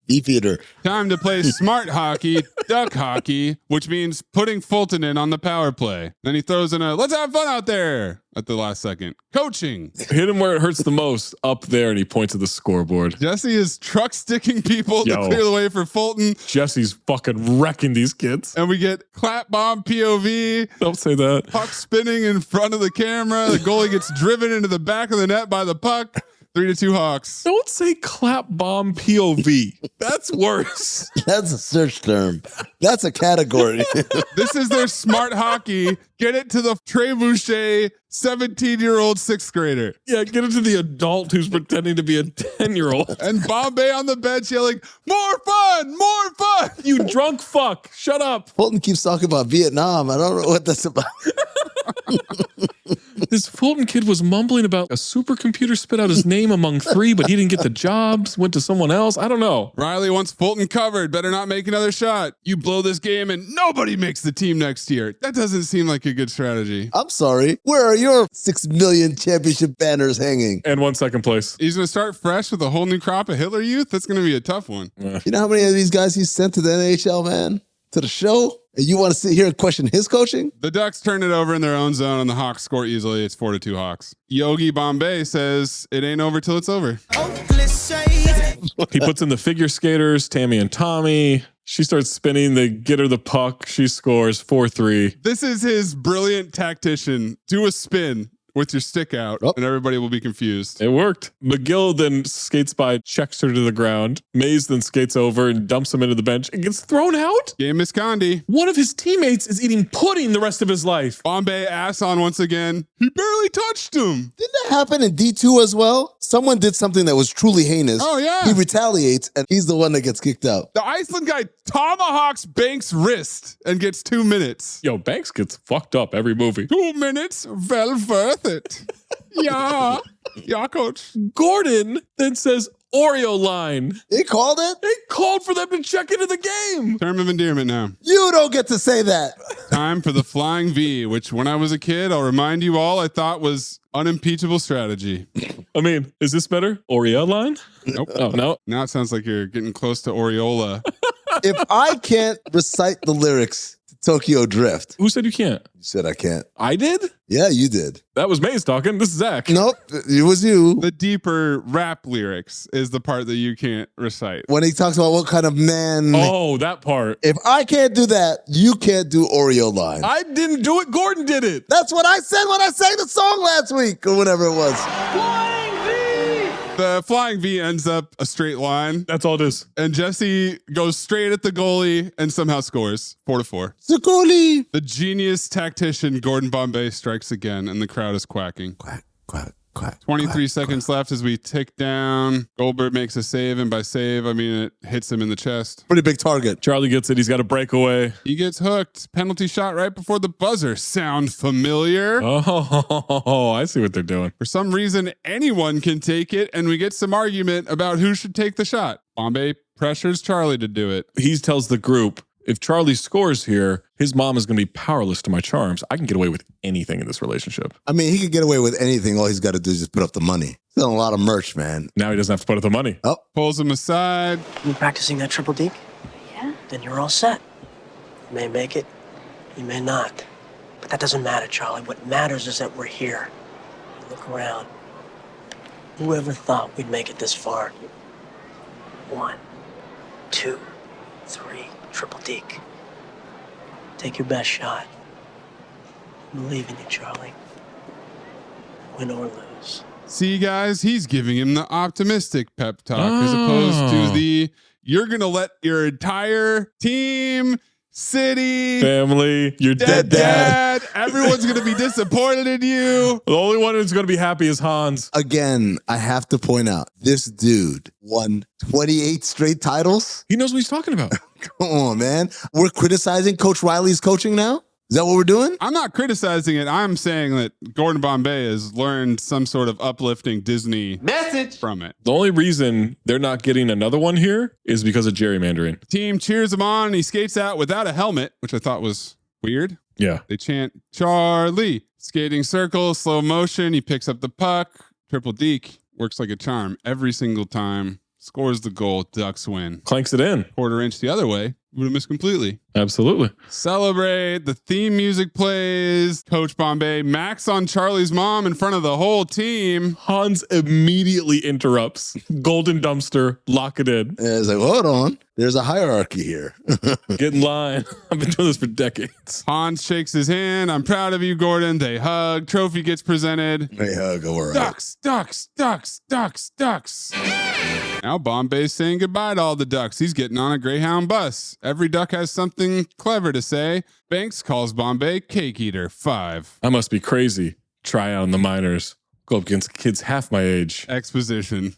Beef eater. Time to play smart hockey, duck hockey, which means putting Fulton in on the power play. Then he throws in a, let's have fun out there at the last second. Coaching. Hit him where it hurts the most, up there, and he points at the scoreboard. Jesse is truck sticking people to clear the way for Fulton. Jesse's fucking wrecking these kids. And we get clap bomb POV. Don't say that. Puck spinning in front of the camera. The goalie gets driven into the back of the net by the puck. 3-2 Hawks. Don't say clap bomb POV. That's worse. That's a search term. That's a category. This is their smart hockey. Get it to the Trebuchet 17-year-old 6th grader. Yeah, get it to the adult who's pretending to be a 10-year-old. And Bombay on the bench yelling, more fun, more fun. You drunk fuck. Shut up. Fulton keeps talking about Vietnam. I don't know what that's about. This Fulton kid was mumbling about a supercomputer spit out his name among 3, but he didn't get the jobs, went to someone else. I don't know. Riley wants Fulton covered. Better not make another shot. You blow this game and nobody makes the team next year. That doesn't seem like a good strategy. I'm sorry. Where are your 6 million championship banners hanging? And 1 second place. He's going to start fresh with a whole new crop of Hitler Youth. That's going to be a tough one. You know how many of these guys he sent to the NHL, man? To the show? And you want to sit here and question his coaching? The Ducks turn it over in their own zone and the Hawks score easily. It's 4-2 Hawks. Yogi Bombay says it ain't over till it's over. He puts in the figure skaters, Tammy and Tommy. She starts spinning. They get her the puck. She scores 4-3. This is his brilliant tactician. Do a spin with your stick out, and everybody will be confused. It worked. McGill then skates by, checks her to the ground. Mayes then skates over and dumps him into the bench and gets thrown out. Game miscondi. One of his teammates is eating pudding the rest of his life. Bombay ass on once again. He barely touched him. Didn't that happen in D2 as well? Someone did something that was truly heinous. Oh, yeah. He retaliates, and he's the one that gets kicked out. The Iceland guy tomahawks Banks' wrist and gets 2 minutes. Yo, Banks gets fucked up every movie. 2 minutes? Well worth it. Yeah. Yeah, coach. Gordon then says Oreo line. They called it? They called for them to check into the game. Term of endearment now. You don't get to say that. Time for the flying V, which when I was a kid, I'll remind you all, I thought was unimpeachable strategy. I mean, is this better? Oreo line? Nope. Oh, no. Now it sounds like you're getting close to Oriola. If I can't recite the lyrics to Tokyo Drift. Who said you can't? You said I can't. I did? Yeah, you did. That was Mayes talking. This is Zach. Nope, it was you. The deeper rap lyrics is the part that you can't recite. When he talks about what kind of man. Oh, that part. If I can't do that, you can't do Oreo line. I didn't do it. Gordon did it. That's what I said when I sang the song last week or whatever it was. The flying V ends up a straight line. That's all it is. And Jesse goes straight at the goalie and somehow scores 4-4. The goalie. The genius tactician Gordon Bombay strikes again and the crowd is quacking. Quack, quack, quack. 23 seconds left as we tick down. Goldberg makes a save, and by save, I mean it hits him in the chest. Pretty big target. Charlie gets it. He's got a breakaway. He gets hooked. Penalty shot right before the buzzer. Sound familiar? Oh, I see what they're doing. For some reason, anyone can take it, and we get some argument about who should take the shot. Bombay pressures Charlie to do it. He tells the group, if Charlie scores here, his mom is going to be powerless to my charms. I can get away with anything in this relationship. I mean, he could get away with anything. All he's got to do is just put up the money. Selling a lot of merch, man. Now he doesn't have to put up the money. Oh. Pulls him aside. You practicing that triple deke? Yeah. Then you're all set. You may make it, you may not. But that doesn't matter, Charlie. What matters is that we're here. Look around. Whoever thought we'd make it this far? 1, 2, 3, triple deke. Take your best shot. I believe in you, Charlie. Win or lose. See, guys, he's giving him the optimistic pep talk as opposed to the you're going to let your entire team, city, family, your dead dad. Everyone's going to be disappointed in you. The only one who's going to be happy is Hans. Again, I have to point out, this dude won 28 straight titles. He knows what he's talking about. Come on, man. We're criticizing Coach Riley's coaching now? Is that what we're doing? I'm not criticizing it. I'm saying that Gordon Bombay has learned some sort of uplifting Disney message from it. The only reason they're not getting another one here is because of gerrymandering. Team cheers him on. And he skates out without a helmet, which I thought was weird. Yeah. They chant, Charlie. Skating circle, slow motion. He picks up the puck. Triple deke. Works like a charm every single time. Scores the goal. Ducks win. Clanks it in. Quarter inch the other way. Would have missed completely. Absolutely. Celebrate. The theme music plays. Coach Bombay Max on Charlie's mom in front of the whole team. Hans immediately interrupts. Golden dumpster. Lock it in. Yeah, it's like, hold on. There's a hierarchy here. Get in line. I've been doing this for decades. Hans shakes his hand. I'm proud of you, Gordon. They hug. Trophy gets presented. They hug. All right. Ducks, ducks, ducks, ducks, ducks. Now Bombay's saying goodbye to all the ducks. He's getting on a Greyhound bus. Every duck has something clever to say. Banks calls Bombay Cake Eater 5. I must be crazy. Try out in the minors. Go up against kids half my age. Exposition.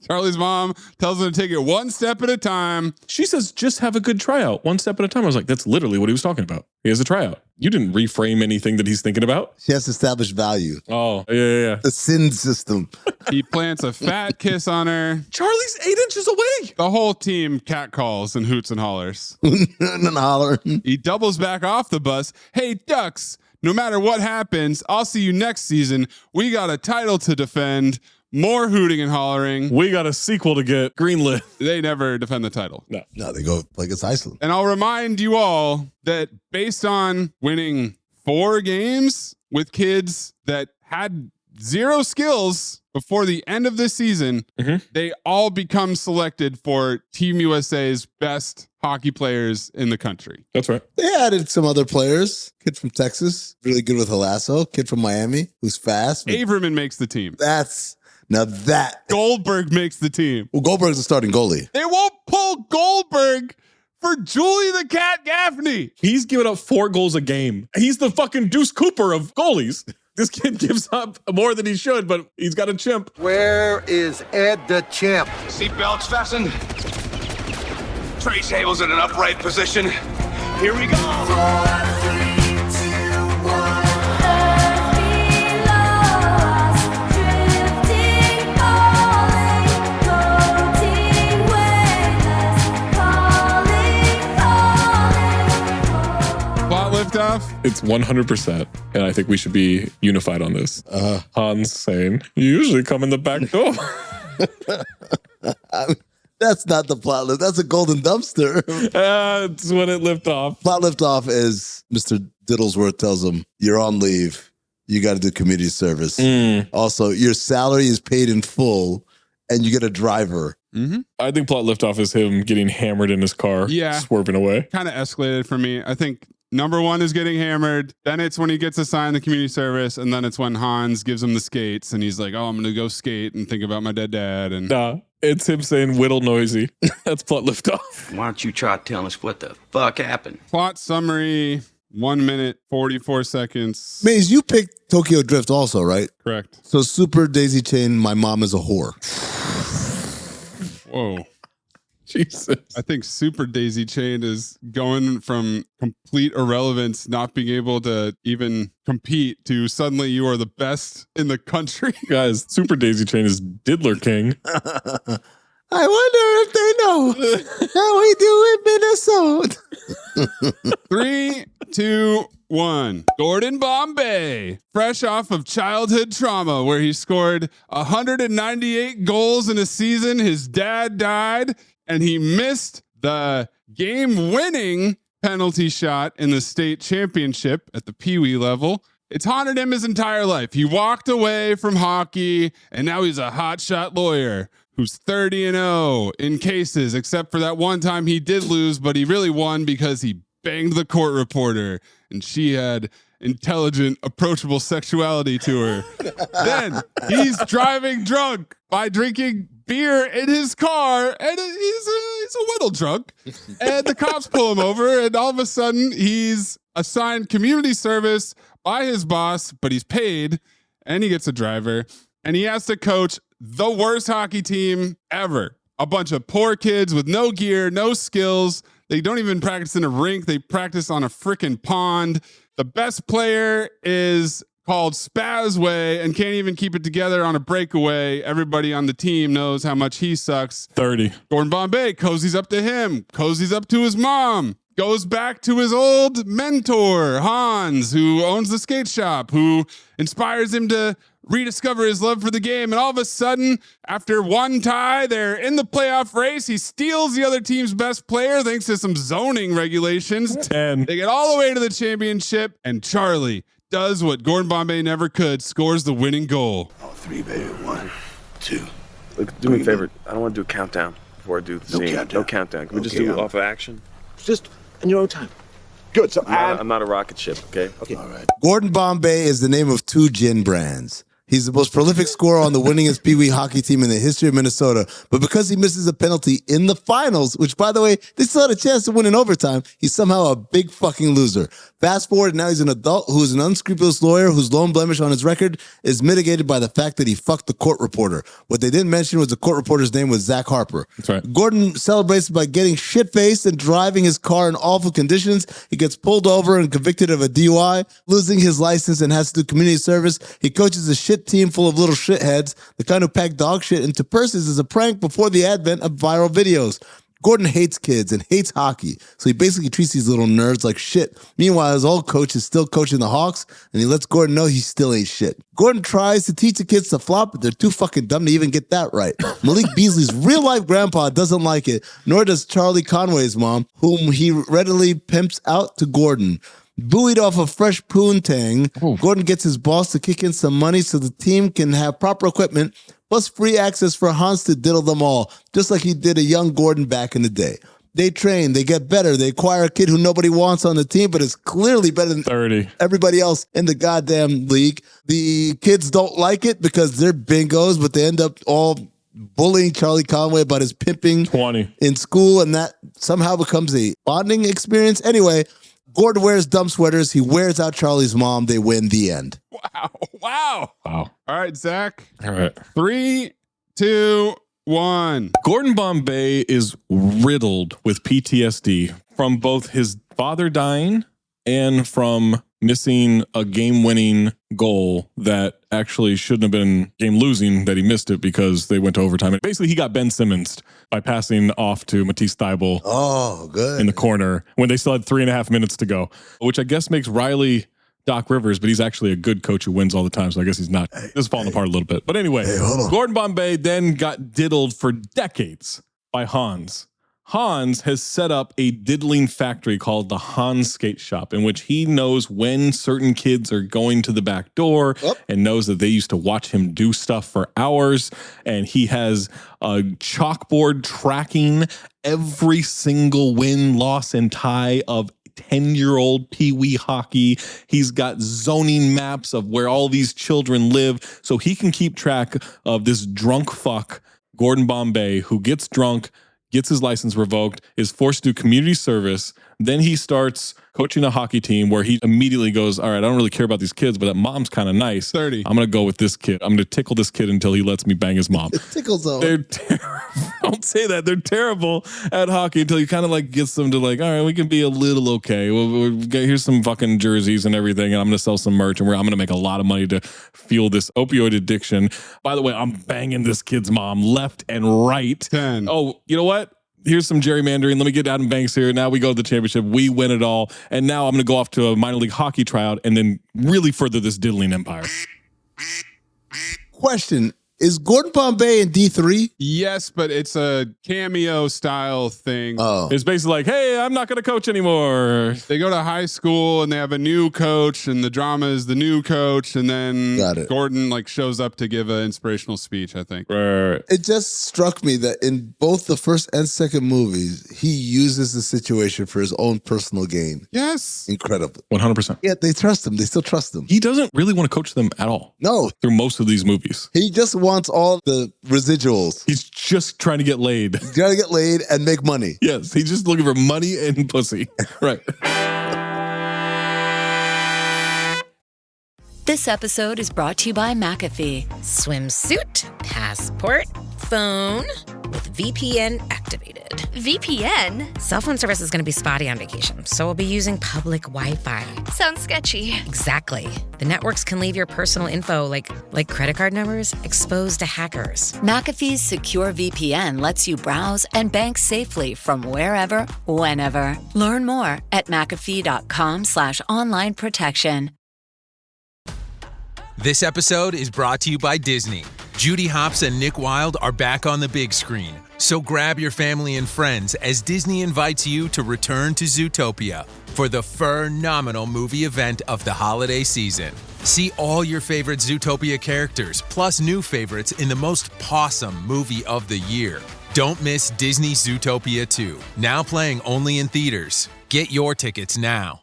Charlie's mom tells him to take it one step at a time. She says, just have a good tryout, one step at a time. I was like, that's literally what he was talking about. He has a tryout. You didn't reframe anything that he's thinking about. She has to establish value. Oh, yeah. The sin system. He plants a fat kiss on her. Charlie's 8 inches away. The whole team catcalls and hoots and hollers. And holler. He doubles back off the bus. Hey, ducks, no matter what happens, I'll see you next season. We got a title to defend. More hooting and hollering. We got a sequel to get greenlit. They never defend the title. No, they go like it's Iceland. And I'll remind you all that based on winning 4 games with kids that had 0 skills before the end of this season, they all become selected for Team USA's best hockey players in the country. That's right. They added some other players. Kid from Texas, really good with a lasso. Kid from Miami, who's fast. Averman makes the team. Now that Goldberg makes the team. Well, Goldberg's the starting goalie. They won't pull Goldberg for Julie the Cat Gaffney. He's giving up 4 goals a game. He's the fucking Deuce Cooper of goalies. This kid gives up more than he should, but he's got a chimp. Where is Ed the Chimp? Seatbelts fastened. Tray tables in an upright position. Here we go. 4, 3, 2, 1. Liftoff? It's 100%. And I think we should be unified on this. Hans saying, you usually come in the back door. That's not the plot lift. That's a golden dumpster. That's when it lift off. Plot lift off is Mr. Diddlesworth tells him, you're on leave. You got to do community service. Also, your salary is paid in full and you get a driver. I think plot lift off is him getting hammered in his car, swerving away. Kind of escalated for me. I think number 1 is getting hammered. Then it's when he gets assigned the community service. And then it's when Hans gives him the skates. And he's like, oh, I'm going to go skate and think about my dead dad. And nah, it's him saying widdle noisy. That's plot lift off. Why don't you try telling us what the fuck happened? Plot summary. 1 minute, 44 seconds. Maze, you picked Tokyo Drift also, right? Correct. So Super Daisy Chain, My Mom is a Whore. Whoa. Jesus. I think Super Daisy Chain is going from complete irrelevance, not being able to even compete, to suddenly you are the best in the country. Guys, Super Daisy Chain is Diddler King. I wonder if they know how we do in Minnesota. 3, 2, 1. Gordon Bombay, fresh off of childhood trauma where he scored 198 goals in a season. His dad died and he missed the game-winning penalty shot in the state championship at the Pee Wee level. It's haunted him his entire life. He walked away from hockey and now he's a hotshot lawyer who's 30-0 in cases, except for that one time he did lose, but he really won because he banged the court reporter and she had intelligent, approachable sexuality to her. Then he's driving drunk by drinking beer in his car, and he's a whittle drunk. And the cops pull him over, and all of a sudden he's assigned community service by his boss, but he's paid, and he gets a driver, and he has to coach the worst hockey team ever. A bunch of poor kids with no gear, no skills. They don't even practice in a rink. They practice on a freaking pond. The best player is called Spazway and can't even keep it together on a breakaway. Everybody on the team knows how much he sucks. 30. Gordon Bombay cozies up to him, cozies up to his mom, goes back to his old mentor, Hans, who owns the skate shop, who inspires him to rediscover his love for the game. And all of a sudden, after one tie, they're in the playoff race. He steals the other team's best player thanks to some zoning regulations. 10. They get all the way to the championship, and Charlie does what Gordon Bombay never could, scores the winning goal. Oh, 3, baby. 1, 2. Look, do me a favor. I don't want to do a countdown before I do the scene. No countdown. Can we just do it off of action? Just in your own time. Good. So I'm not a rocket ship, okay? Okay. All right. Gordon Bombay is the name of 2 gin brands. He's the most prolific scorer on the winningest Pee Wee hockey team in the history of Minnesota. But because he misses a penalty in the finals, which, by the way, they still had a chance to win in overtime, he's somehow a big fucking loser. Fast forward, now he's an adult who is an unscrupulous lawyer whose lone blemish on his record is mitigated by the fact that he fucked the court reporter. What they didn't mention was the court reporter's name was Zach Harper. That's right. Gordon celebrates by getting shit-faced and driving his car in awful conditions. He gets pulled over and convicted of a DUI, losing his license and has to do community service. He coaches a shit team full of little shitheads, the kind who pack dog shit into purses as a prank before the advent of viral videos. Gordon hates kids and hates hockey, so he basically treats these little nerds like shit. Meanwhile, his old coach is still coaching the Hawks, and he lets Gordon know he still ain't shit. Gordon tries to teach the kids to flop, but they're too fucking dumb to even get that right. Malik Beasley's real-life grandpa doesn't like it, nor does Charlie Conway's mom, whom he readily pimps out to Gordon. Buoyed off a fresh poontang, Gordon gets his boss to kick in some money so the team can have proper equipment, plus free access for Hans to diddle them all, just like he did a young Gordon back in the day. They train, they get better, they acquire a kid who nobody wants on the team, but is clearly better than 30. Everybody else in the goddamn league. The kids don't like it because they're bingos, but they end up all bullying Charlie Conway about his pimping 20. in school, and that somehow becomes a bonding experience. Anyway, Gordon wears dumb sweaters. He wears out Charlie's mom. They win. The end. Wow. Wow. All right, Zach. All right. 3, 2, 1. Gordon Bombay is riddled with PTSD from both his father dying and from missing a game-winning goal that actually shouldn't have been game-losing, that he missed it because they went to overtime. And basically, he got Ben Simmons by passing off to Matisse Thybulle in the corner when they still had 3.5 minutes to go, which I guess makes Riley Doc Rivers, but he's actually a good coach who wins all the time, so I guess he's not. This is falling apart a little bit. But anyway, Gordon Bombay then got diddled for decades by Hans. Hans has set up a diddling factory called the Hans Skate Shop, in which he knows when certain kids are going to the back door and knows that they used to watch him do stuff for hours. And he has a chalkboard tracking every single win, loss, and tie of 10-year-old Pee Wee hockey. He's got zoning maps of where all these children live, so he can keep track of this drunk fuck, Gordon Bombay, who gets drunk, gets his license revoked, is forced to do community service. Then he starts coaching a hockey team where he immediately goes, all right, I don't really care about these kids, but that mom's kind of nice. 30. I'm going to go with this kid. I'm going to tickle this kid until he lets me bang his mom. Tickle zone. They're don't say that. They're terrible at hockey until he kind of like gets them to like, all right, we can be a little okay. Here's some fucking jerseys and everything, and I'm going to sell some merch, and I'm going to make a lot of money to fuel this opioid addiction. By the way, I'm banging this kid's mom left and right. 10. Oh, you know what? Here's some gerrymandering. Let me get Adam Banks here. Now we go to the championship. We win it all. And now I'm going to go off to a minor league hockey tryout and then really further this diddling empire. Question. Is Gordon Bombay in D3? Yes, but it's a cameo style thing. Oh. It's basically like, hey, I'm not going to coach anymore. They go to high school and they have a new coach, and the drama is the new coach, and then Gordon like shows up to give an inspirational speech, I think. Right. It just struck me that in both the first and second movies, he uses the situation for his own personal gain. Yes. Incredible. 100%. Yeah, they trust him. They still trust him. He doesn't really want to coach them at all. No. Through most of these movies. He just wants all the residuals. He's just trying to get laid. He's trying to get laid and make money. Yes, he's just looking for money and pussy. Right. This episode is brought to you by McAfee. Swimsuit, passport, phone with VPN activated. VPN? Cell phone service is going to be spotty on vacation, so we'll be using public Wi-Fi. Sounds sketchy. Exactly. The networks can leave your personal info, like credit card numbers, exposed to hackers. McAfee's secure VPN lets you browse and bank safely from wherever, whenever. Learn more at McAfee.com/online protection. This episode is brought to you by Disney. Judy Hopps and Nick Wilde are back on the big screen. So grab your family and friends as Disney invites you to return to Zootopia for the phenomenal movie event of the holiday season. See all your favorite Zootopia characters, plus new favorites in the most pawsome movie of the year. Don't miss Disney Zootopia 2, now playing only in theaters. Get your tickets now.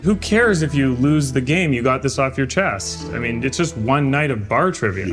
Who cares if you lose the game? You got this off your chest. I mean, it's just one night of bar trivia.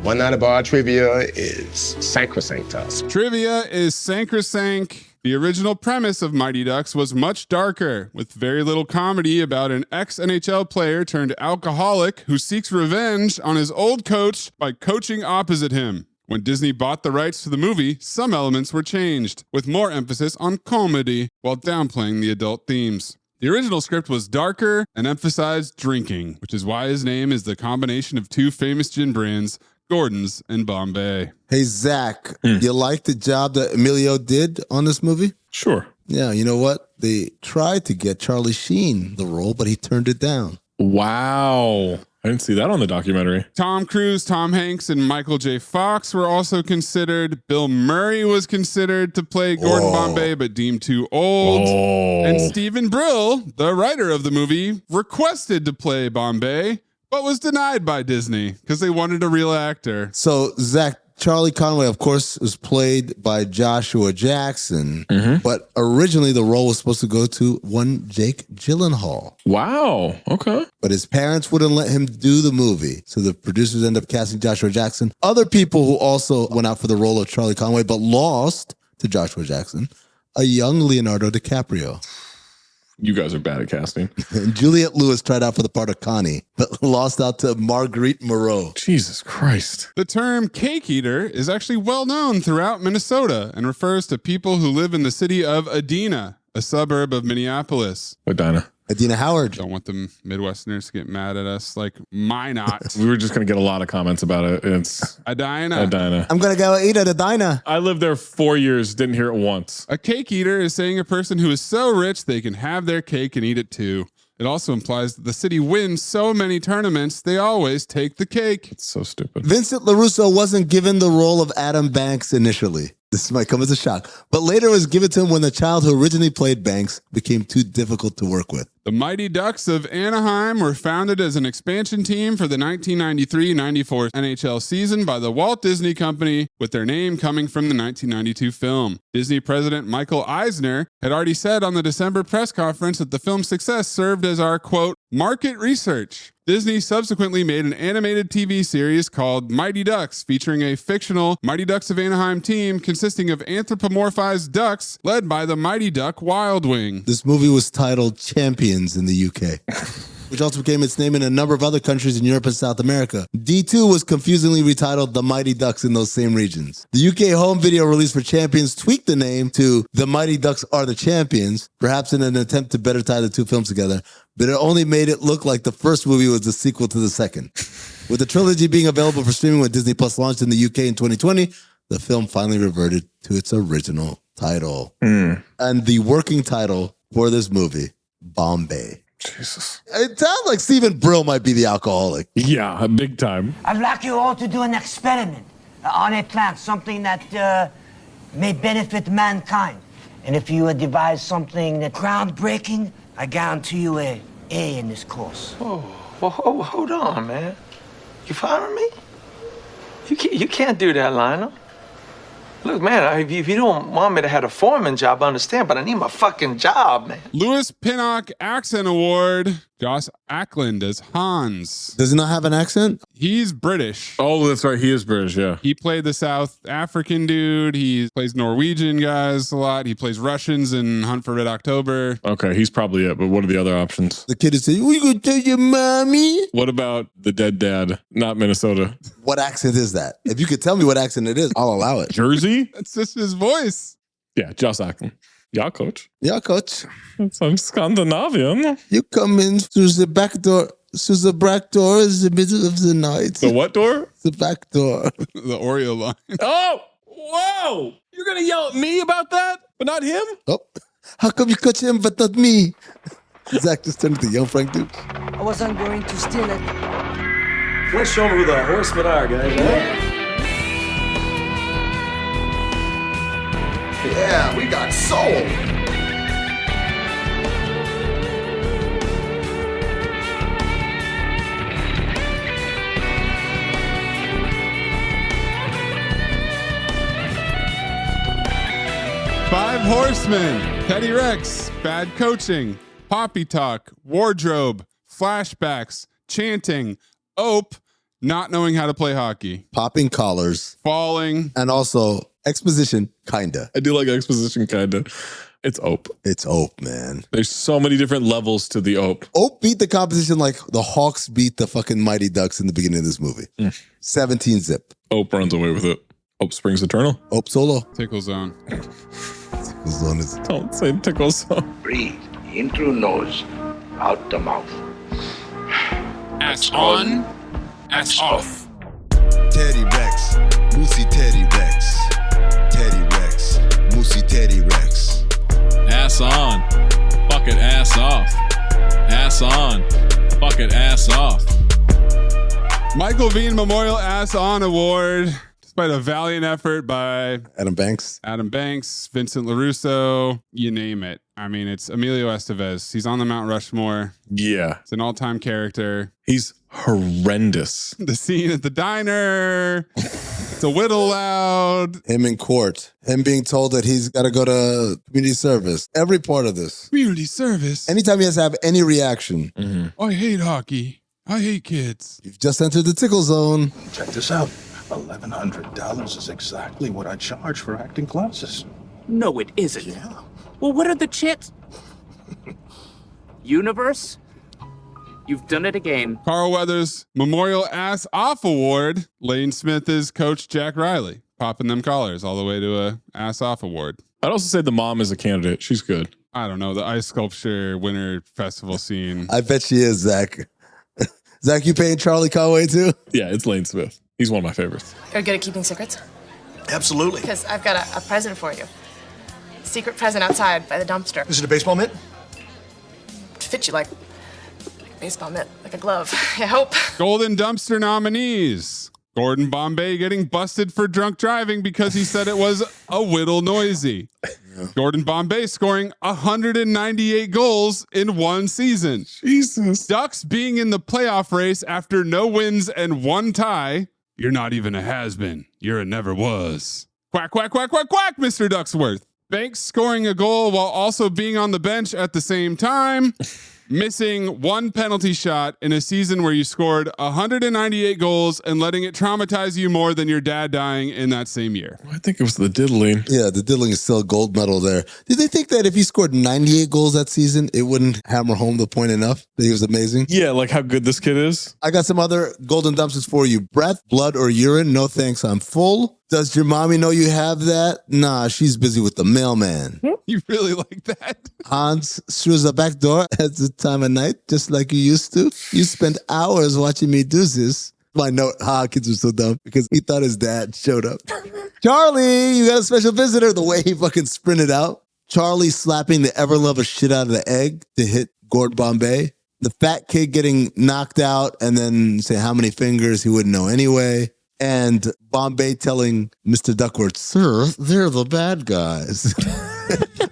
One night of bar trivia is sacrosanct to us. Trivia is sacrosanct. The original premise of Mighty Ducks was much darker, with very little comedy about an ex-NHL player turned alcoholic who seeks revenge on his old coach by coaching opposite him. When Disney bought the rights to the movie, some elements were changed, with more emphasis on comedy while downplaying the adult themes. The original script was darker and emphasized drinking, which is why his name is the combination of two famous gin brands, Gordon's and Bombay. Hey, Zach, you like the job that Emilio did on this movie? Sure. Yeah, you know what? They tried to get Charlie Sheen the role, but he turned it down. Wow. I didn't see that on the documentary. Tom Cruise, Tom Hanks, and Michael J. Fox were also considered. Bill Murray was considered to play Gordon Bombay, but deemed too old. And Stephen Brill, the writer of the movie, requested to play Bombay, but was denied by Disney because they wanted a real actor. So, Zach, Charlie Conway, of course, was played by Joshua Jackson, but originally the role was supposed to go to one Jake Gyllenhaal. Wow. Okay. But his parents wouldn't let him do the movie, so the producers ended up casting Joshua Jackson. Other people who also went out for the role of Charlie Conway but lost to Joshua Jackson, a young Leonardo DiCaprio. You guys are bad at casting. And Juliette Lewis tried out for the part of Connie, but lost out to Marguerite Moreau. Jesus Christ. The term cake eater is actually well known throughout Minnesota and refers to people who live in the city of Edina, a suburb of Minneapolis. Edina. Adina Howard. Don't want the Midwesterners to get mad at us like Minot. We were just going to get a lot of comments about it. It's Edina. Edina. I'm going to go eat at Edina. I lived there 4 years, didn't hear it once. A cake eater is saying a person who is so rich they can have their cake and eat it too. It also implies that the city wins so many tournaments, they always take the cake. It's so stupid. Vincent LaRusso wasn't given the role of Adam Banks initially. This might come as a shock, but later was given to him when the child who originally played Banks became too difficult to work with. The Mighty Ducks of Anaheim were founded as an expansion team for the 1993-94 NHL season by the Walt Disney Company, with their name coming from the 1992 film. Disney president Michael Eisner had already said on the December press conference that the film's success served as our, quote, Market research. Disney subsequently made an animated TV series called Mighty Ducks, featuring a fictional Mighty Ducks of Anaheim team consisting of anthropomorphized ducks led by the Mighty Duck Wild Wing. This movie was titled Champions in the UK, which also became its name in a number of other countries in Europe and South America. D2 was confusingly retitled The Mighty Ducks in those same regions. The UK home video release for Champions tweaked the name to The Mighty Ducks Are the Champions, perhaps in an attempt to better tie the two films together, but it only made it look like the first movie was the sequel to the second. With the trilogy being available for streaming when Disney Plus launched in the UK in 2020, the film finally reverted to its original title. And the working title for this movie, Bombay. Jesus. It sounds like Stephen Brill might be the alcoholic. Yeah, big time. I'd like you all to do an experiment on a plant, something that may benefit mankind. And if you devise something that's groundbreaking, I guarantee you a A in this course. Oh, well, hold on, man. You firing me? You can't do that, Lionel. Look, man, if you don't want me to have a foreman job, I understand, but I need my fucking job, man. Lewis Pinnock Accent Award. Josh Ackland as Hans. Does he not have an accent? He's British. Oh, that's right. He is British, yeah. He played the South African dude. He plays Norwegian guys a lot. He plays Russians in Hunt for Red October. Okay, he's probably it, but what are the other options? The kid is saying, "We gonna tell your mommy?" What about the dead dad, not Minnesota? What accent is that? If you could tell me what accent it is, I'll allow it. Jersey? That's just his voice. Yeah, Josh Ackland. Yeah, coach. Yeah, coach. I'm Scandinavian. You come in through the back door. Through the back door in the middle of the night. The what door? The back door. The Oreo line. Oh, whoa! You're gonna yell at me about that, but not him? Oh, how come you catch him but not me? Zach just turned to young Frank Duke. I wasn't going to steal it. Let's show them who the horsemen are, guys. Yeah, we got soul. Five Horsemen. Teddy Rex. Bad coaching. Poppy talk. Wardrobe. Flashbacks. Chanting. Ope. Not knowing how to play hockey. Popping collars. Falling. And also exposition, kinda. I do like exposition, kinda. It's Ope. It's Ope, man. There's so many different levels to the Ope. Ope beat the competition like the Hawks beat the fucking Mighty Ducks in the beginning of this movie. 17 zip. Ope runs away with it. Ope springs eternal. Ope solo. Tickle zone. Tickle zone is... Don't say tickle zone. Breathe in through nose, out the mouth. Ass on, ass off. Teddy Rex, Moosey Teddy Rex. Teddy Rex, Moosey Teddy Rex. Ass on, fuck it, ass off. Ass on, fuck it, ass off. Michael Veen Memorial Ass On Award. Despite a valiant effort by Adam Banks, Vincent LaRusso, you name it. I mean, it's Emilio Estevez. He's on the Mount Rushmore. Yeah. It's an all-time character. He's horrendous. The scene at the diner. It's a widdle loud. Him in court. Him being told that he's got to go to community service. Every part of this. Community service. Anytime he has to have any reaction. I hate hockey. I hate kids. You've just entered the tickle zone. Check this out. $1,100 is exactly what I charge for acting classes. No, it isn't. Yeah. Well, what are the chits? Universe? You've done it again. Carl Weathers Memorial Ass Off Award. Lane Smith is Coach Jack Riley. Popping them collars all the way to a Ass Off Award. I'd also say the mom is a candidate. She's good. I don't know. The ice sculpture winter festival scene. I bet she is, Zach. Zach, you paying Charlie Conway too? Yeah, it's Lane Smith. He's one of my favorites. You're good at keeping secrets? Absolutely. Because I've got a present for you. Secret present outside by the dumpster. Is it a baseball mitt? It fits you like a baseball mitt, like a glove, I hope. Golden Dumpster nominees. Gordon Bombay getting busted for drunk driving because he said it was a whittle noisy. Yeah. Gordon Bombay scoring 198 goals in one season. Jesus. Ducks being in the playoff race after no wins and one tie. You're not even a has-been. You're a never was. Quack, quack, quack, quack, quack, Mr. Ducksworth. Banks scoring a goal while also being on the bench at the same time. missing one penalty shot in a season where you scored 198 goals and letting it traumatize you more than your dad dying in that same year? I think it was the diddling. Yeah, the diddling is still a gold medal there. Did they think that if he scored 98 goals that season, it wouldn't hammer home the point enough that he was amazing? Yeah, like how good this kid is. I got some other golden dumpsters for you. Breath, blood, or urine? No thanks, I'm full. Does your mommy know you have that? Nah, she's busy with the mailman. You really like that? Hans screws the back door at the time of night, just like you used to. You spend hours watching me do this. My note, kids were so dumb because he thought his dad showed up. Charlie, you got a special visitor. The way he fucking sprinted out. Charlie slapping the ever-lover shit out of the egg to hit Gord Bombay. The fat kid getting knocked out and then say how many fingers he wouldn't know anyway. And Bombay telling Mr. Duckworth, sir, they're the bad guys.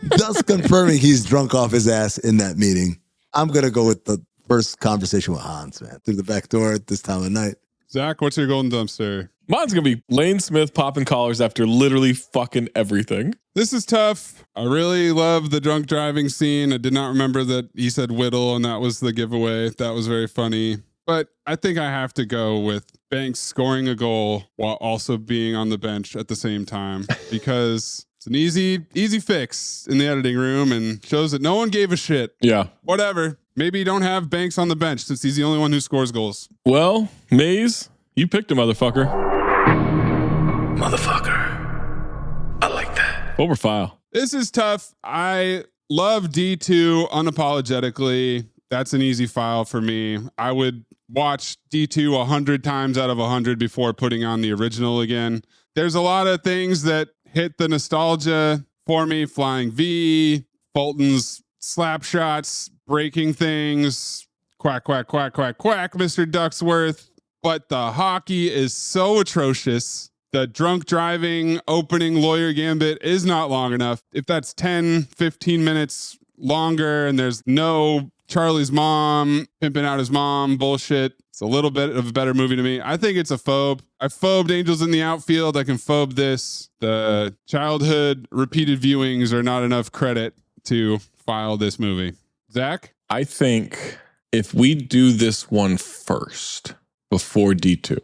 Thus confirming he's drunk off his ass in that meeting. I'm going to go with the first conversation with Hans, man. Through the back door at this time of night. Zach, what's your golden dumpster? Mine's going to be Lane Smith popping collars after literally fucking everything. This is tough. I really love the drunk driving scene. I did not remember that he said widdle and that was the giveaway. That was very funny. But I think I have to go with Banks scoring a goal while also being on the bench at the same time because it's an easy fix in the editing room and shows that no one gave a shit. Yeah. Whatever. Maybe you don't have Banks on the bench since he's the only one who scores goals. Well, Mayes, you picked a motherfucker. Motherfucker. I like that. Over file. This is tough. I love D2 unapologetically. That's an easy file for me. I would watch D2 100 times out of 100 before putting on the original again. There's a lot of things that hit the nostalgia for me. Flying V, Fulton's slap shots, breaking things, quack, quack, quack, quack, quack, Mr. Ducksworth. But the hockey is so atrocious. The drunk driving opening lawyer gambit is not long enough. If that's 10, 15 minutes longer and there's no Charlie's mom pimping out his mom bullshit, it's a little bit of a better movie to me. I think it's a phobe. I phobed Angels in the Outfield. I can phobe this. The childhood repeated viewings are not enough credit to file this movie. Zach? I think if we do this one first before D2,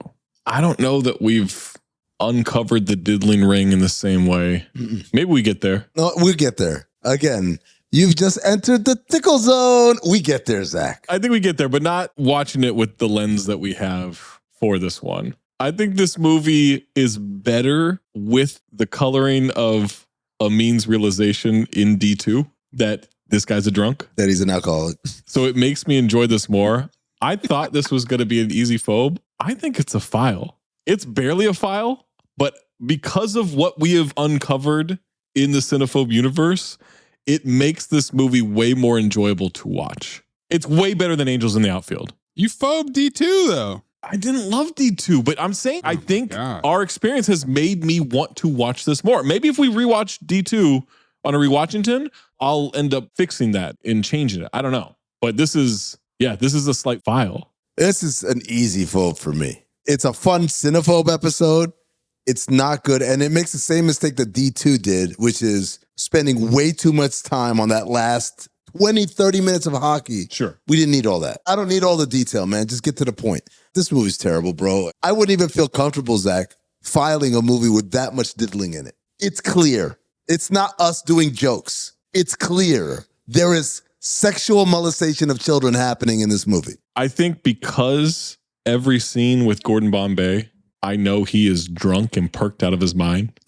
I don't know that we've uncovered the diddling ring in the same way. Maybe we get there. No, we get there. Again, you've just entered the tickle zone. We get there, Zach. I think we get there, but not watching it with the lens that we have for this one. I think this movie is better with the coloring of Amin's realization in D2 that this guy's a drunk. That he's an alcoholic. So it makes me enjoy this more. I thought this was going to be an easy phobe. I think it's a file. It's barely a file, but because of what we have uncovered in the Cinephobe universe, it makes this movie way more enjoyable to watch. It's way better than Angels in the Outfield. You phobed D2 though. I didn't love D2, but I'm saying I think our experience has made me want to watch this more. Maybe if we rewatch D2 on a rewatchington, I'll end up fixing that and changing it. I don't know. But this is a slight file. This is an easy phobe for me. It's a fun Cinephobe episode. It's not good. And it makes the same mistake that D2 did, which is spending way too much time on that last 20, 30 minutes of hockey. Sure. We didn't need all that. I don't need all the detail, man. Just get to the point. This movie's terrible, bro. I wouldn't even feel comfortable, Zach, filing a movie with that much diddling in it. It's clear. It's not us doing jokes. It's clear. There is sexual molestation of children happening in this movie. I think because every scene with Gordon Bombay, I know he is drunk and perked out of his mind.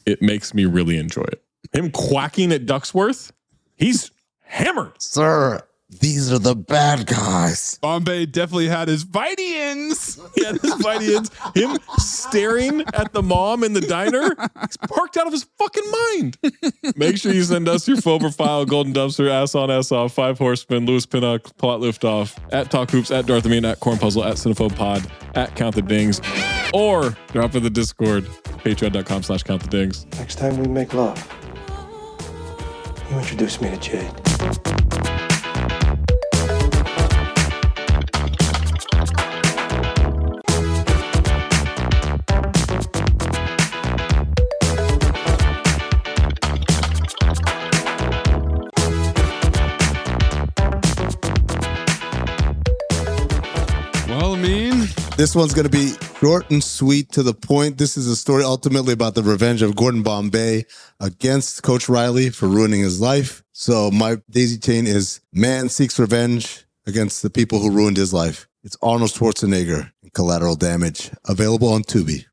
It makes me really enjoy it. Him quacking at Ducksworth, he's hammered. Sir, these are the bad guys. Bombay definitely had his Vitians. He had his Vitians. Him staring at the mom in the diner. He's parked out of his fucking mind. Make sure you send us your phobe file, Golden Dumpster, Ass On, Ass Off, Five Horsemen, Louis Pinnock, Plot Liftoff, at Talk Hoops, at Darth Amin, at Corn Puzzle, at Cinephobe Pod, at Count the Dings, or drop in the Discord, patreon.com/countthedings. Next time we make love, you introduce me to Jade. This one's going to be short and sweet to the point. This is a story ultimately about the revenge of Gordon Bombay against Coach Riley for ruining his life. So my daisy chain is man seeks revenge against the people who ruined his life. It's Arnold Schwarzenegger in Collateral Damage, available on Tubi.